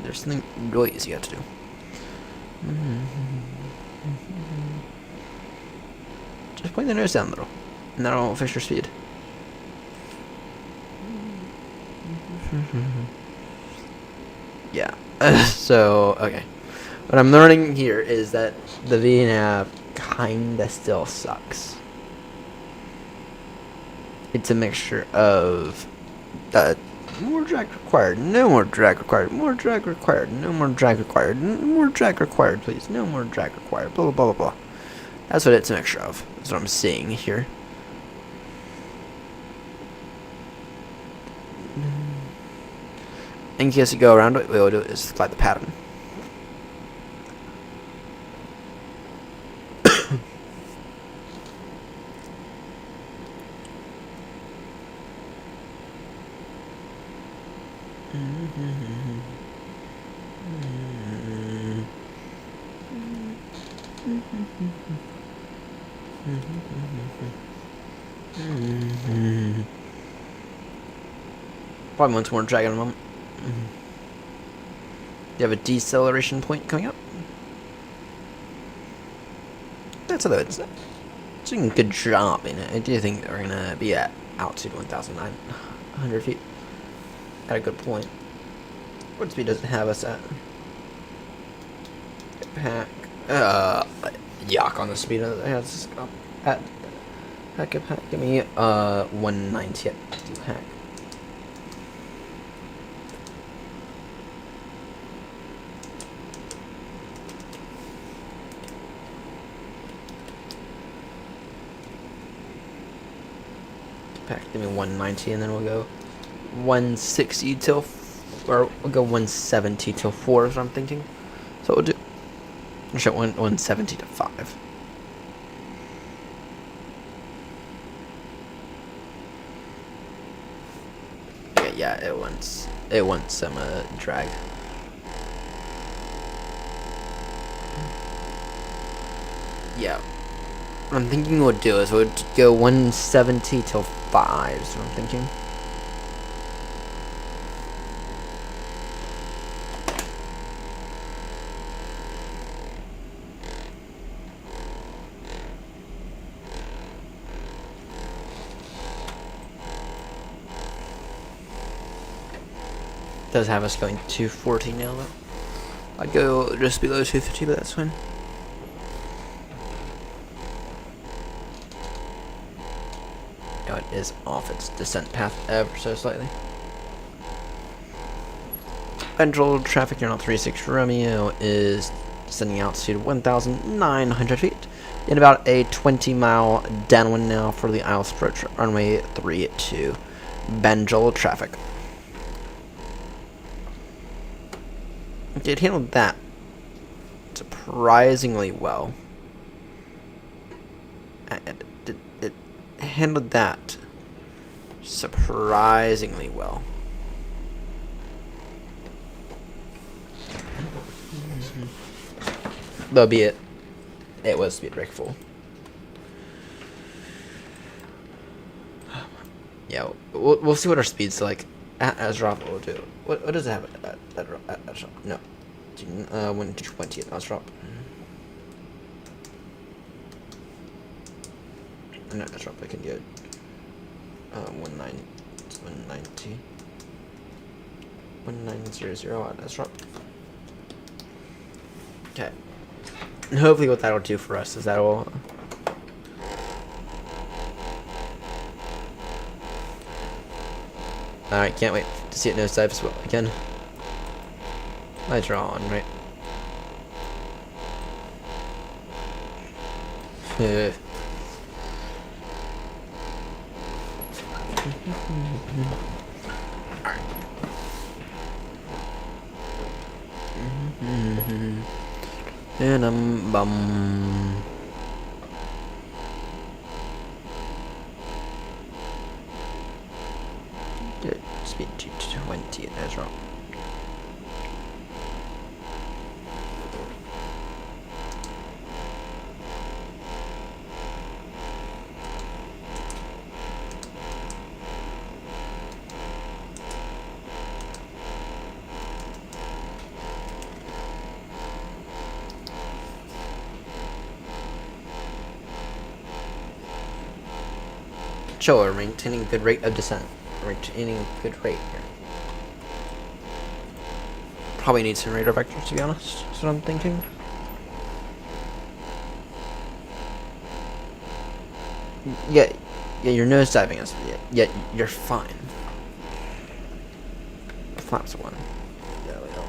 There's something really easy you have to do. Just point the nose down a little, and that'll fix your speed. Yeah. So, okay. What I'm learning here is that the VNAV kinda still sucks. It's a mixture of more drag required, no more drag required, more drag required, no more drag required, more drag required, please, no more drag required, blah, blah, blah, blah, blah. That's what it's a mixture of. That's what I'm seeing here. In case you go around it, what we'll do is apply the pattern. Probably once more drag in a moment. You have a deceleration point coming up. That's although it's doing a good job in it. I do think we're gonna be at altitude 1,900 feet at a good point. What speed does it have us at? Pack. Yuck on the speed of it has up at. Pack. Give me 190 at pack. Give me 190, and then we'll go 160 till, or we'll go 170 till 4 is what I'm thinking. So we'll do, actually 170 to 5. Okay, yeah, it wants some drag. Yeah. What I'm thinking we'll do is we'll go 170 till 5 is what I'm thinking. Does have us going 240 now though. I'd go just below 250, but that's fine. It is off its descent path ever so slightly. Ventral traffic, you're on 36 Romeo is sending altitude 1,900 feet in about a 20-mile downwind now for the aisle approach runway 32 Benjol traffic. Okay, it handled that surprisingly well. It handled that surprisingly well. Though be it was speed break full. Yeah, we'll see what our speed's like at drop. We'll do. What does it have at drop? No, 120 at drop. No, at drop I can get 1900 at drop. Okay. And hopefully what that'll do for us is that'll alright, can't wait to see it nosedive as well again. Lights are on, right? And bum. Good speed 220. That's wrong. Sure, maintaining good rate of descent. Maintaining good rate here. Probably need some radar vectors, to be honest. That's what I'm thinking. Yeah, your nose diving is. Yeah, you're fine. The flaps are one. Yeah, we don't.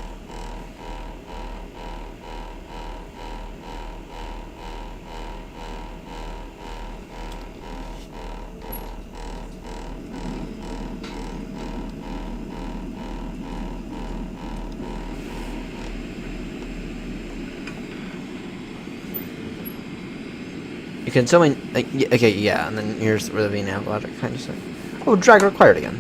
You can still like, okay, yeah, and then here's where the VNAV logic kind of stuff. Oh, drag required again.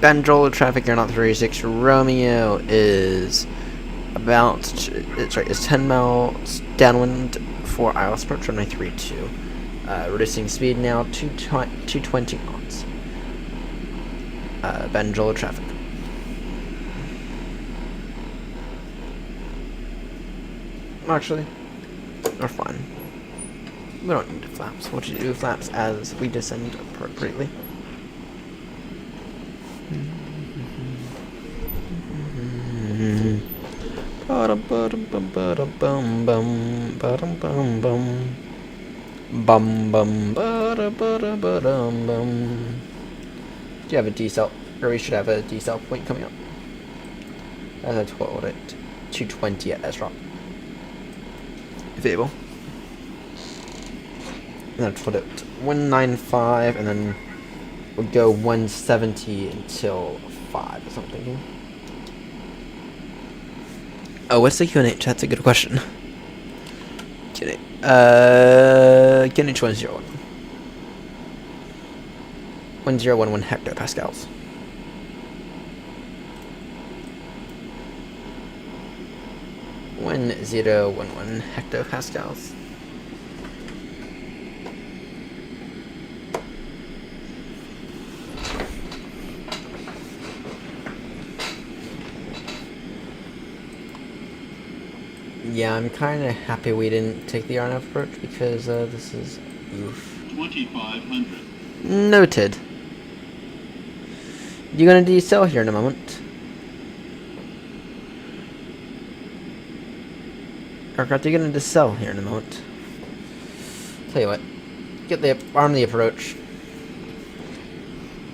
Benjol traffic aeronaut 36 Romeo is is 10 miles downwind for ILS approach runway 32. Reducing speed now to 220 knots. Benjol traffic. Actually, we're fine. We don't need flaps. We'll just do flaps as we descend appropriately. Do you have a decel? Or we should have a decel point coming up. As I told it, 220 at SROC. If able. And then put it 195, and then we'll go 170 until 5 or something. Oh, what's the QNH? That's a good question. QNH 101. 1011 hectopascals. When 011 hectopascals. Yeah, I'm kind of happy we didn't take the RNF approach because this is oof. 2500. Noted. You're gonna decel here in a moment. Aircraft, you're gonna decel here in a moment. Tell you what, get the arm the approach.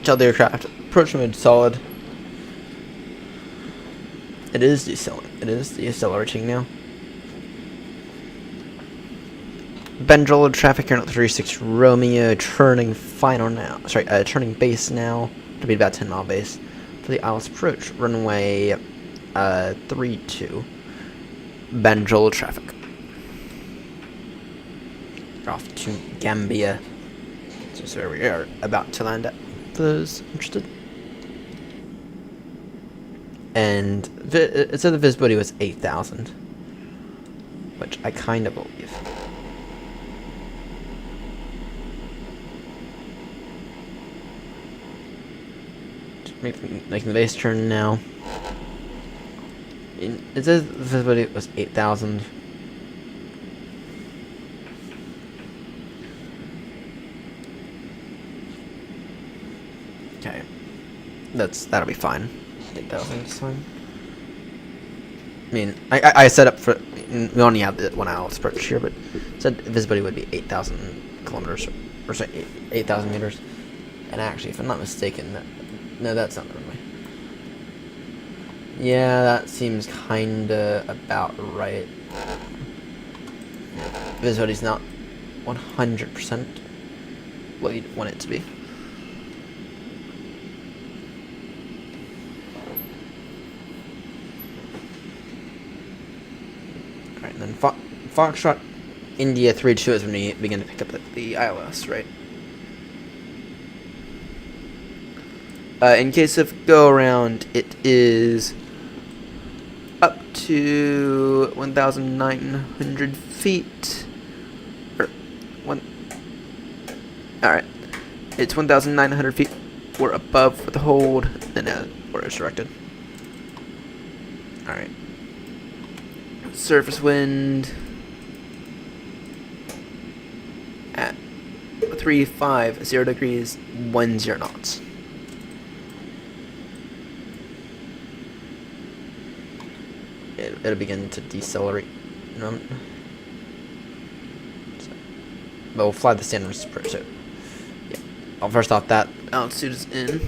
Tell the aircraft approach mode solid. It is decelerating. It is decelerating now. Benjol traffic aeronaut 36 Romeo turning final now. Sorry, turning base now to be about 10 mile base for the ILS approach runway 32. Benjol traffic. Off to Gambia. This is where we are about to land at. For those interested. And it said the visibility was 8,000, which I kind of believe. Making the base turn now. It says the visibility was 8,000. Okay, that'll be fine. 8,000 is fine. I mean, I set up for. We only have the 1 hour approach here, but it said visibility would be 8,000 kilometers, or sorry, 8,000 meters. And actually, if I'm not mistaken, no, that's not the runway. Yeah, that seems kinda about right. Visibility's not 100% what you'd want it to be. Alright, and then Foxtrot India 32 is when we begin to pick up the ILS, right? In case of go around, it is up to 1,900 feet. Alright. It's 1,900 feet or above with the hold, and where it's directed. Alright. Surface wind at 350 degrees, 10 knots. It'll begin to decelerate. But we'll fly the standard approach. So, yeah. Well, first off, that altitude is in.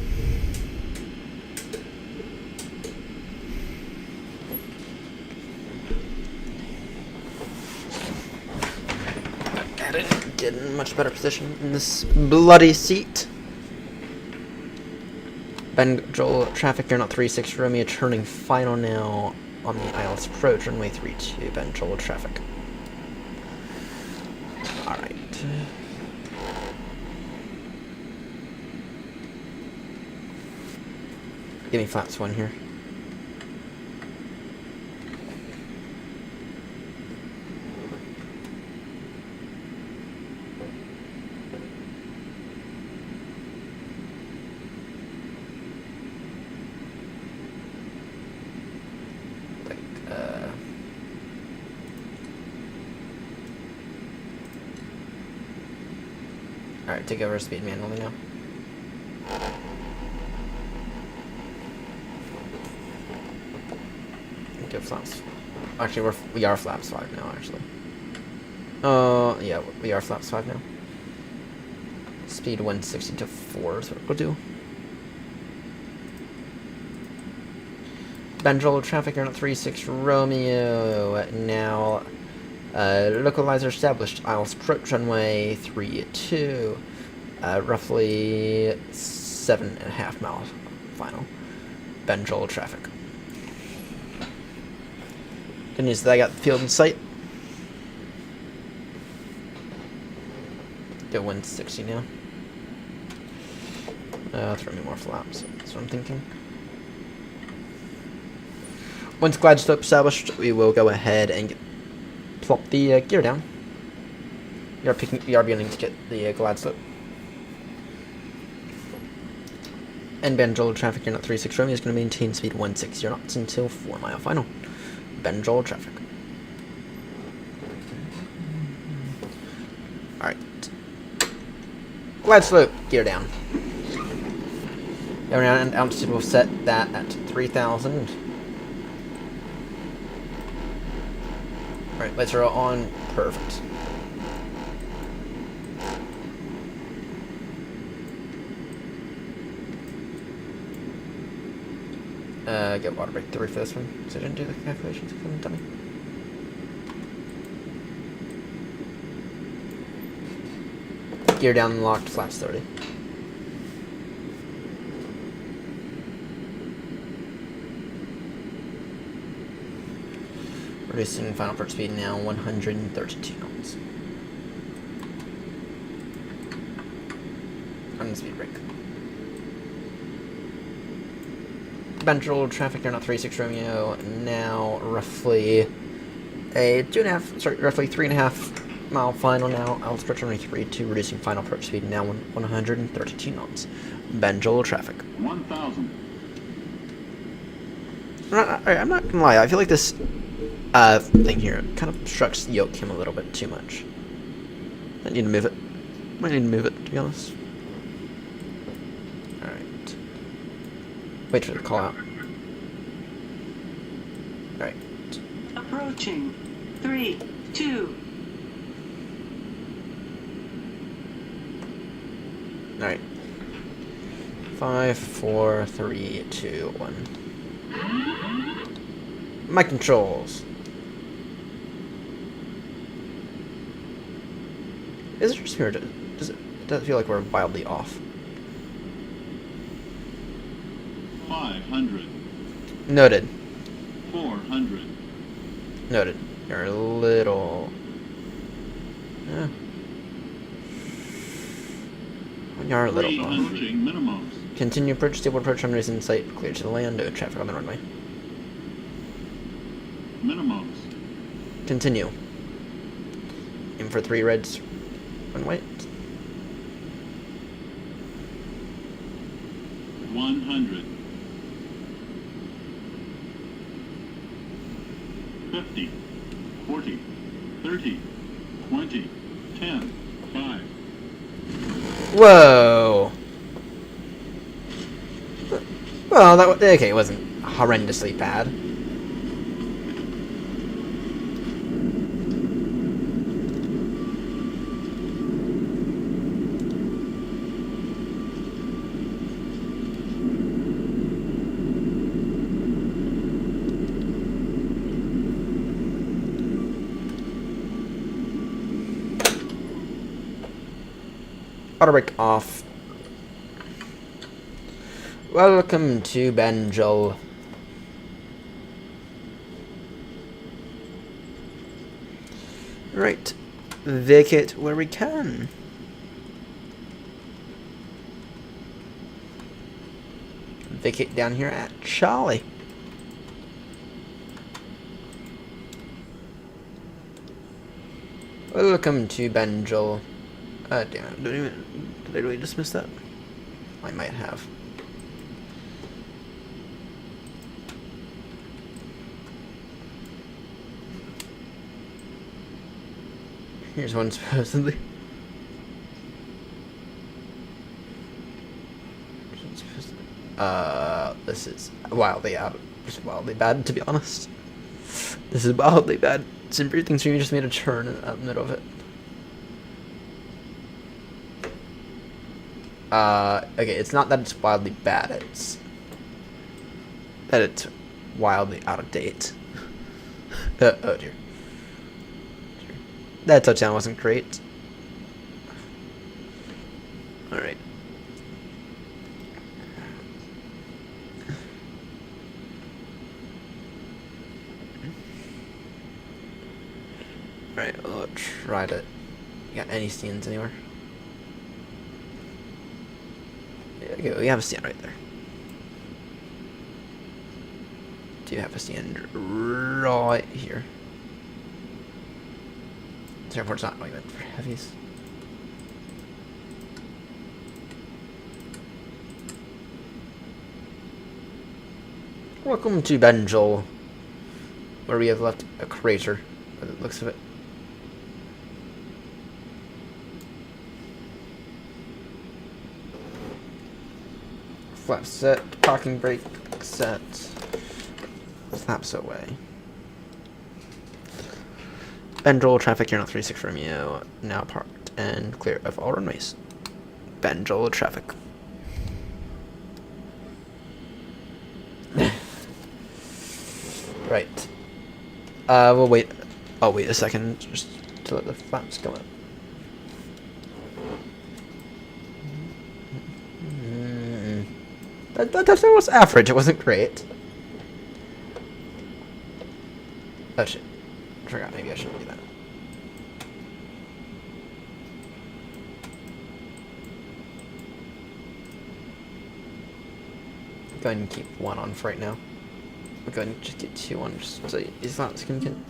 I didn't get in much better position in this bloody seat. Ben Joel, traffic, you're not 36 Romeo, turning final now on the ILS approach, runway 32, Ben Joel, traffic. Alright. Give me flaps 1 here. Alright, take over speed manually now. Go flaps. Actually, we are flaps 5 now, actually. Yeah, we are flaps 5 now. Speed 160 to 4 is what we'll do. Benjol traffic, you're not 36 Romeo. Now, localizer established. ILS approach runway 32. Roughly 7.5 miles final. Benjol traffic. Good news that I got the field in sight. Go 160 now. Throw me more flaps. That's what I'm thinking. Once glide slope established, we will go ahead and plop the gear down. We are beginning to get the glide slope. And Benjol traffic, you're not 36 Romeo is going to maintain speed 160 knots until 4 mile final. Benjol traffic. Alright. Glide slope, gear down. And altitude will set that at 3,000. Alright, lights are on. Perfect. Get water break 3 for this one, because I didn't do the calculations for the dummy. Gear down and locked, flaps 30. Reducing final approach speed now 132 knots. On the speed brake. Benjol traffic, you're not 36 Romeo. Now roughly roughly 3.5 mile final now. I'll approach runway 32, reducing final approach speed now 132 knots. Benjol traffic. 1,000. I'm not gonna lie, I feel like this thing here kind of obstructs yoke him a little bit too much. I need to move it. Might need to move it, to be honest. Alright. Wait for the call out. Alright. Approaching. 3, 2. Alright. 5, 4, 3, 2, 1. My controls. Is it just here? Does it feel like we're wildly off? 500. Noted. 400. Noted. You're a little... Yeah. You're a little... 300. Approaching minimums. Continue approach, stable approach, termination in sight, clear to the land, no traffic on the runway. Minimums. Continue. Aim for 3 reds, 1 white. 100. 50. 40. 30. 20. 10. 5. Whoa! Well, that okay, it wasn't horrendously bad. Auto brake off. Welcome to Benjol. Right. Vacate where we can. Vacate down here at Charlie. Welcome to Benjol. Damn it. Did I really just miss that? I might have. Here's one supposedly. This is wildly out. Just wildly bad, to be honest. This is wildly bad. Some weird things where you just made a turn in the middle of it. Okay, it's not that it's wildly bad, it's that it's wildly out of date. Oh dear. That touchdown wasn't great. Alright. Alright, we'll try to... You got any stands anywhere? Yeah, okay, we have a stand right there. Do you have a stand right here? This airport's not really meant for heavies. Welcome to Benjol, where we have left a crater, by the looks of it. Flap set, parking brake set, flaps away. Benjol, traffic here on 36 Romeo, now parked and clear of all runways. Benjol, traffic. Right. We'll wait. I'll wait a second just to let the flaps go up. That was average. It wasn't great. Oh shit. I forgot. Maybe I shouldn't do that. Go ahead and keep one on for right now. We'll go ahead and just get two on just so these flaps can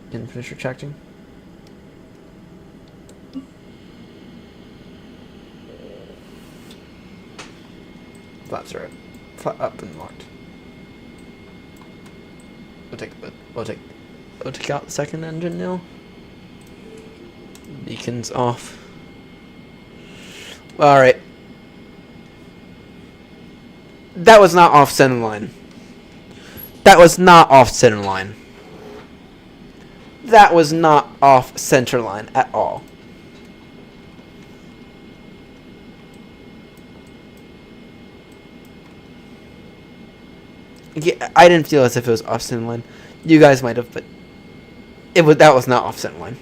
finish retracting. Flaps are up and locked. We'll take out the second engine now. Beacons off. All right. That was not off center line. That was not off center line. That was not off center line at all. I didn't feel as if it was off center line. You guys might have, but that was not off center line.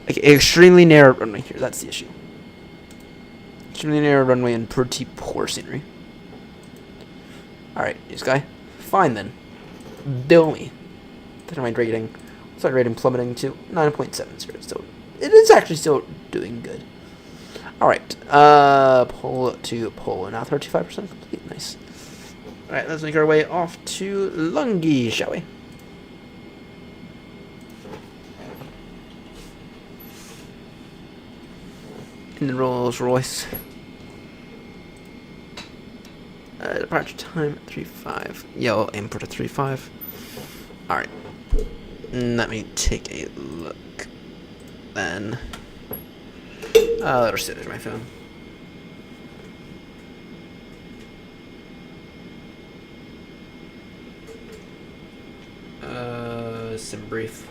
Like, extremely narrow runway here. That's the issue. Extremely narrow runway and pretty poor scenery. Alright, this guy. Fine then. Bill me. Dynamite rating. Start rating plummeting to 9.70. So it is actually still doing good. Alright. Pull to pull. Now 35% complete. Nice. Alright, let's make our way off to Lungi, shall we? In the Rolls Royce. Departure time 3:05. Yeah, I'll aim for the 3:05. Alright. Let me take a look. Then. Let her sit as my phone. Sim brief.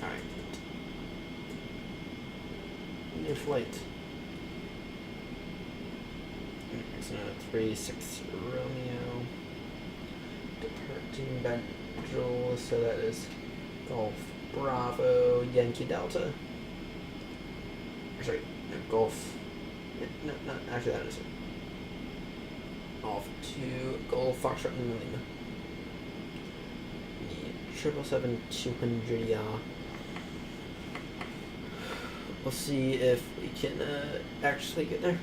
Alright. New flight. It's a 3-6 Romeo. Departing Benjol, so that is Golf Bravo Yankee Delta. Sorry, no, Golf. No, actually that is it. Off to Golf Foxtrot Lima Lima. The 777-200, yeah. We'll see if we can actually get there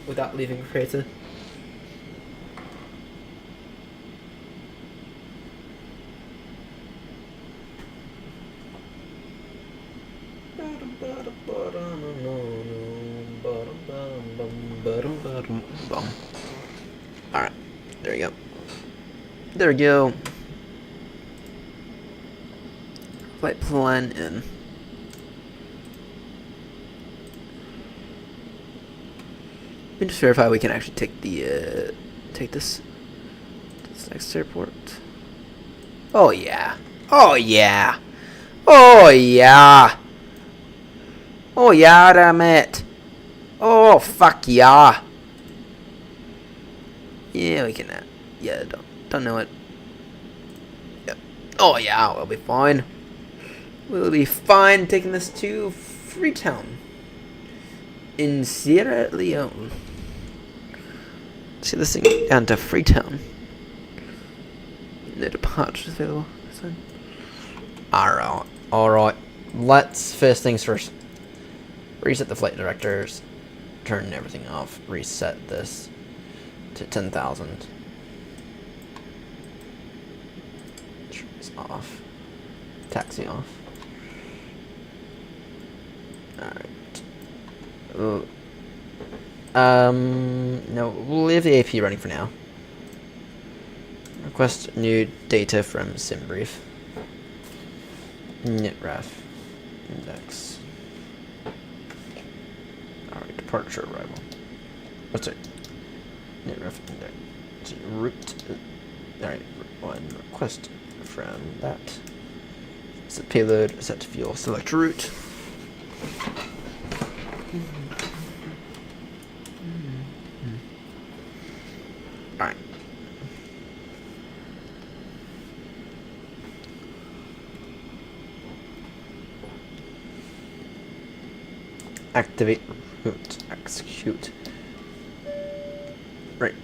without leaving crater. Alright, there we go. There we go. Flight plan in. Let me just verify we can actually take the take this next airport. Oh yeah. Oh yeah. Oh yeah. Oh yeah, damn it. Oh fuck yeah. Yeah, we can. Yeah, don't know it. Yep. Oh yeah, we'll be fine. We'll be fine taking this to Freetown in Sierra Leone. See this thing down to Freetown. No departures available. Alright. Let's first things first. Reset the flight directors. Turn everything off. Reset this to 10,000. Trees off. Taxi off. Alright. No, we'll leave the AP running for now. Request new data from SimBrief. Nitref. Index. Alright, departure arrival. What's it? Nitref index. Route. Alright, one request from that. Set payload, set fuel, select route. Alright. Activate route. Execute. Right.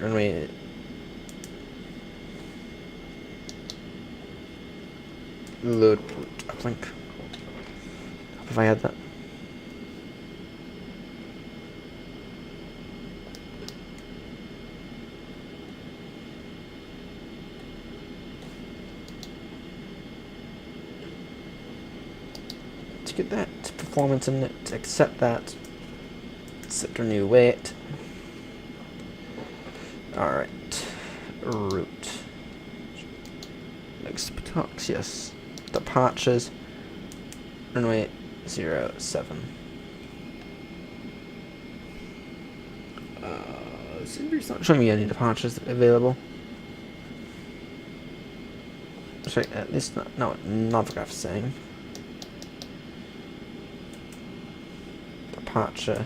Runway. Load route uplink. If I had that. To get that performance in it, accept that. Set our new weight. Alright. Route. Next talks, yes. Departures. Runway 07. Simbrief's not showing me any departures available. Sorry, at least not the graph is saying. Departure.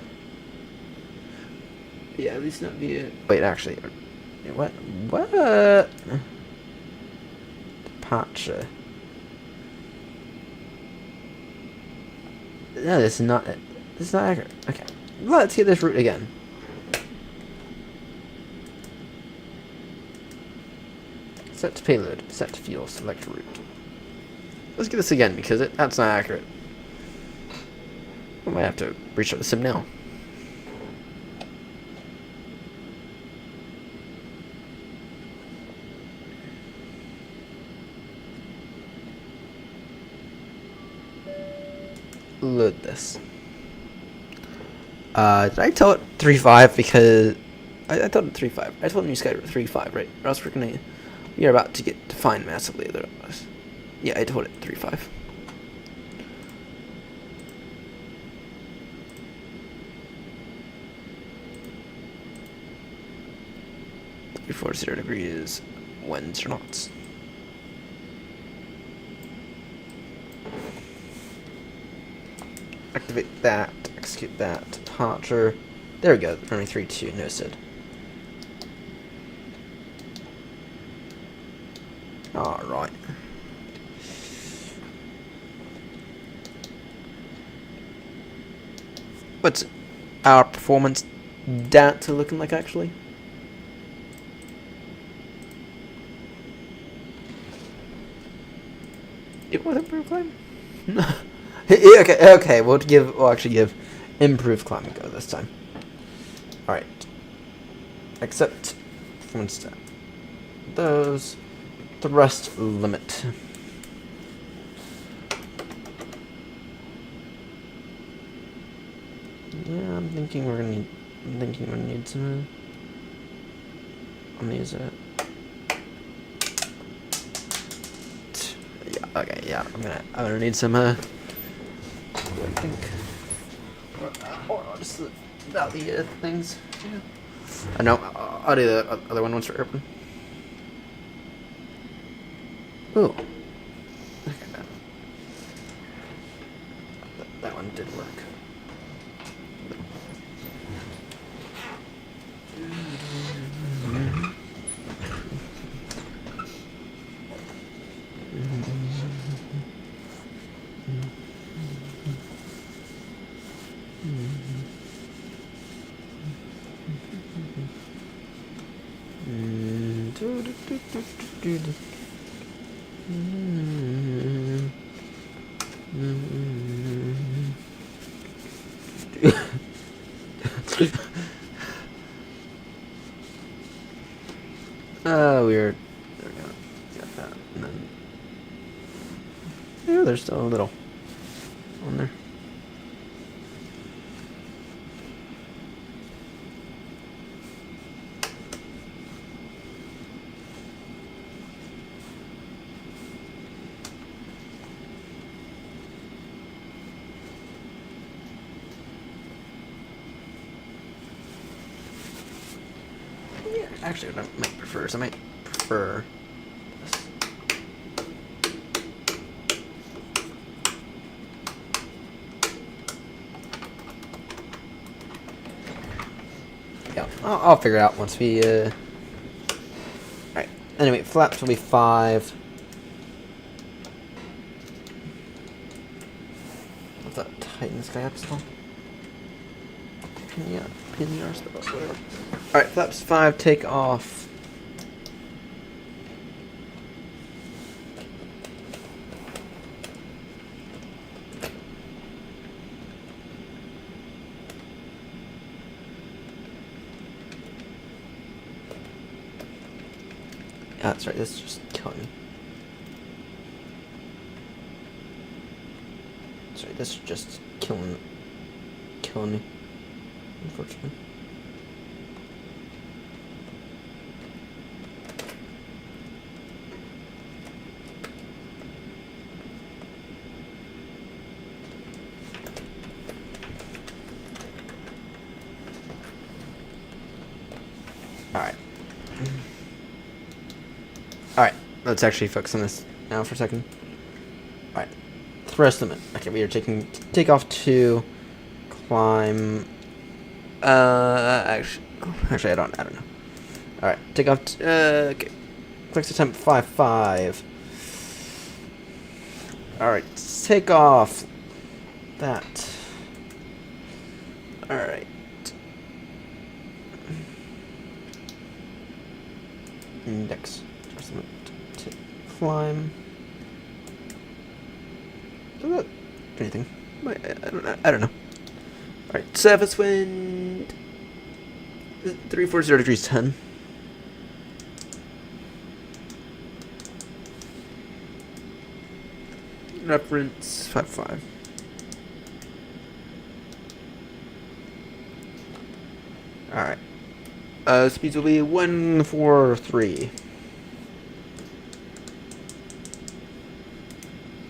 Yeah, at least not via. Wait, actually, what? What? Departure. No, this is not. This is not accurate. Okay, let's get this route again. Set to payload. Set to fuel. Select route. Let's get this again because that's not accurate. I might have to restart the sim now. Load this. Did I tell it 3.5 because I told it 3.5. I told new Sky 3.5, right? Or else we are about to get defined massively otherwise. Yeah, I told it 3.5. Before 0 degrees, winds or knots. Activate that, execute that, departure. There we go, running 3.2, no SID. Alright. What's our performance data looking like actually? It was improved climb? Okay, we'll actually give improved climb a go this time. Alright. Accept performance stat. Those thrust limit. Yeah, I'm thinking we're gonna need some I'm gonna use it. Yeah, okay, yeah, I'm gonna need some I think or I'll just about the things. Yeah. No, I'll do the other one once we're open. Ooh. Okay, that one did work. Weird. There we go. Got that. And then, yeah, there's still a little on there. Yeah, actually, I might prefer this. Yeah, I'll figure it out once we, Alright, anyway, flaps will be 5. What's that, Titan Sky Epsilon? Yeah, PNDR stuff, whatever. Alright, flaps 5, take off. Yeah, that's right, this is just killing me. Sorry, this is just killing me, unfortunately. Alright. Alright, let's actually focus on this now for a second. Alright. Thrust limit. Okay, we are taking takeoff to climb. Actually, I don't know. Alright, takeoff. Okay. Clicks to temp 55. Alright, take off. That. Alright. Index. To climb. Does that do anything? I don't know. Alright, surface wind. 340 degrees 10. Reference 55. Alright. Speeds will be 143.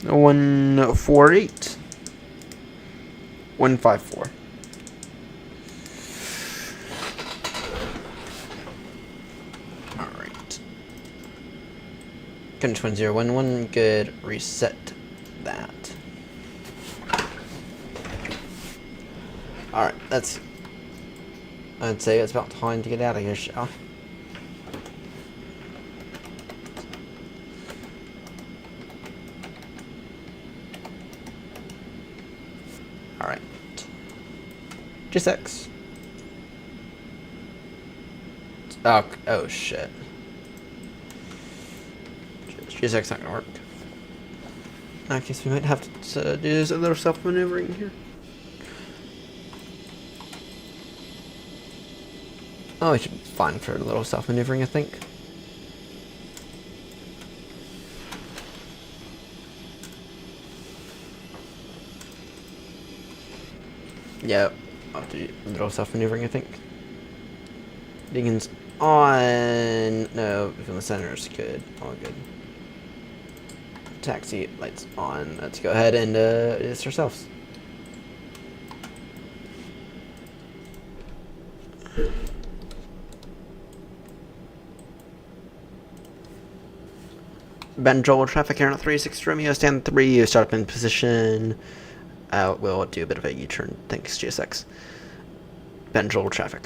148. 154. Alright. Control 1011. Good. Reset that. Alright, that's. I'd say it's about time to get out of here, shall Alright. G6. Oh shit. G6 not gonna work. I guess we might have to do this a little self-maneuvering here. Oh, we should be fine for a little self-maneuvering, I think. Yeah, I'll do a little self-maneuvering, I think. Beacons on. No, from the center is good. All good. Taxi lights on. Let's go ahead and it's ourselves. Benjol traffic here on 36 Romeo, stand 3, start up in position. We'll do a bit of a U-turn, thanks GSX. Benjol traffic.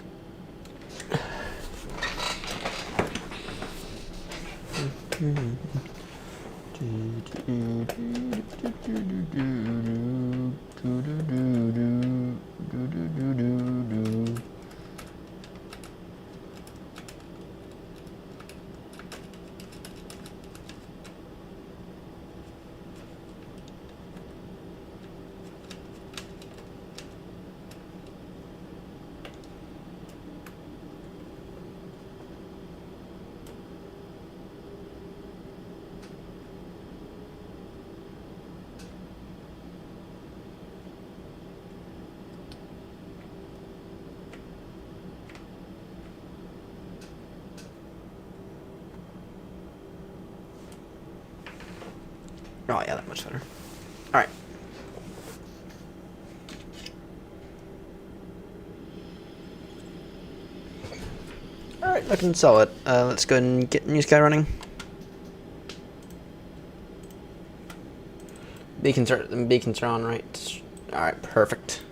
Oh yeah, that much better. Alright. Alright, looking solid. Let's go ahead and get New Sky running. Beacons are on, right? Alright, perfect.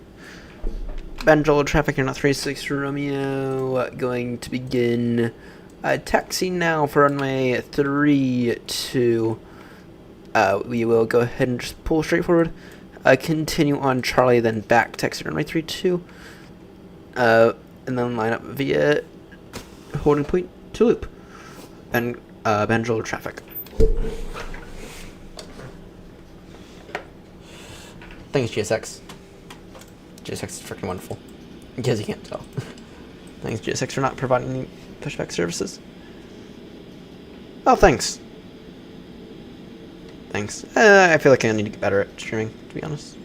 Benjol traffic here, not 36 Romeo. Going to begin taxi now for runway 32. We will go ahead and just pull straight forward. Continue on Charlie, then back taxi runway 32. And then line up via holding point to loop. And Benjol traffic. Thanks, GSX. GSX is freaking wonderful. In case you can't tell. Thanks, GSX, for not providing any pushback services. Oh, thanks. Thanks. I feel like I need to get better at streaming, to be honest.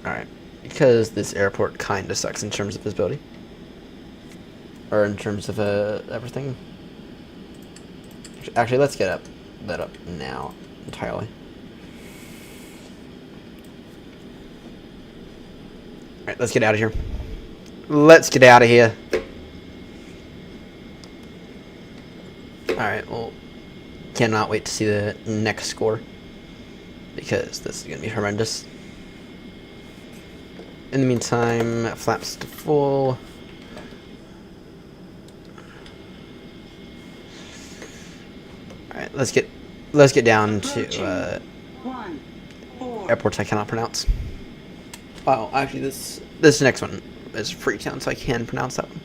Alright. Because this airport kinda sucks in terms of visibility. Or in terms of everything. Actually, let's get that up now entirely. Alright, let's get out of here. Let's get out of here. Alright, well, cannot wait to see the next score, because this is going to be horrendous. In the meantime, flaps to full. Alright, let's get down to 1, 4. airports I cannot pronounce. Oh, actually, this next one is Freetown, so I can pronounce that one.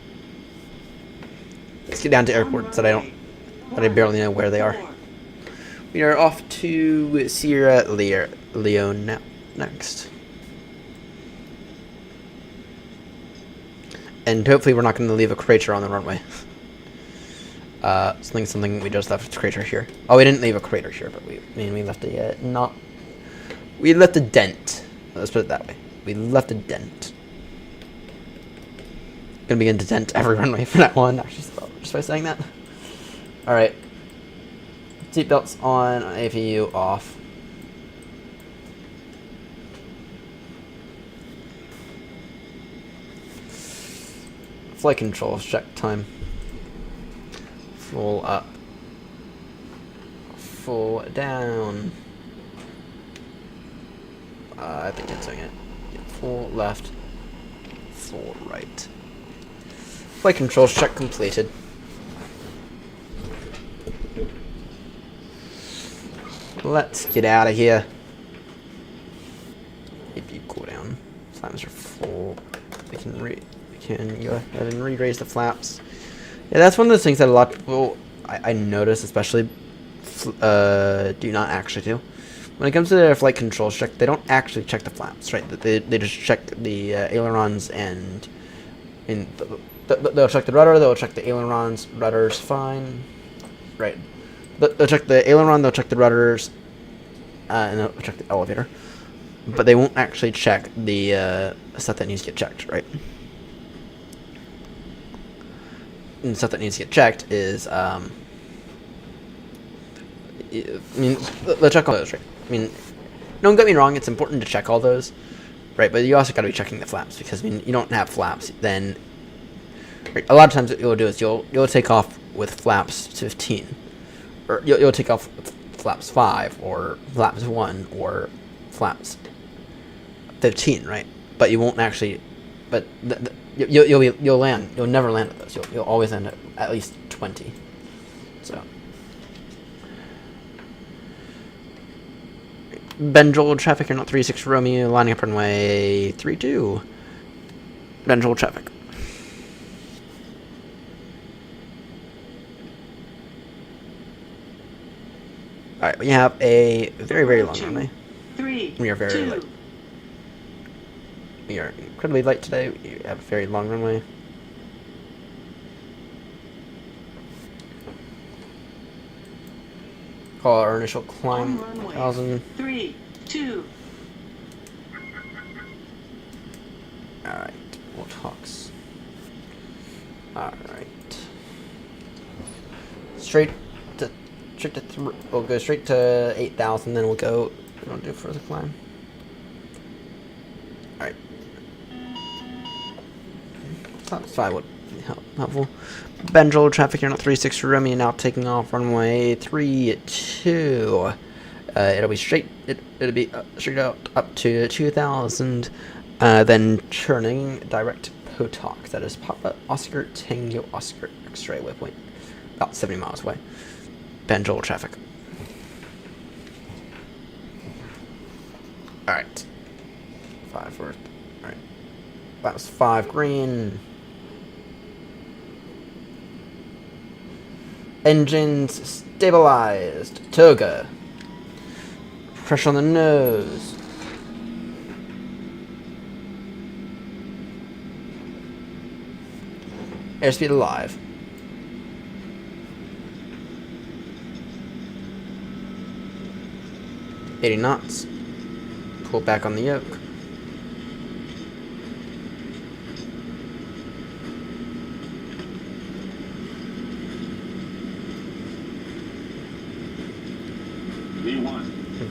Let's get down to airports that I barely know where they are. We are off to Sierra Leone now, next. And hopefully we're not going to leave a crater on the runway. Something we just left a crater here. Oh, we didn't leave a crater here, but we left a we left a dent. Let's put it that way. We left a dent. Gonna begin to dent every runway from that one, actually, just by saying that. Alright. Seatbelts on, APU off. Flight controls, check time. Full up. Full down. I think it's doing it. Full left. Full right. Flight controls check completed. Let's get out of here. If you cool down. Flaps are full. We can go ahead and re-raise the flaps. Yeah, that's one of those things that a lot of people I notice, especially do not actually do. When it comes to their flight controls check, they don't actually check the flaps, right? They just check the ailerons and they'll check the rudder, they'll check the ailerons, rudder's fine, right? They'll check the aileron, they'll check the rudders, and they'll check the elevator. But they won't actually check the stuff that needs to get checked, right? And stuff that needs to get checked is, they'll check all those, right? I mean, don't get me wrong, it's important to check all those, right? But you also got to be checking the flaps, because, I mean, you don't have flaps, then, right, a lot of times what you'll do is you'll take off with flaps 15, or you'll take off with flaps 5, or flaps 1, or flaps 15, right? But you won't actually, but you'll never land at those. You'll always land at least 20. So, Benjol traffic, you're not 36 Romeo, lining up runway 32. Benjol traffic. Alright, we have a very, very long runway. 3, We are very 2. late. We are incredibly late today. We have a very long runway. Call our initial climb, On runway 1,000. 3, 2. Alright, we'll talks. Alright. We'll go straight to 8,000, then we'll do further climb. Alright. That's fine, would be helpful. Benjol traffic here, not 36 Romeo, now taking off runway 32. It'll be straight, it'll be straight out up to 2,000, then turning direct Potok, that is Papa Oscar Tango Oscar X-ray waypoint, about 70 miles away. Benjol traffic. Alright. 5 worth. Alright. That was 5 green. Engines stabilized. Toga. Pressure on the nose. Airspeed alive. $80 knots. Pull back on the yoke.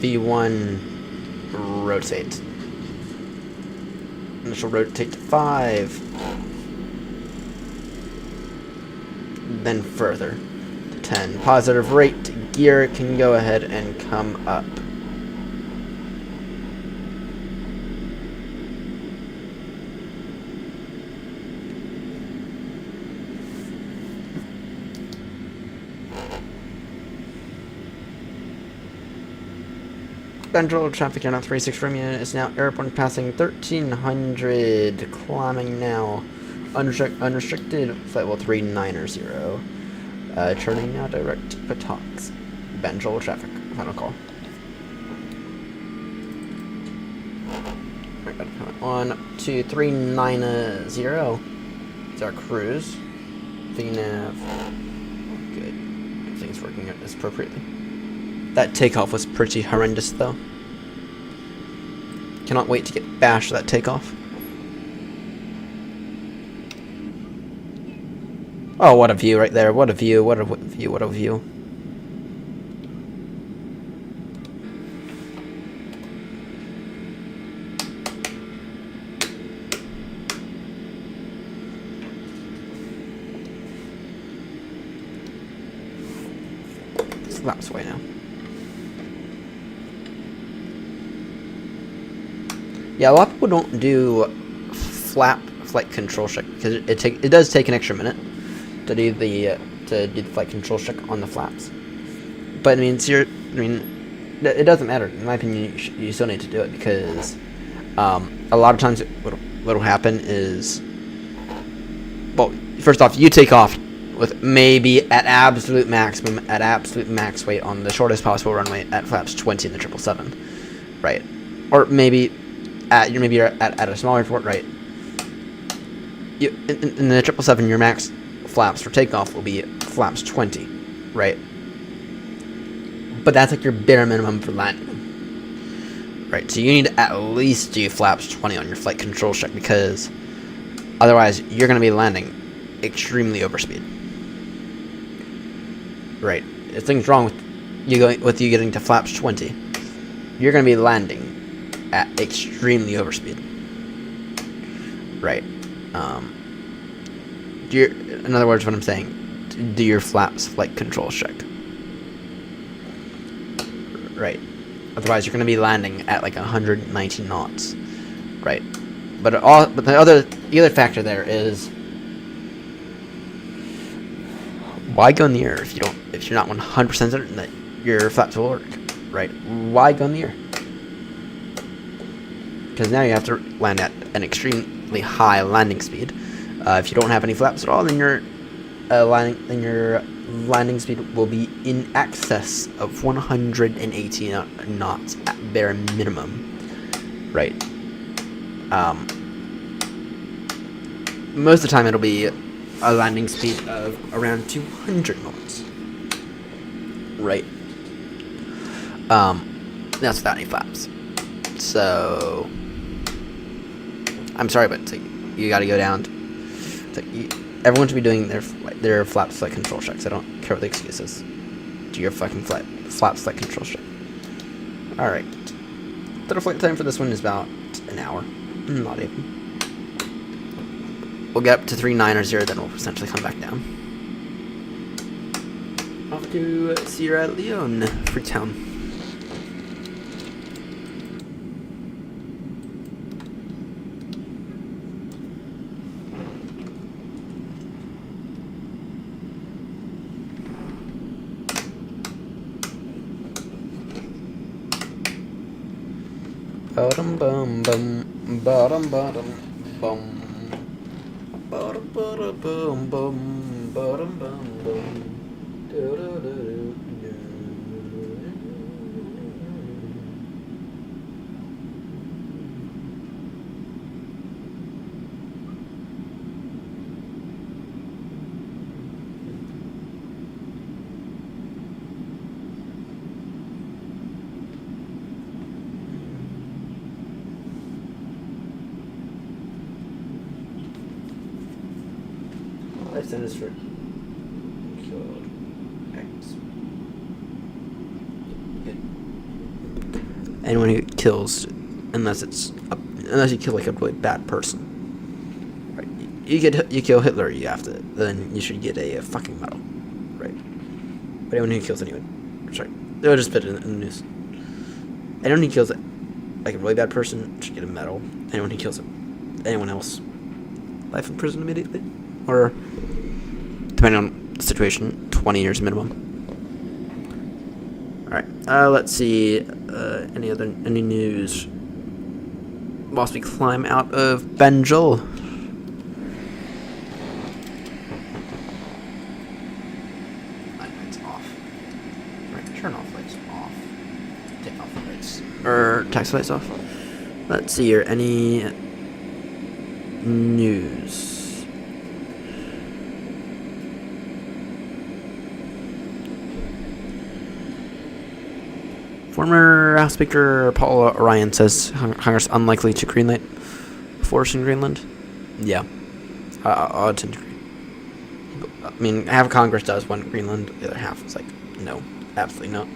V1 rotate. Initial rotate to 5. Then further to 10. Positive rate. Gear can go ahead and come up. Control traffic down 36 Romeo is now airborne passing 1300, climbing now. Unrestricted, flight level 3990. Turning now direct Patox. Control traffic, final call. Alright, got to come on to 390. It's our cruise. VNAV. Good. Everything's working as appropriately. That takeoff was pretty horrendous, though. Cannot wait to get bashed for that takeoff. Oh, what a view right there. What a view, what a view, what a view. Slaps away now. Yeah, a lot of people don't do flap flight control check because it does take an extra minute to do the flight control check on the flaps. But I mean, it doesn't matter. In my opinion, you still need to do it because a lot of times what'll happen is, well, first off, you take off with maybe at absolute max weight on the shortest possible runway at flaps 20 in the 777, right? Or maybe you're at a smaller airport, right? In the 777, your max flaps for takeoff will be flaps 20, right? But that's like your bare minimum for landing, right? So you need to at least do flaps 20 on your flight control check because otherwise you're going to be landing extremely overspeed, right? If things wrong with you getting to flaps 20, you're going to be landing at extremely overspeed, right? In other words, what I'm saying, do your flaps flight control check, right? Otherwise, you're going to be landing at like 119 knots, right? But the other factor there is, why go in the air if you're not 100% certain that your flaps will work, right? Why go in the air? Because now you have to land at an extremely high landing speed. If you don't have any flaps at all, then your landing speed will be in excess of 180 knots at bare minimum, right? Most of the time, it'll be a landing speed of around 200 knots, right? That's without any flaps. So I'm sorry, but you got to go down. Everyone should be doing their flaps flight control checks. I don't care what the excuse is. Do your fucking flaps flight control check. All right. Total flight time for this one is about an hour. Not even. We'll get up to 390, then we'll essentially come back down. Off to Sierra Leone, Freetown. Bottom bum bum bottom bum bottom bum bum bottom bum Sentence for killed X. Anyone who kills, unless you kill like a really bad person, right? You kill Hitler, then you should get a fucking medal, right? anyone who kills anyone, sorry, they'll just put it in the news. Anyone who kills like a really bad person should get a medal. Anyone who kills anyone else, life in prison immediately, or depending on the situation, 20 years minimum. All right, let's see. Any news? Whilst we climb out of Benjol. Lights off. Right, turn off lights off. Take off the lights. Or taxi lights off. Let's see here. Any news? Former House Speaker Paul Ryan says Congress unlikely to greenlight force in Greenland. Yeah, I'll tend to agree. I mean, half of Congress does want Greenland. The other half is like, no, absolutely not.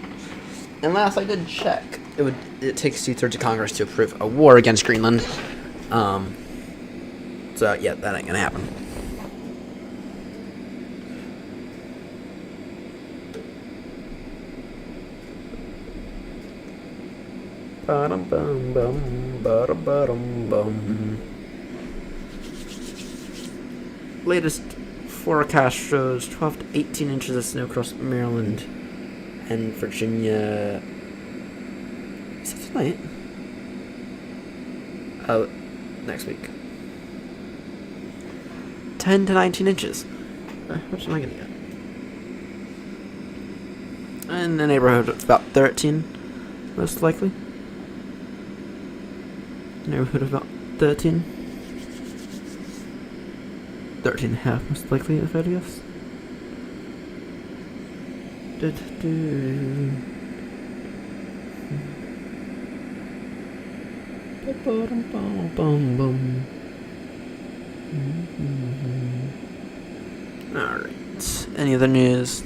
And last I did check, it takes 2/3 of Congress to approve a war against Greenland. So yeah, that ain't gonna happen. Latest forecast shows 12 to 18 inches of snow across Maryland and Virginia. Is that tonight? Next week. 10 to 19 inches. What am I gonna get? In the neighborhood of about 13, most likely. Neighborhood of about 13. 13 and a half, most likely, if I had to guess. Alright. Any other news?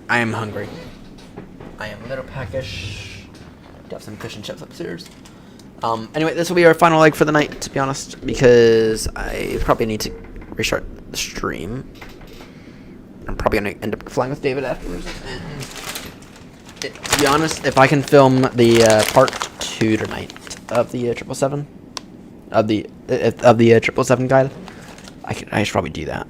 I am hungry. I am a little peckish. Got some fish and chips upstairs. Anyway, this will be our final leg for the night, to be honest, because I probably need to restart the stream. I'm probably going to end up flying with David afterwards. And to be honest, if I can film the part 2 tonight of the 777, of the 777 guide, I should probably do that.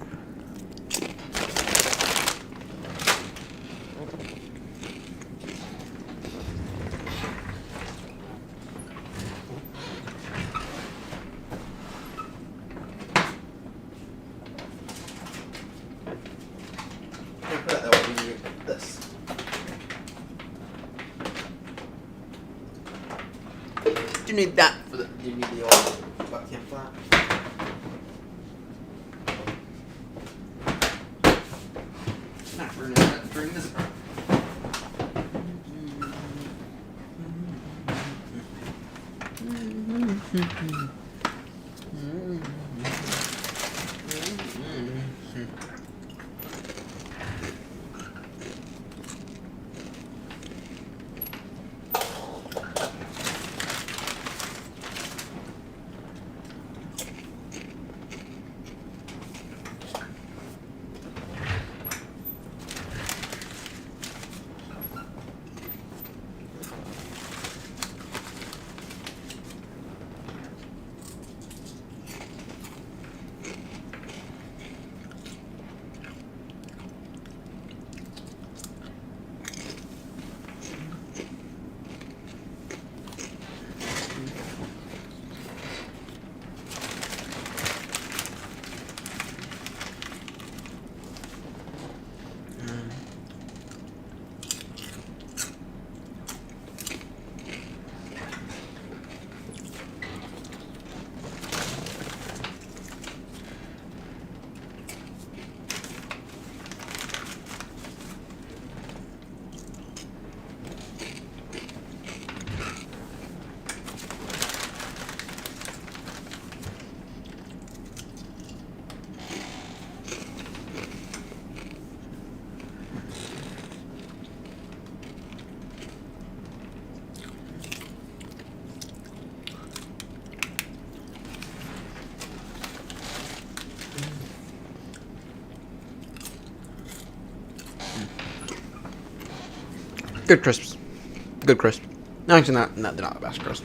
You need that for the. You need the old webcam flap. Not for during this part. Good crisps. Good crisp. No, actually, they're not the best crisp.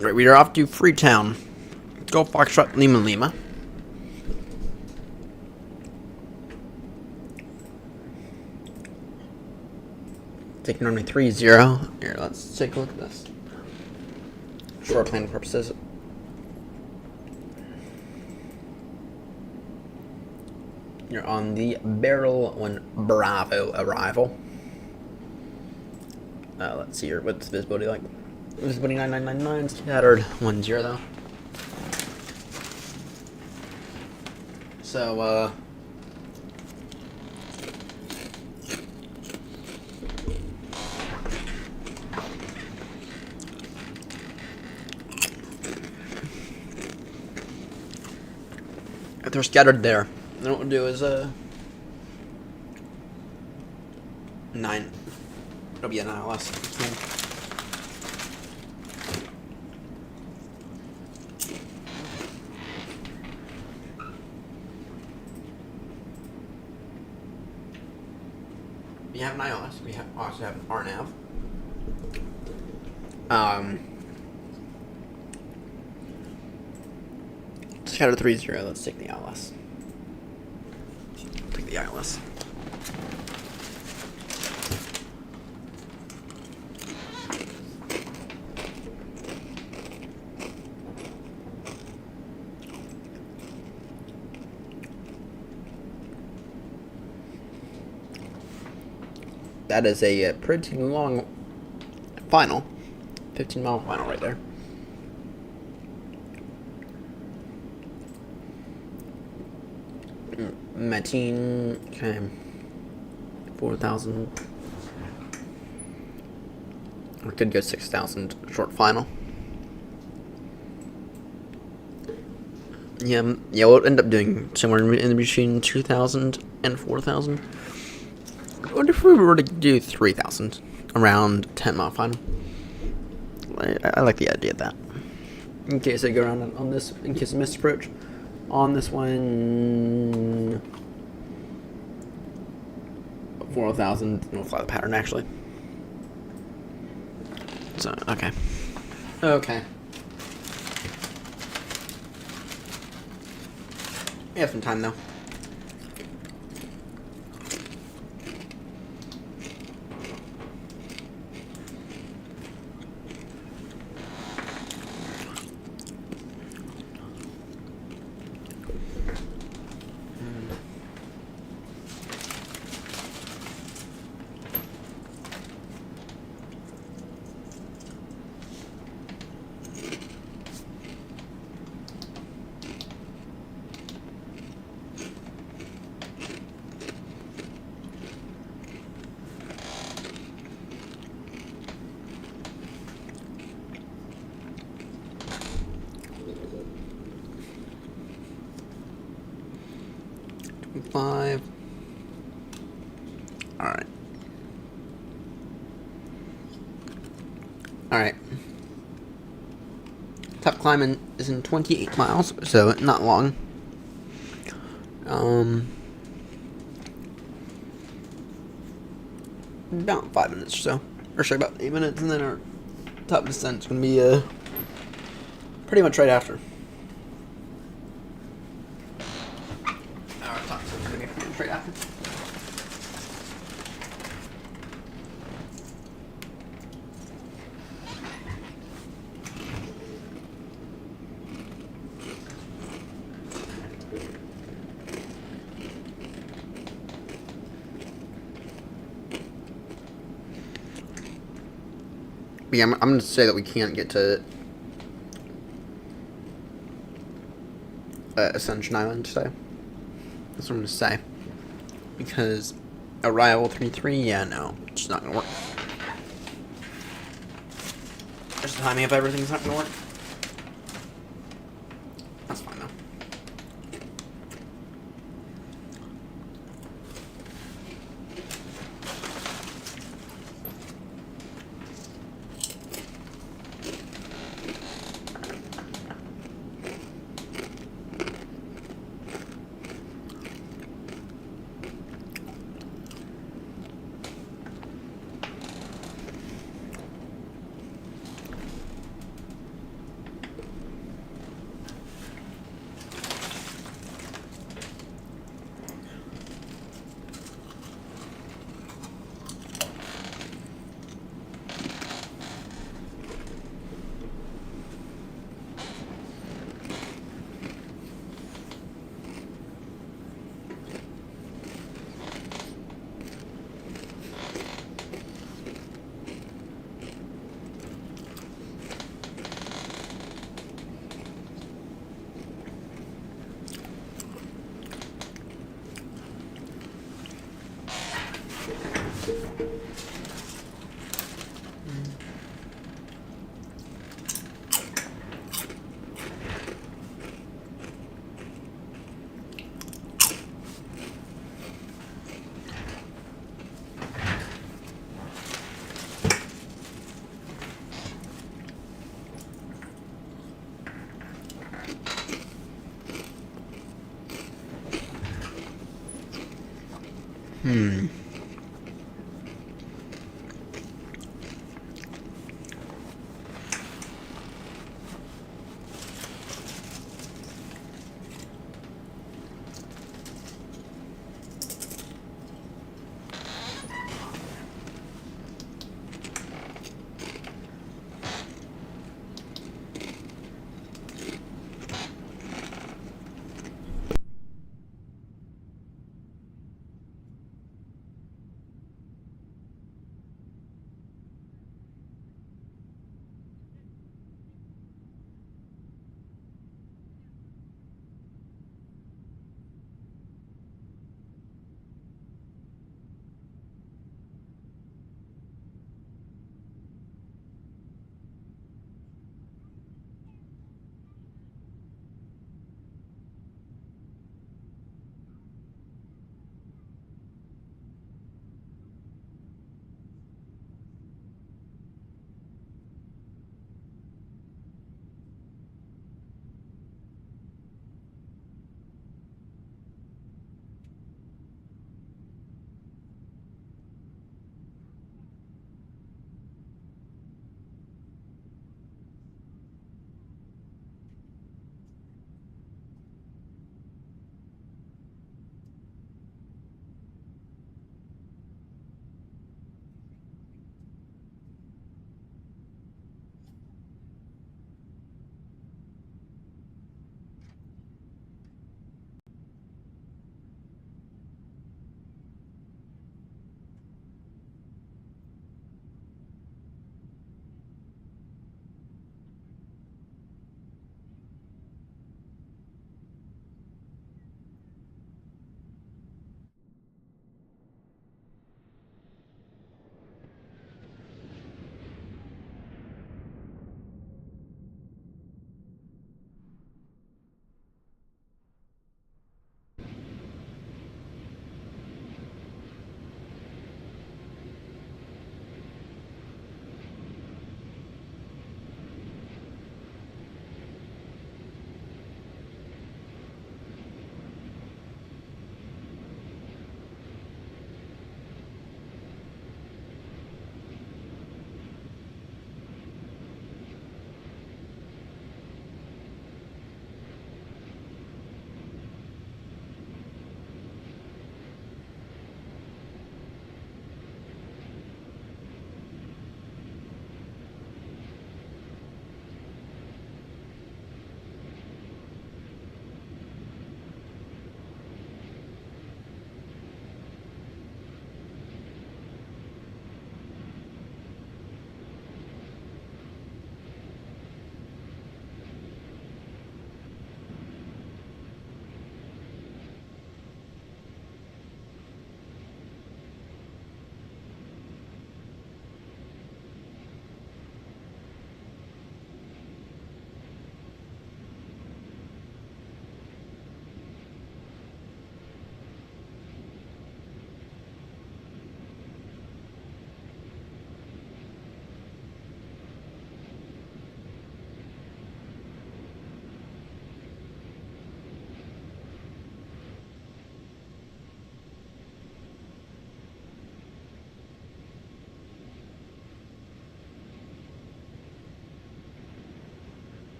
Right, we are off to Freetown. Go Foxtrot Lima Lima. Taking only 3-0. Here, let's take a look at this. For planning purposes. You're on the Barrel 1 Bravo arrival. Let's see here. What's the visibility like? Visibility 9999, scattered 10 though. So, if they're scattered there, then what we'll do is, 9. It'll be a 9 less. We have an ILS. We also have an RNAV. Scatter 3-0. Let's take the ILS. Take the ILS. That is a pretty long final. 15-mile final right there. Mateen, okay. 4,000. Or could go 6,000 short final. Yeah, we'll end up doing somewhere in between 2,000 and 4,000. What if we were to do 3,000 around 10-mile final? I like the idea of that. In case I go around on this, in case I miss approach. On this one, 4,000, we'll fly the pattern actually. So, okay. Okay. We have some time though. Five. Alright. Alright. Top climbing is in 28 miles, so not long. About 5 minutes or so. Or sorry, about 8 minutes, and then our top descent's gonna be pretty much right after. Straight after. But yeah, I'm going to say that we can't get to Ascension Island today. That's what I'm going to say. Because Arrival 3-3, yeah, no, it's just not going to work. Just the timing of everything's not going to work. That's fine, though.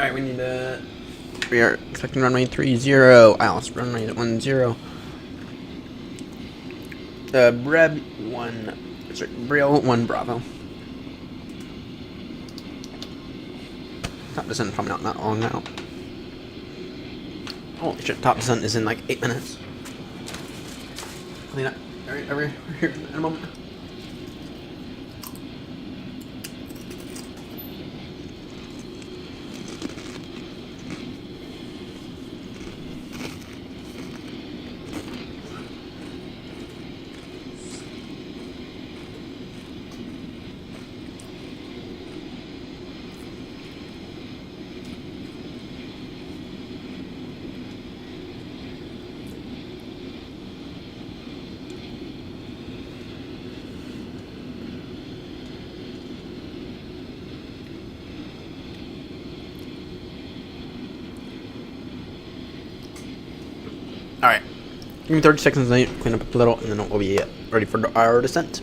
Alright, we need to... We are expecting runway 30. ILS runway 10. Breb 1... Sorry, Braille 1 Bravo. Top descent probably not that long now. Holy shit, top descent is in like 8 minutes. Clean up. Alright, over here in a moment. Alright. Give me 30 seconds to clean up a little, and then we'll be ready for our descent.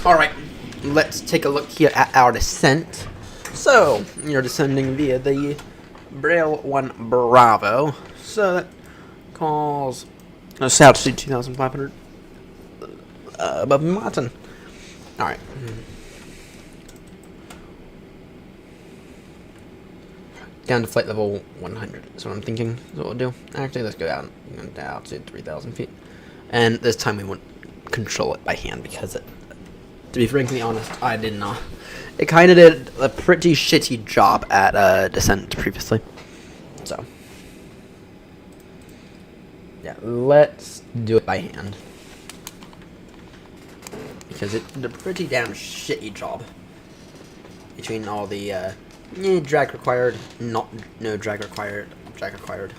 Alright, let's take a look here at our descent. So, you're descending via the Braille 1 Bravo. So that calls us altitude 2,500 above the mountain. Alright. Down to flight level 100 is what I'm thinking is what we'll do. Actually, let's go down to altitude 3,000 feet. And this time we won't control it by hand because it, to be frankly honest, I did not. It kind of did a pretty shitty job at descent previously. So, yeah, let's do it by hand. Because it did a pretty damn shitty job. Between all the, drag required, no drag required, drag required.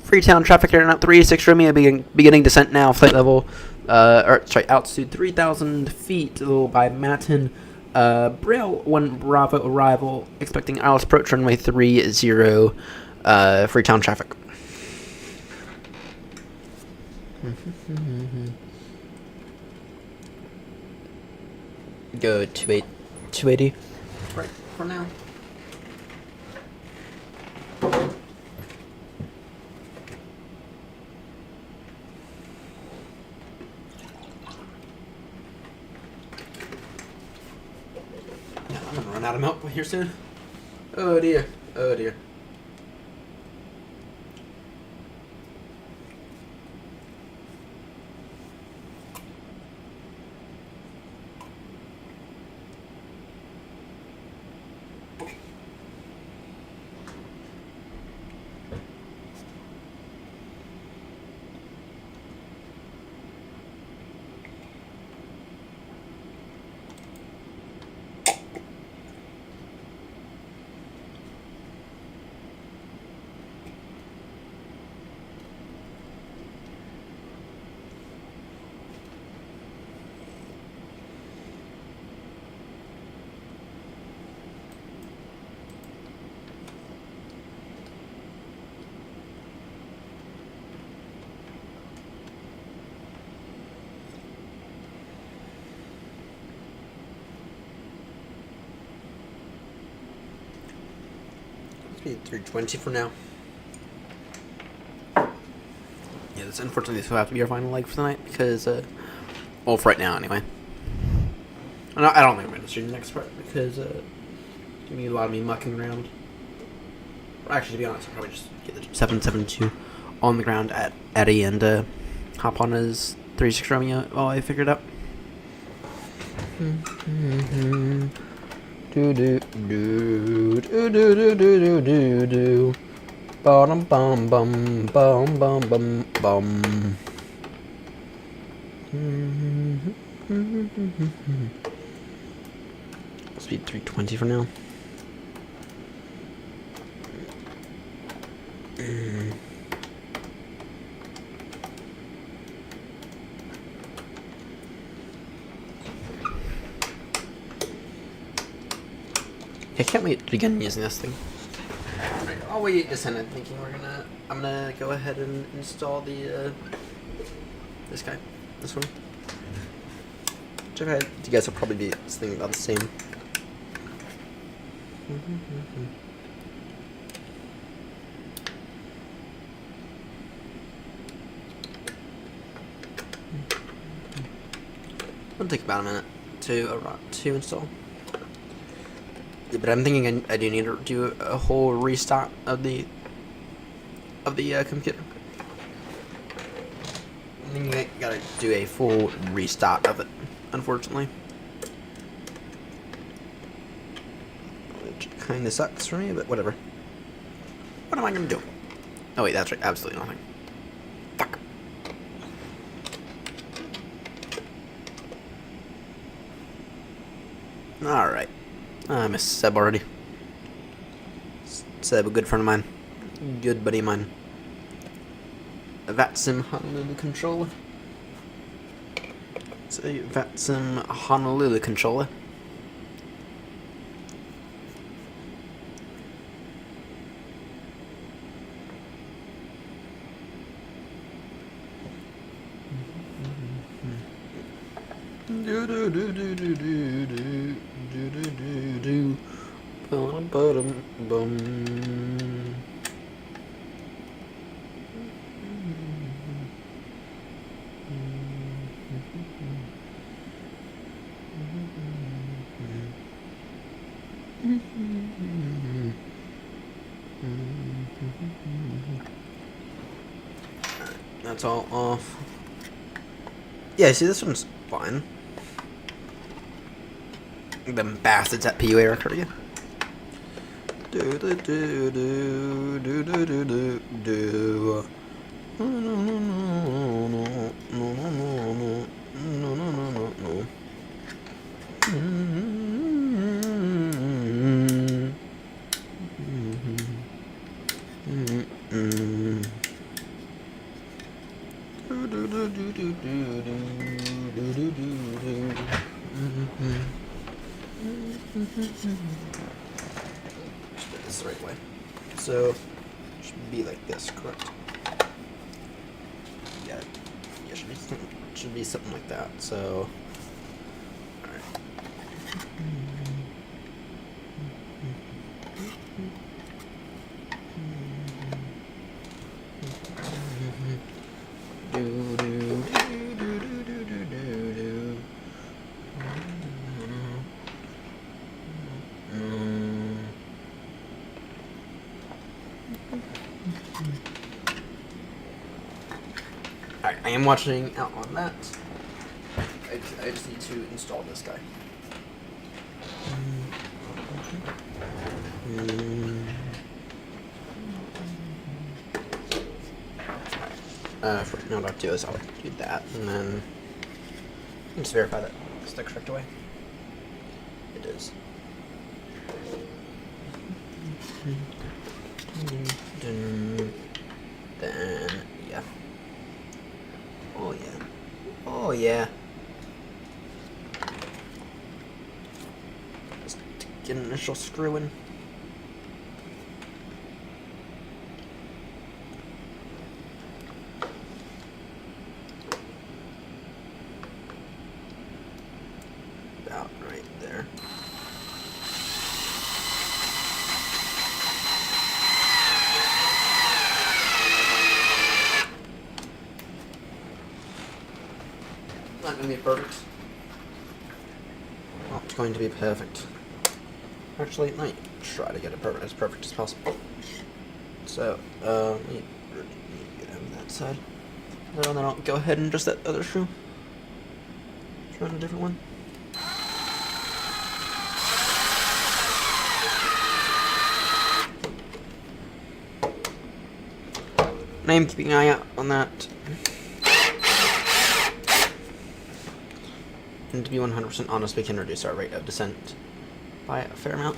Freetown traffic air 36 Romeo beginning descent now, flight level, altitude 3,000 feet by Matin. Braille 1 Bravo arrival, expecting ILS approach runway 30, Freetown traffic. Go 280. Right, for now. I'm gonna run out of milk here soon. Oh dear. Oh dear. Let's be 320 for now. Yeah, this unfortunately this will have to be our final leg for the night because Well, for right now, anyway. I don't think I'm going to stream the next part because it's going to be a lot of me mucking around. Or actually, to be honest, I'll probably just get the 772 on the ground at Eddie and hop on his 36 Romeo while I figure it out. Do do do do do do do do do. Bum bum bum bum bum bum bum. Speed 320 for now. I can't wait to begin using this thing. Right, I'll wait descend. I'm thinking I'm gonna go ahead and install the this guy, this one. Which I guess will probably be this thing about the same. It'll take about a minute to install. Yeah, but I'm thinking I do need to do a whole restart of the computer. I think I gotta do a full restart of it, unfortunately. Which kinda sucks for me, but whatever. What am I gonna do? Oh wait, that's right, absolutely nothing. Fuck. Alright. I miss Seb already. Seb, a good friend of mine. Good buddy of mine. A VATSIM Honolulu controller. It's a VATSIM Honolulu controller. Do do do do do do do do do do do. Bum bum bum. That's all off. Yeah, see, this one's fine. Them bastards at PUA record again. Do do do do do do do do do. No no no no no no no no no no no. It's the right way. So, it should be like this, correct? Yeah, should be something like that. So, alright. Do do do do do do do do do. Alright, I am watching out on that. I just need to install this guy. For now, what I'll do is I'll do that, and then just verify that the stick's correct away. It is. Then, yeah. Oh, yeah. Oh, yeah. Just get an initial screw in. About right there. Not gonna be perfect. Not going to be perfect. Actually, let me try to get it as perfect as possible. So, let me get over that side. And then I'll go ahead and adjust that other screw. Try on a different one. I am keeping an eye out on that. And to be 100% honest, we can reduce our rate of descent by a fair amount.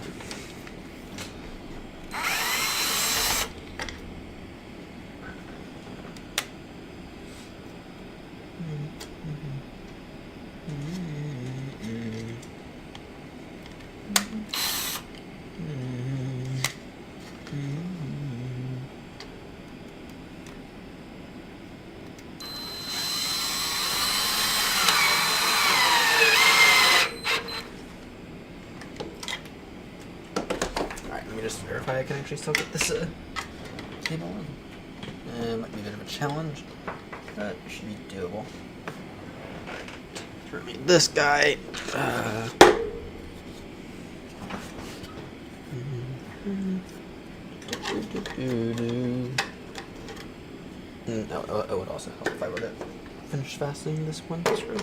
Let me just verify I can actually still get this cable in. Might be a bit of a challenge, but it should be doable. Terminate this guy. It would also help if I were to finish fastening this one screw.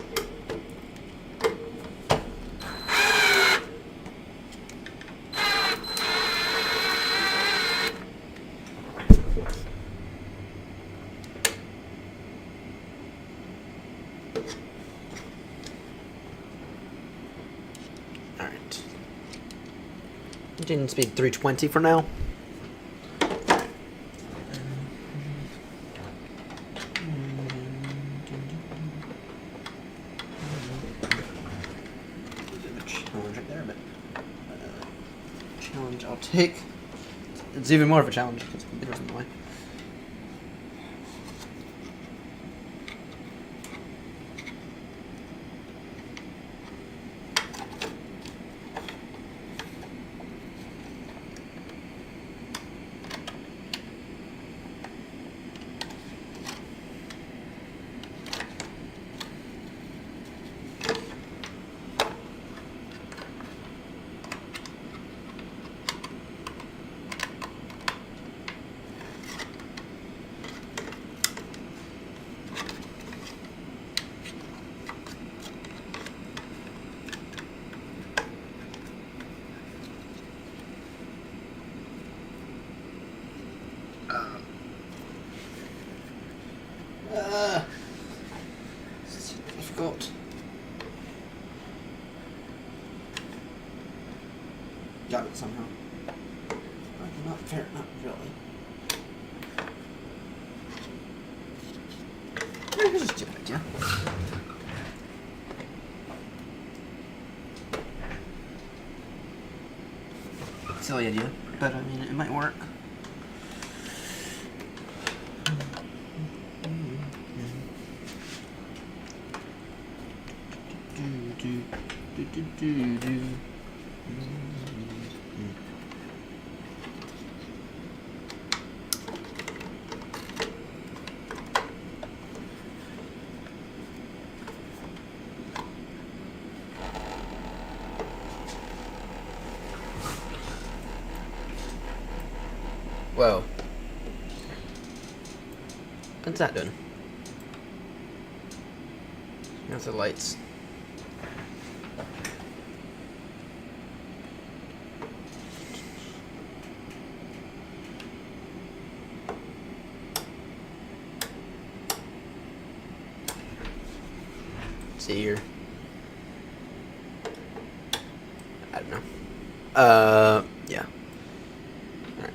Alright. Engine speed 320 for now. Challenge right there, but challenge I'll take. It's even more of a challenge because the computer's in the way. It's difficult. Got it somehow. Not fair, not really. Here's a stupid idea. Silly idea, but I mean, it might work. Whoa. What's that doing? That's the lights. See here. I don't know. Yeah. Alright.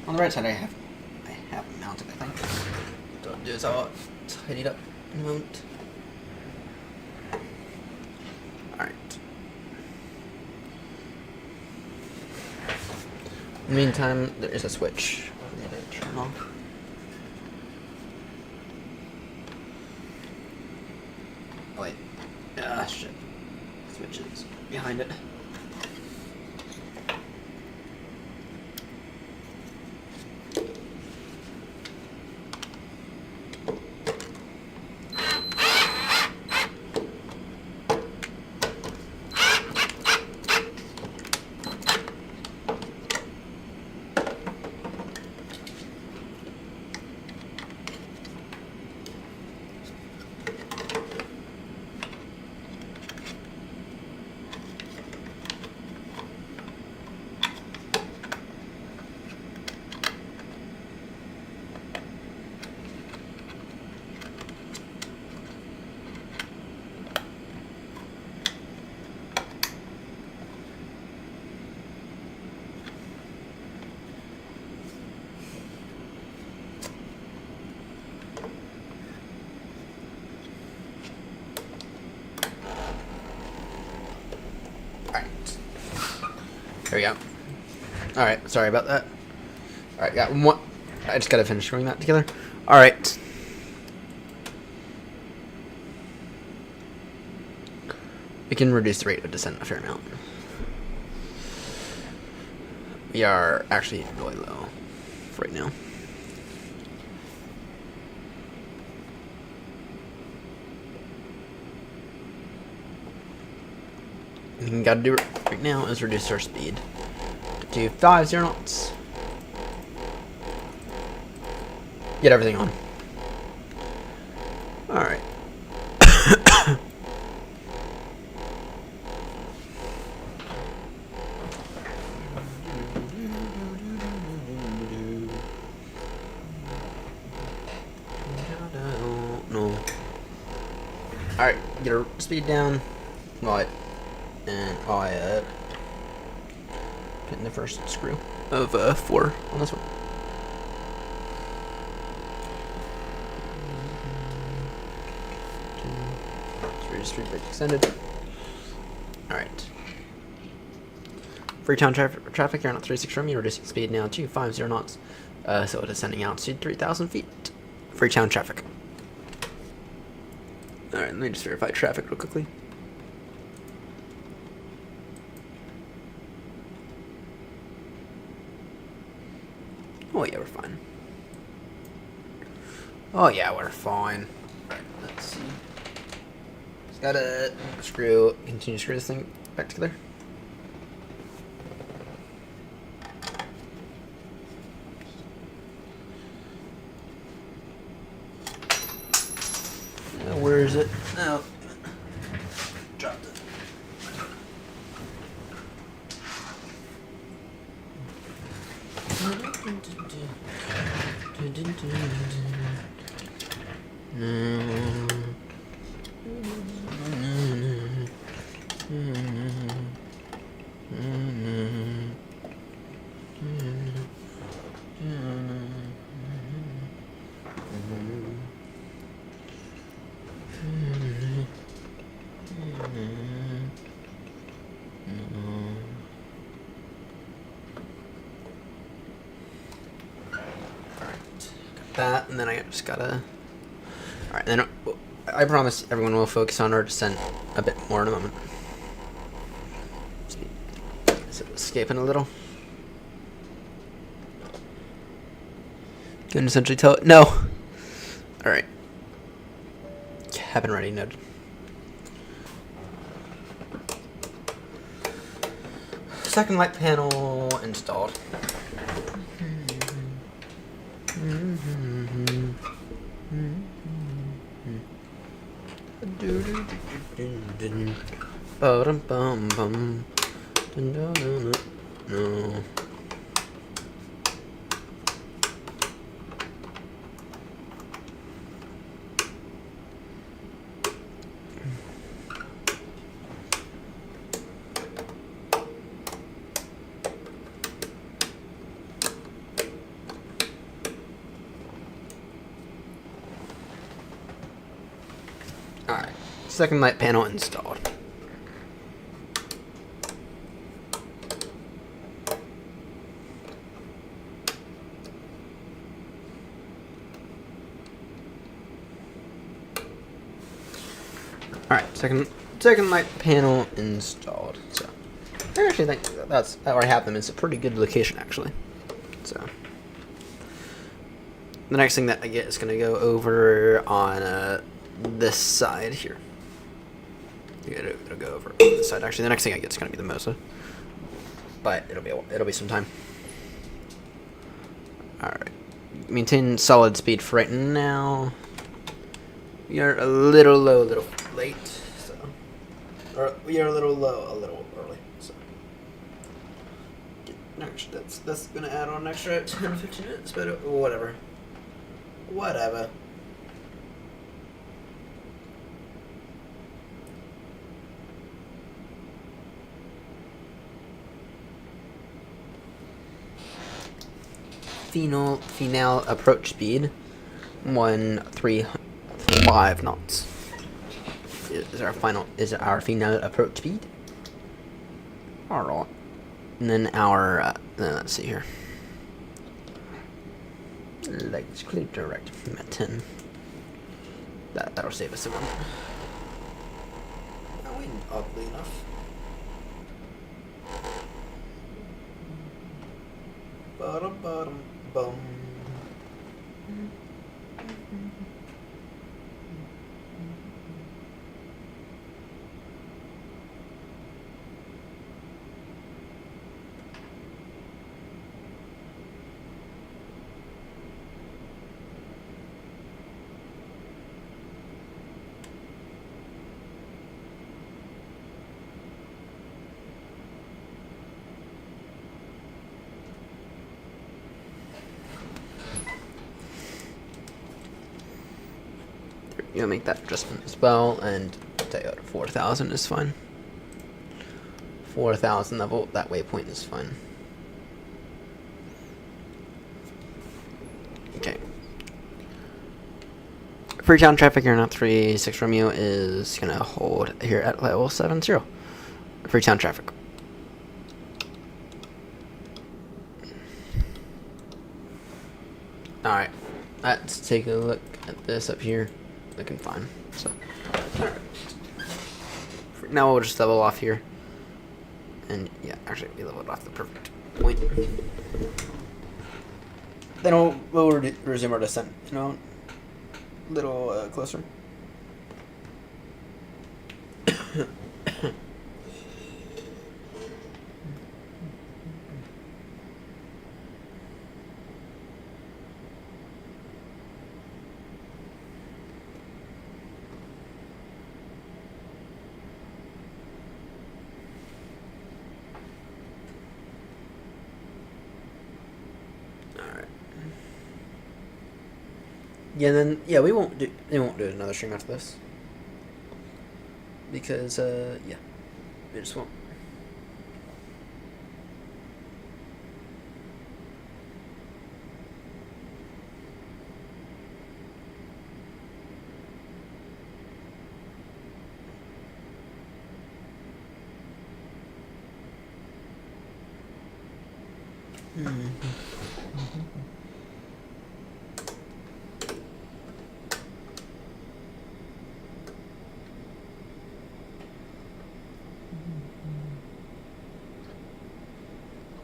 On the right side I have it mounted, I think. What I'll do is I'll tidy it up in a moment. Alright. In the meantime, there is a switch. I need to turn off. Oh wait. Ah, shit. Switch is behind it. we go. Alright, sorry about that. Alright, got one. I just gotta finish screwing that together. Alright. We can reduce the rate of descent a fair amount. We are actually really low for right now. What we gotta do right now is reduce our speed to 50 knots. Get everything on. Alright. No. Alright, get our speed down. Right. And I put in the first screw of 4 on this one. Street brake extended. Alright. Freetown traffic, you're on at 36 from you, reducing speed now to 50 knots. So it is sending out to 3,000 feet. Freetown traffic. Alright, let me just verify traffic real quickly. Oh yeah, we're fine. Oh yeah, we're fine. Alright, let's see. Just gotta continue to screw this thing back together. Where is it? No. Dropped it. That, and then I just gotta. Alright, then I promise everyone will focus on our descent a bit more in a moment. Is it escaping a little? Can essentially tell it. No! Alright. Cabin ready, noted. Second light panel installed. No. Alright, second light panel installed. Alright, second light panel installed. So I actually think that's I already have them. It's a pretty good location actually. So the next thing that I get is gonna go over on this side here. It'll go over on this side. Actually, the next thing I get is gonna be the Mosa, but it'll be some time. All right, maintain solid speed for right now. We are a little low, a little late, so or we are a little low, a little early. So actually, that's gonna add on an extra 10-15 minutes, but whatever. Whatever. Final approach speed 135 knots is our final approach speed. Alright. And then our, let's see here. Legs clear direct from at 10. That'll save us a one. Oddly enough. Bottom, bum. You'll make that adjustment as well, and take out 4,000 is fine. 4,000 level, that waypoint is fine. Okay. Freetown traffic here on 36 Romeo is gonna hold here at level 70. Freetown traffic. Alright, let's take a look at this up here. Looking fine. So, now we'll just level off here. And yeah, actually, we leveled off the perfect point. Then we'll resume our descent, you know, a little closer. Yeah, then they won't do another stream after this. Because yeah. They just won't.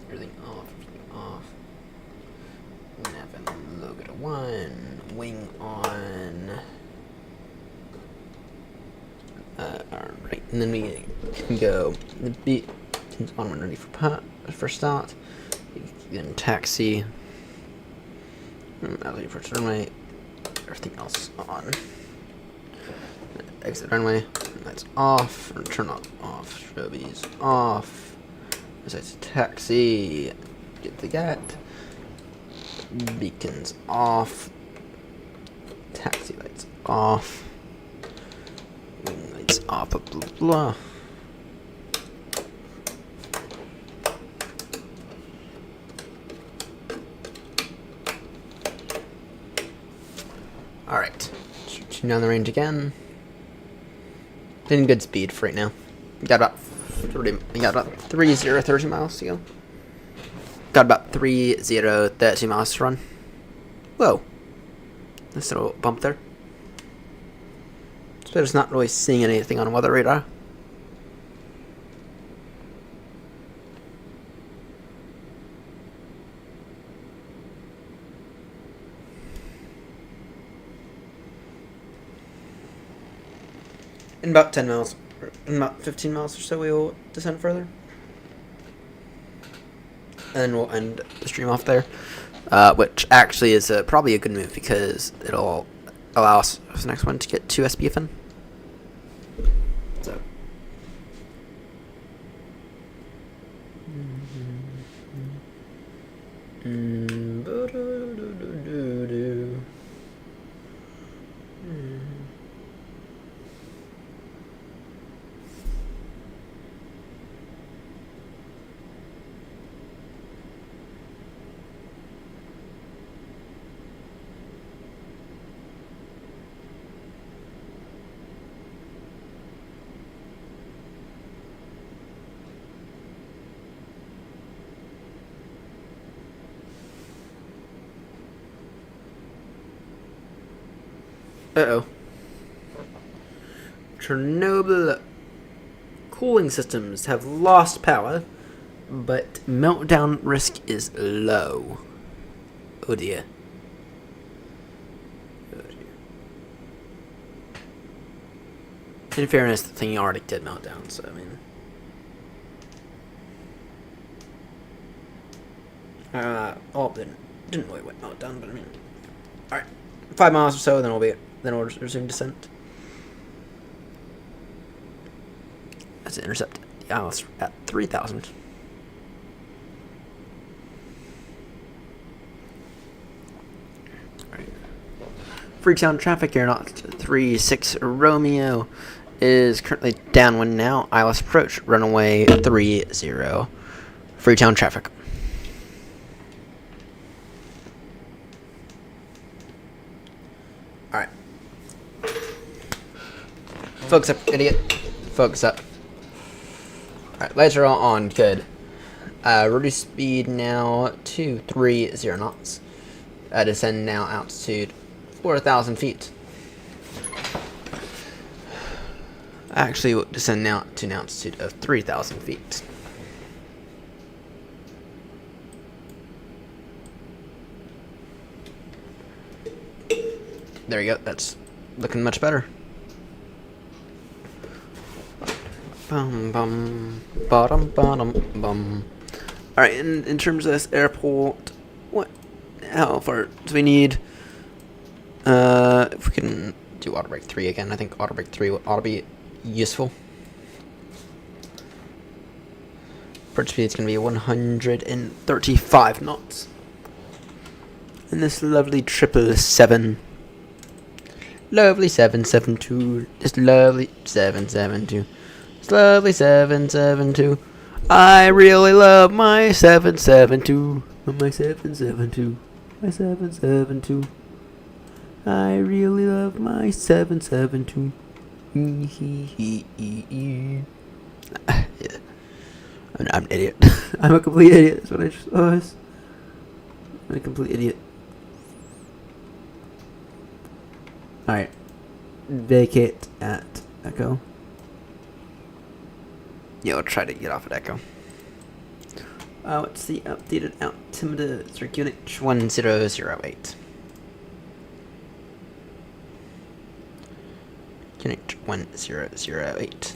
Everything off. Nav and logo to 1. Wing on. Alright, and then we can go the beat on when ready for start. Then taxi. Alley for runway. Everything else on. Exit runway. That's off. Turn off. Strobies off. Besides taxi. Get the gat. Beacons off. Taxi lights off. Wing lights off. Blah blah blah. Alright. Shooting down the range again. In good speed for right now. We got about 30 miles to go. Got about 30 miles to run. Whoa. Nice little bump there. So just not really seeing anything on weather radar. In about 10 miles, or in about 15 miles or so, we will descend further. And we'll end the stream off there. Which actually is probably a good move because it'll allow us for the next one to get to SBFN. So. Uh-oh. Chernobyl cooling systems have lost power, but meltdown risk is low. Oh dear. Oh dear. In fairness, the thing already did melt down, so I mean... didn't really melt down, but I mean... Alright. 5 miles or so, then we'll resume descent. Let's intercept the Alice at 3,000. Alright. Freetown traffic aeronaut 36 Romeo is currently downwind now. ILS approach, runway 30. Freetown traffic. Alright. Focus up, idiot. Focus up. Alright, lights are all on. Good. Reduce speed now to 30 knots. Descend now altitude 4,000 feet. Actually, we'll descend now to an altitude of 3,000 feet. There you go. That's looking much better. Bum bum bottom bottom bum. All right. In terms of this airport, how far do we need? If we can do auto brake 3 again, I think auto brake 3 ought to be useful. Approach speed is going to be 135 knots. And this lovely 777. Lovely 772. This lovely 772. This lovely 772. I really love my 772. My 772. My 772. I really love my 772. Yeah. I'm an idiot. I'm a complete idiot. That's what I just was. I'm a complete idiot. Alright. Vacate at Echo. Yeah, we'll try to get off at Echo. What's the updated altimeter? It's QNH 1008. QNH 1008.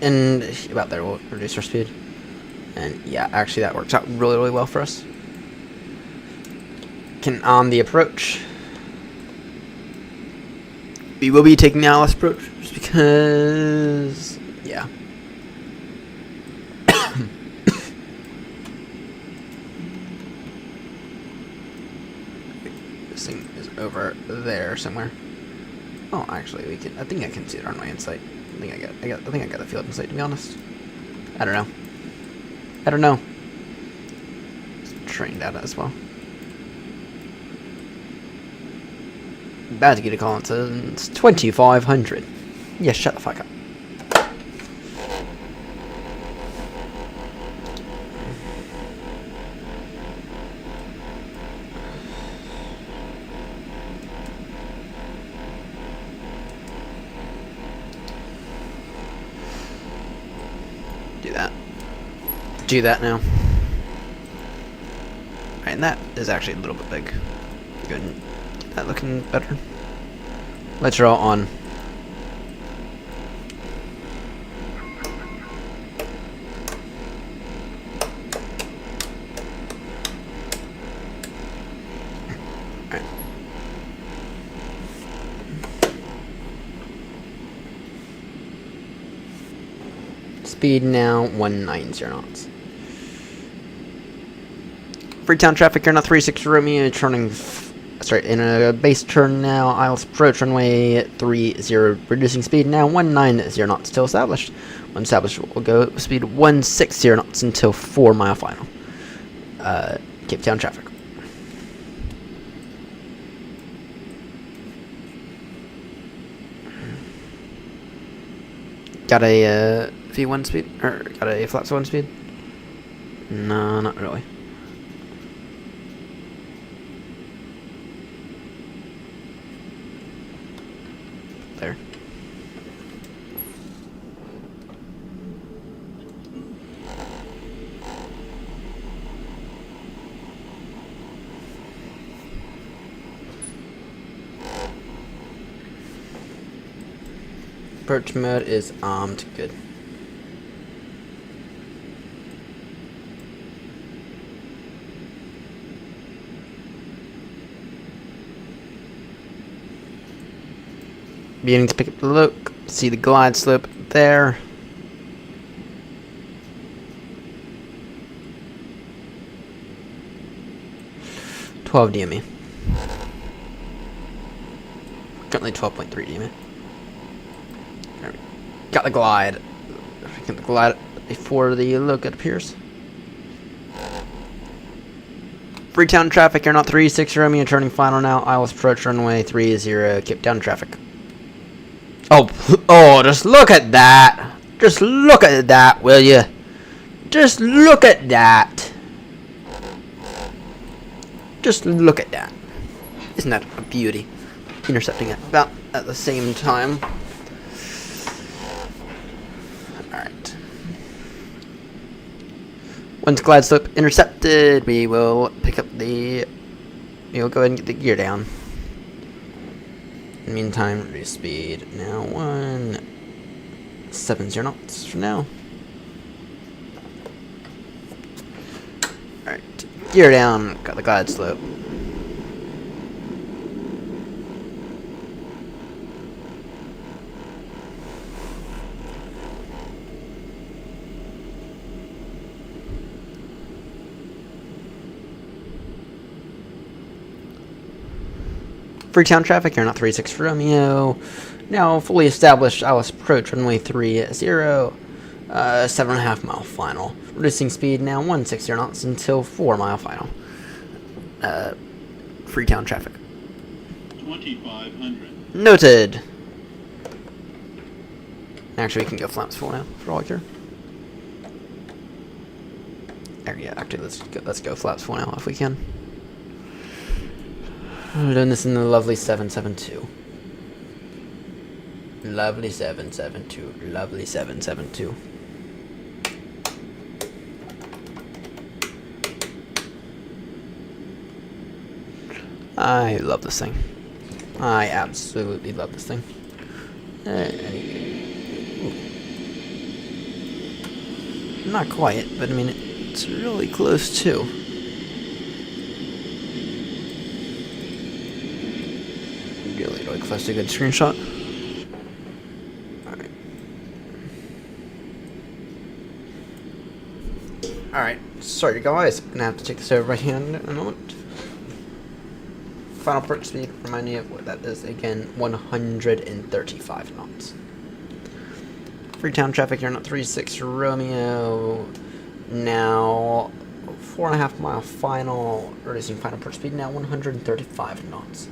And about there, we'll reduce our speed. And yeah, actually that works out really, really well for us. On the approach, we will be taking the Alice approach just because, yeah. This thing is over there somewhere. Oh, actually, we can. I think I can see it on my insight. I think I got the field insight, to be honest. I don't know. It's train data as well. About to get a call. It says it's 2,500. Yeah, shut the fuck up. Do that now. Alright, and that is actually a little bit big. Good. Get that looking better. Lights are all on. Alright. Speed now 190 knots. Freetown traffic, you're not 36 Romeo, turning, in a base turn now, ILS approach, runway 30, reducing speed now 190 knots until established. When established, we'll go speed 160 knots until 4 mile final. Cape Town traffic. Got a V1 speed? Or got a flaps 1 speed? No, not really. There. Approach mode is armed. Good. Beginning to pick up the look. See the glide slope there. $12 DME. Currently 12.3 DME. There we go. Got the glide. Get the glide before the look, it appears. Freetown traffic, you're not 36 Romeo, turning final now. Isles approach runway 30, Cape Town traffic. Oh, just look at that. Just look at that, will you? Just look at that. Just look at that. Isn't that a beauty? Intercepting it about at the same time. Alright. Once glide slope intercepted, we will pick up the... We'll go ahead and get the gear down. In the meantime, reduce speed. Now 170 knots for now. Alright. Gear down. Got the glide slope. Freetown traffic, you're not 36 Romeo. Now fully established, Alice approach runway 30, 7.5 mile final. Reducing speed now 160 knots until 4 mile final. Freetown traffic. 2,500. Noted. Actually, we can go flaps full now for all I care. Yeah, actually, let's go flaps full now if we can. We're doing this in the lovely 772. Lovely 772. Lovely 772. I love this thing. I absolutely love this thing. Not quite, but I mean, it's really close too. Really close to a good screenshot. Alright. Alright, sorry guys, I'm gonna have to take this over by hand in a moment. Final approach speed, remind me of what that is again, 135 knots. Freetown traffic, you're not 36 Romeo. Now 4.5 mile final, reducing final approach speed now 135 knots.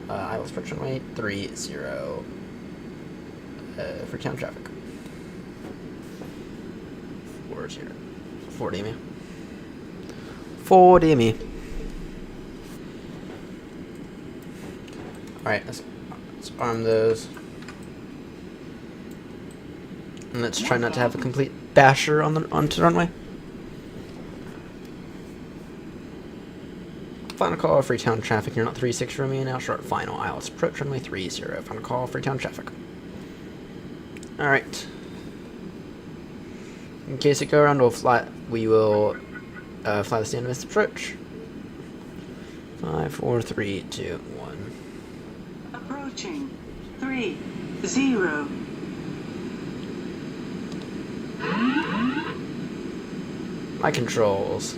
Isles approach runway 30. Freetown traffic. 40 me. 40 me. Alright, let's arm those. And let's try not to have a complete basher onto the runway. Final call, Freetown traffic, you're not 36 Romeo now, short final, Isles approach runway 30. Final call, Freetown traffic. Alright. In case it go around, we will fly the stand missed approach. 5, 4, 3, 2, 1. Approaching 30. My controls.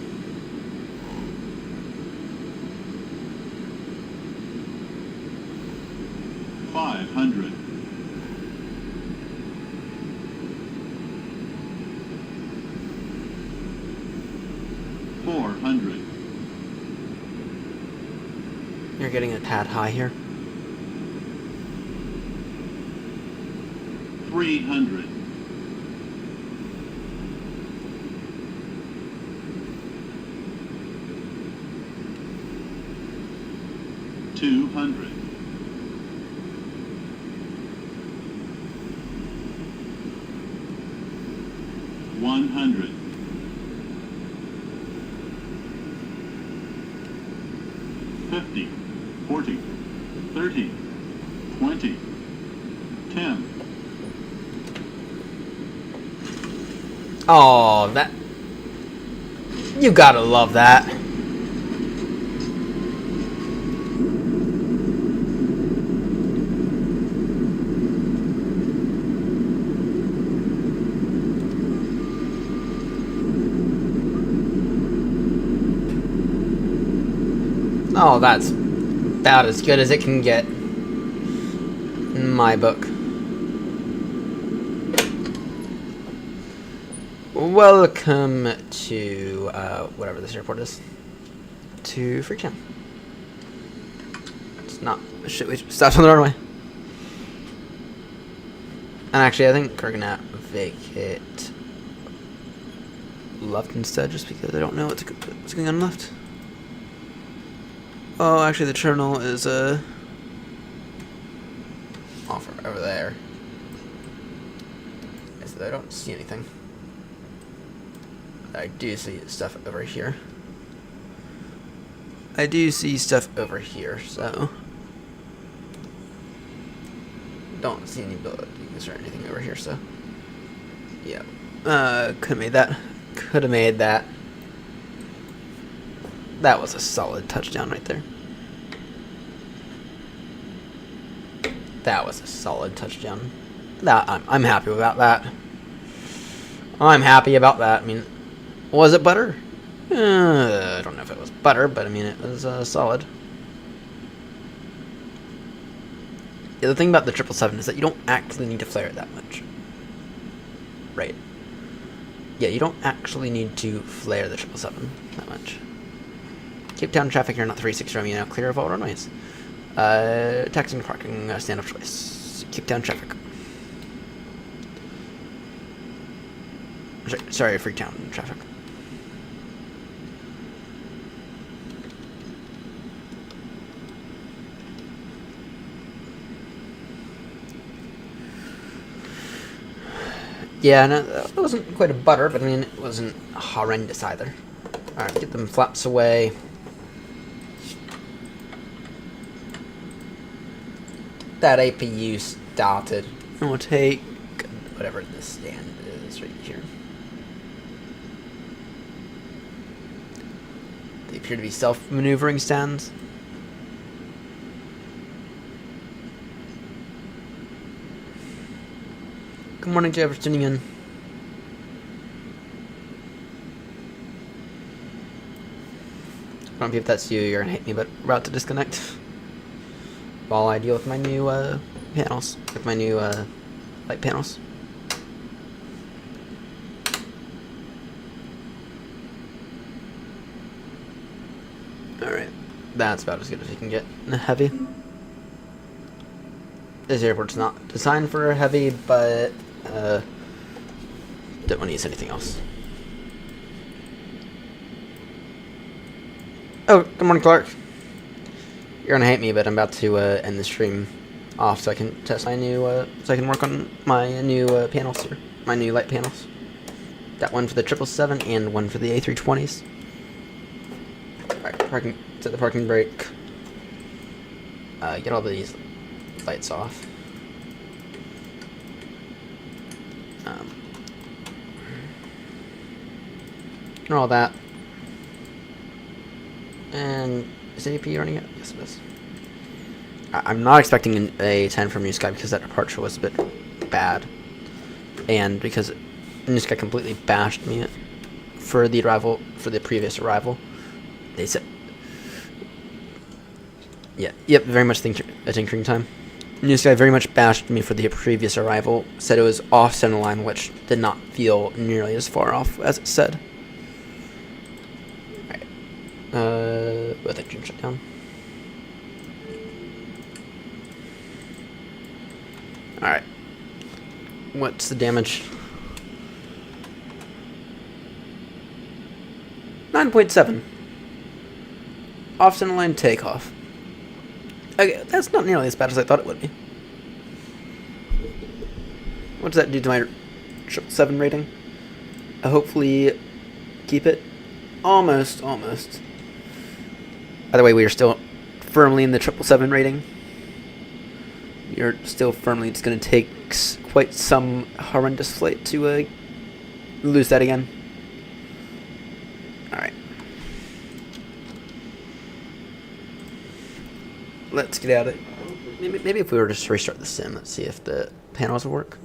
$500. $400. You're getting a tad high here. 300. 200. 100. 50, 40, 30, 20, 10. Oh, that... You gotta love that. Oh, that's about as good as it can get in my book. Welcome to, whatever this airport is, to Freetown. It's not, shit, we stopped on the runway. And actually, I think we're gonna vacate left instead, just because I don't know what's going on left. Oh, actually, the terminal is, off over there. So I don't see anything. I do see stuff over here. I do see stuff over here, so... Don't see any buildings or anything over here, so... Yeah. Could've made that. Could've made that. That was a solid touchdown right there. That was a solid touchdown. That I'm happy about that. I'm happy about that. I mean, was it butter? I don't know if it was butter, but I mean it was solid. Yeah, the thing about the 777 is that you don't actually need to flare it that much. Right. Yeah, you don't actually need to flare the 777 that much. Cape Town traffic here, not 36 Romeo, now clear of all runways. Taxi and parking, stand of choice. Cape Town traffic. Sorry, Freetown traffic. Yeah, no, it wasn't quite a butter, but I mean, it wasn't horrendous either. Alright, get them flaps away. That APU started. And we'll take whatever this stand is right here. They appear to be self-maneuvering stands. Good morning to everyone tuning in. I don't know if that's you, you're gonna hate me, but we're about to disconnect while I deal with my new panels, with my new light panels. Alright, that's about as good as you can get in a heavy. This airport's not designed for a heavy, but don't want to use anything else. Oh, good morning, Clark. You're gonna hate me, but I'm about to end the stream off so I can test my new, so I can work on my new panels here, my new light panels. Got one for the 777 and one for the A320s. Alright, parking, set the parking brake. Get all these lights off. And all that. And is AP running it? Yes, it is. I'm not expecting a 10 from New Sky because that departure was a bit bad, and because New Sky completely bashed me for the arrival, for the previous arrival. They said, yeah, yep, very much a tinkering time. New Sky very much bashed me for the previous arrival. Said it was off center line, which did not feel nearly as far off as it said. With engine shut down. Alright. What's the damage? 9.7. Off center line takeoff. Okay, that's not nearly as bad as I thought it would be. What does that do to my 777 rating? Hopefully keep it. Almost. By the way, we are still firmly in the 777 rating. We are still firmly. It's going to take quite some horrendous flight to lose that again. Alright. Let's get out of it. Maybe if we were to just restart the sim, let's see if the panels will work.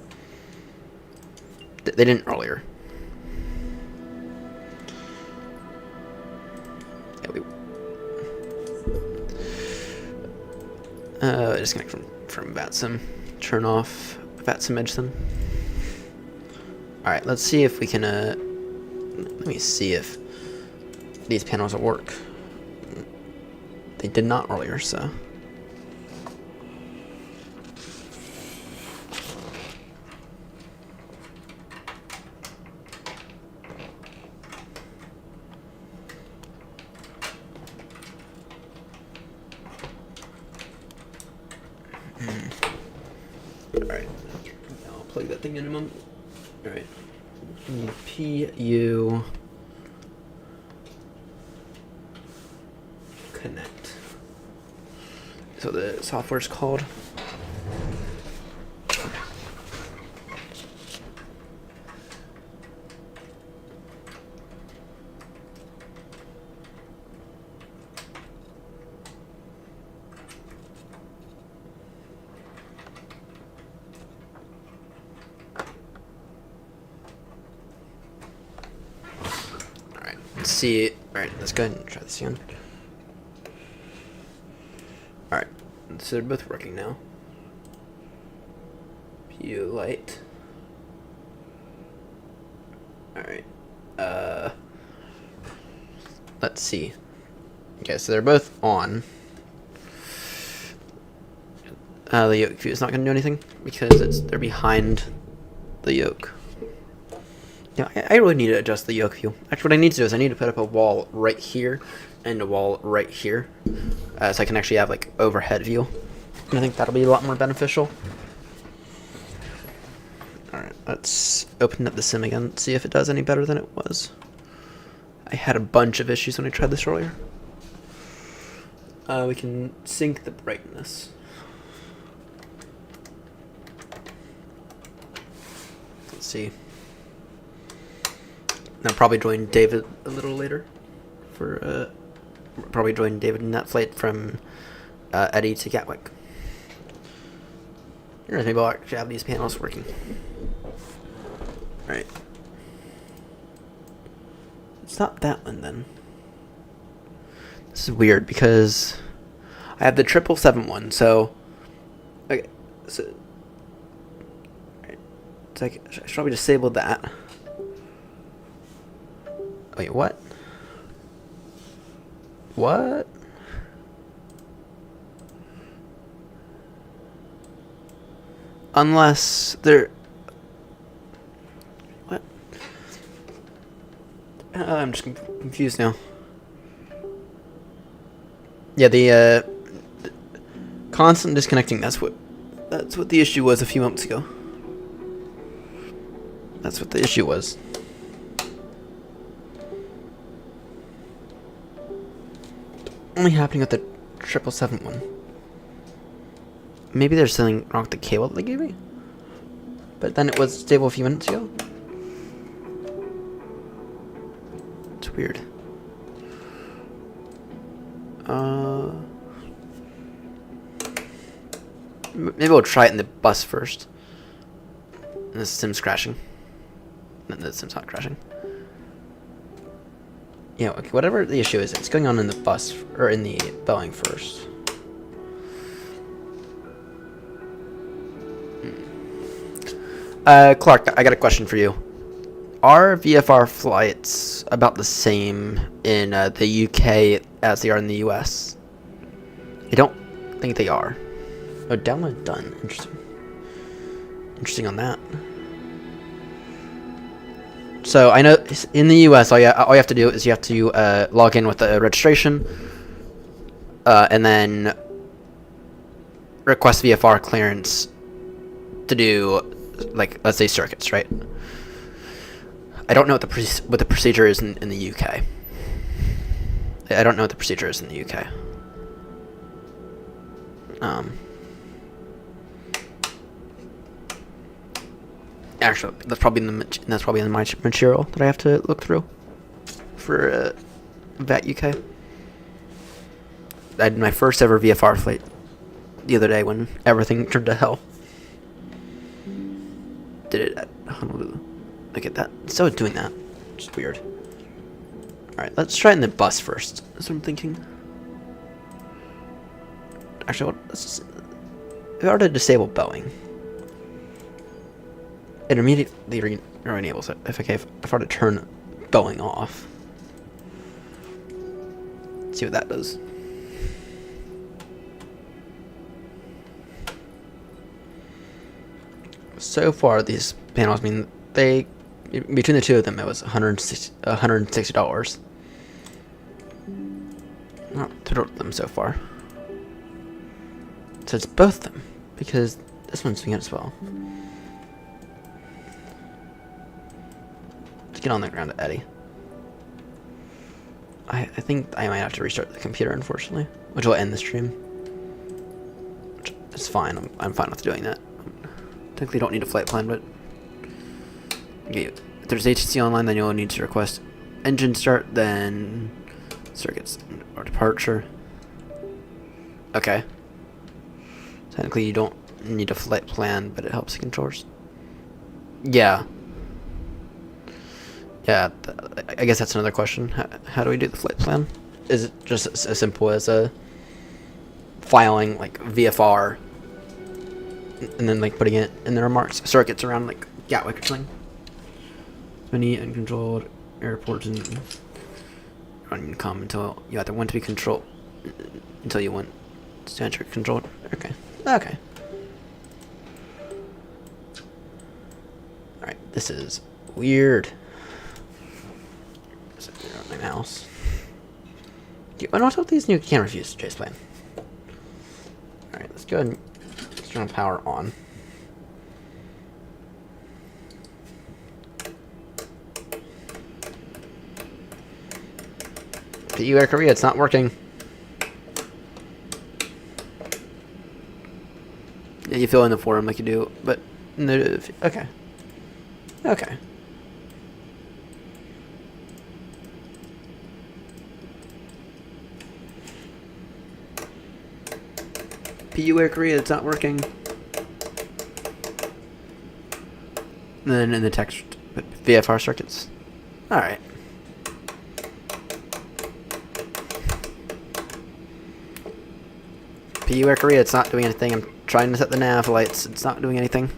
They didn't earlier. Disconnect from VATSIM. Turn off VATSIM EdgeSim. Alright, let's see if we can, let me see if these panels will work. They did not earlier, so. Alright, I'll plug that thing in a moment. Alright, PU connect. So the software's called. Let's see. Alright, let's go ahead and try this again. Alright, so they're both working now. PU light. Alright. Let's see. Okay, so they're both on. The yoke view is not going to do anything because they're behind the yoke. Yeah, I really need to adjust the yoke view. Actually, what I need to do is I need to put up a wall right here and a wall right here, so I can actually have like overhead view. And I think that'll be a lot more beneficial. All right, let's open up the sim again and see if it does any better than it was. I had a bunch of issues when I tried this earlier. We can sync the brightness. Let's see. I'll probably join David a little later for probably join David in that flight from Eddie to Gatwick. Maybe I'll actually have these panels working. Alright. It's not that one then. This is weird because I have the 777 one, so okay, so it's like I should probably disable that. Wait, what? What? Unless they're... What? I'm just confused now. Yeah, the constant disconnecting, that's what the issue was a few moments ago. That's what the issue was. Only happening with the 777 one. Maybe there's something wrong with the cable that they gave me. But then it was stable a few minutes ago. It's weird. Maybe we'll try it in the bus first. And the sim's crashing. No, the sim's not crashing. Yeah, okay, whatever the issue is, it's going on in the bus, or in the Boeing first. Clark, I got a question for you. Are VFR flights about the same in the UK as they are in the US? I don't think they are. Oh, download done. Interesting. Interesting on that. So I know in the US, all you have to do is you have to log in with the registration, and then request VFR clearance to do, like, let's say circuits, right? I don't know what the procedure is in the UK. I don't know what the procedure is in the UK. Actually, that's probably in my material that I have to look through for VAT UK. I did my first ever VFR flight the other day when everything turned to hell. Did it at Honolulu. Look at that. So doing that. Just weird. Alright, let's try it in the bus first. That's what I'm thinking. Actually, let's if I were to disable Boeing, it immediately enables it. If I were to turn Boeing off. Let's see what that does. So far, these panels, I mean, between the two of them, it was $160. Not total of them so far. So it's both of them, because this one's doing it as well. Let's get on the ground, Eddie. I think I might have to restart the computer, unfortunately, which will end the stream. Which is fine. I'm fine with doing that. Technically don't need a flight plan, but okay, if there's ATC online, then you'll need to request engine start, then circuits or departure. Okay. Technically you don't need a flight plan, but it helps the controllers. Yeah. Yeah, I guess that's another question. How do we do the flight plan? Is it just as simple as filing like VFR and then like putting it in the remarks, circuits around like Gatwick or something? Many uncontrolled airports and uncom until you either want to be controlled until you want to enter controlled. Okay. Okay. Alright, this is weird. My mouse. I don't know what these new camera views Chase plan. Alright, let's go ahead and turn power on. PU Air Korea, it's not working. Yeah, you fill in the forum like you do, but no, okay. Okay. PU Air Korea, it's not working. And then in the text, VFR circuits. Alright. PU Air Korea, it's not doing anything. I'm trying to set the nav lights. It's not doing anything.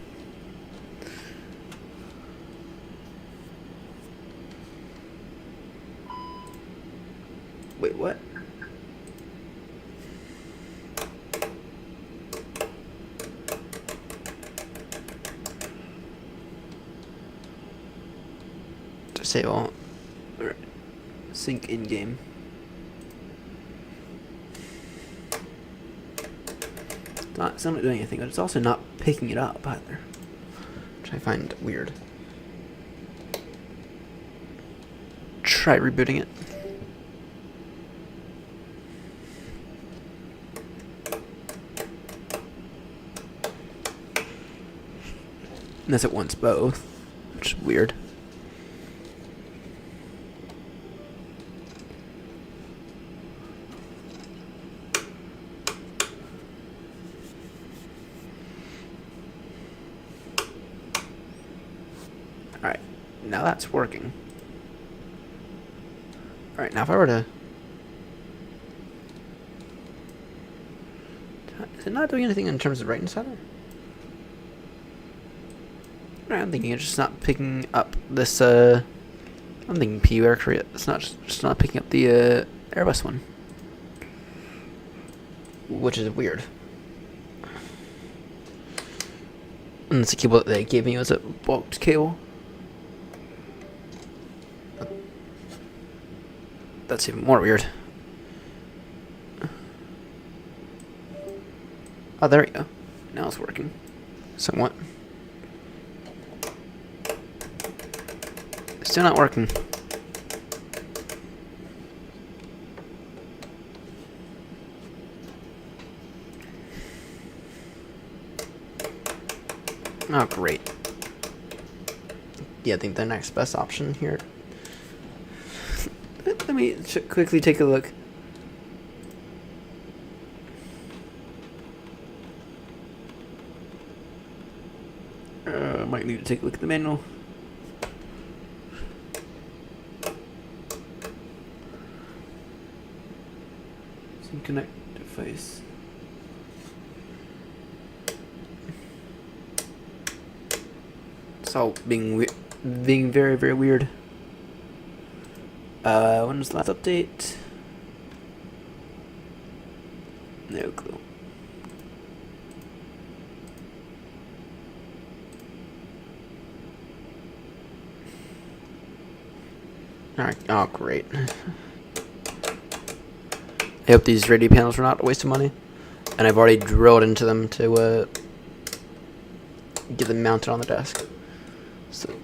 Wait, what? Disable. Alright. Sync in game. It's not doing anything, but it's also not picking it up either, which I find weird. Try rebooting it. Unless it wants both, which is weird. Alright, now that's working. Alright, now if I were to... Is it not doing anything in terms of right and center? I'm thinking it's just not picking up this, I'm thinking PU Air Korea. It's not just not picking up the, Airbus one. Which is weird. And it's a cable that they gave me as a bulked cable. That's even more weird. Oh, there we go. Now it's working. Somewhat. Still not working. Oh, great. Yeah, I think the next best option here. Let me quickly take a look. Might need to take a look at the manual. Some connect device. It's all being very, very weird. When was the last update? No clue. Alright, oh great. I hope these radio panels were not a waste of money. And I've already drilled into them to get them mounted on the desk. So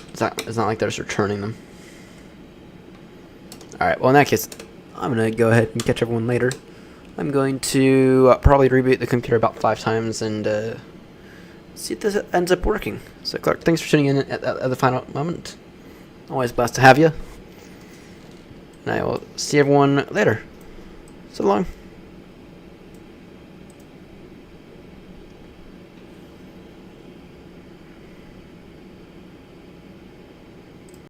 it's not like they're just returning them. Alright, well in that case, I'm going to go ahead and catch everyone later. I'm going to probably reboot the computer about 5 times and see if this ends up working. So Clark, thanks for tuning in at the final moment. Always blessed to have you. And I will see everyone later. So long.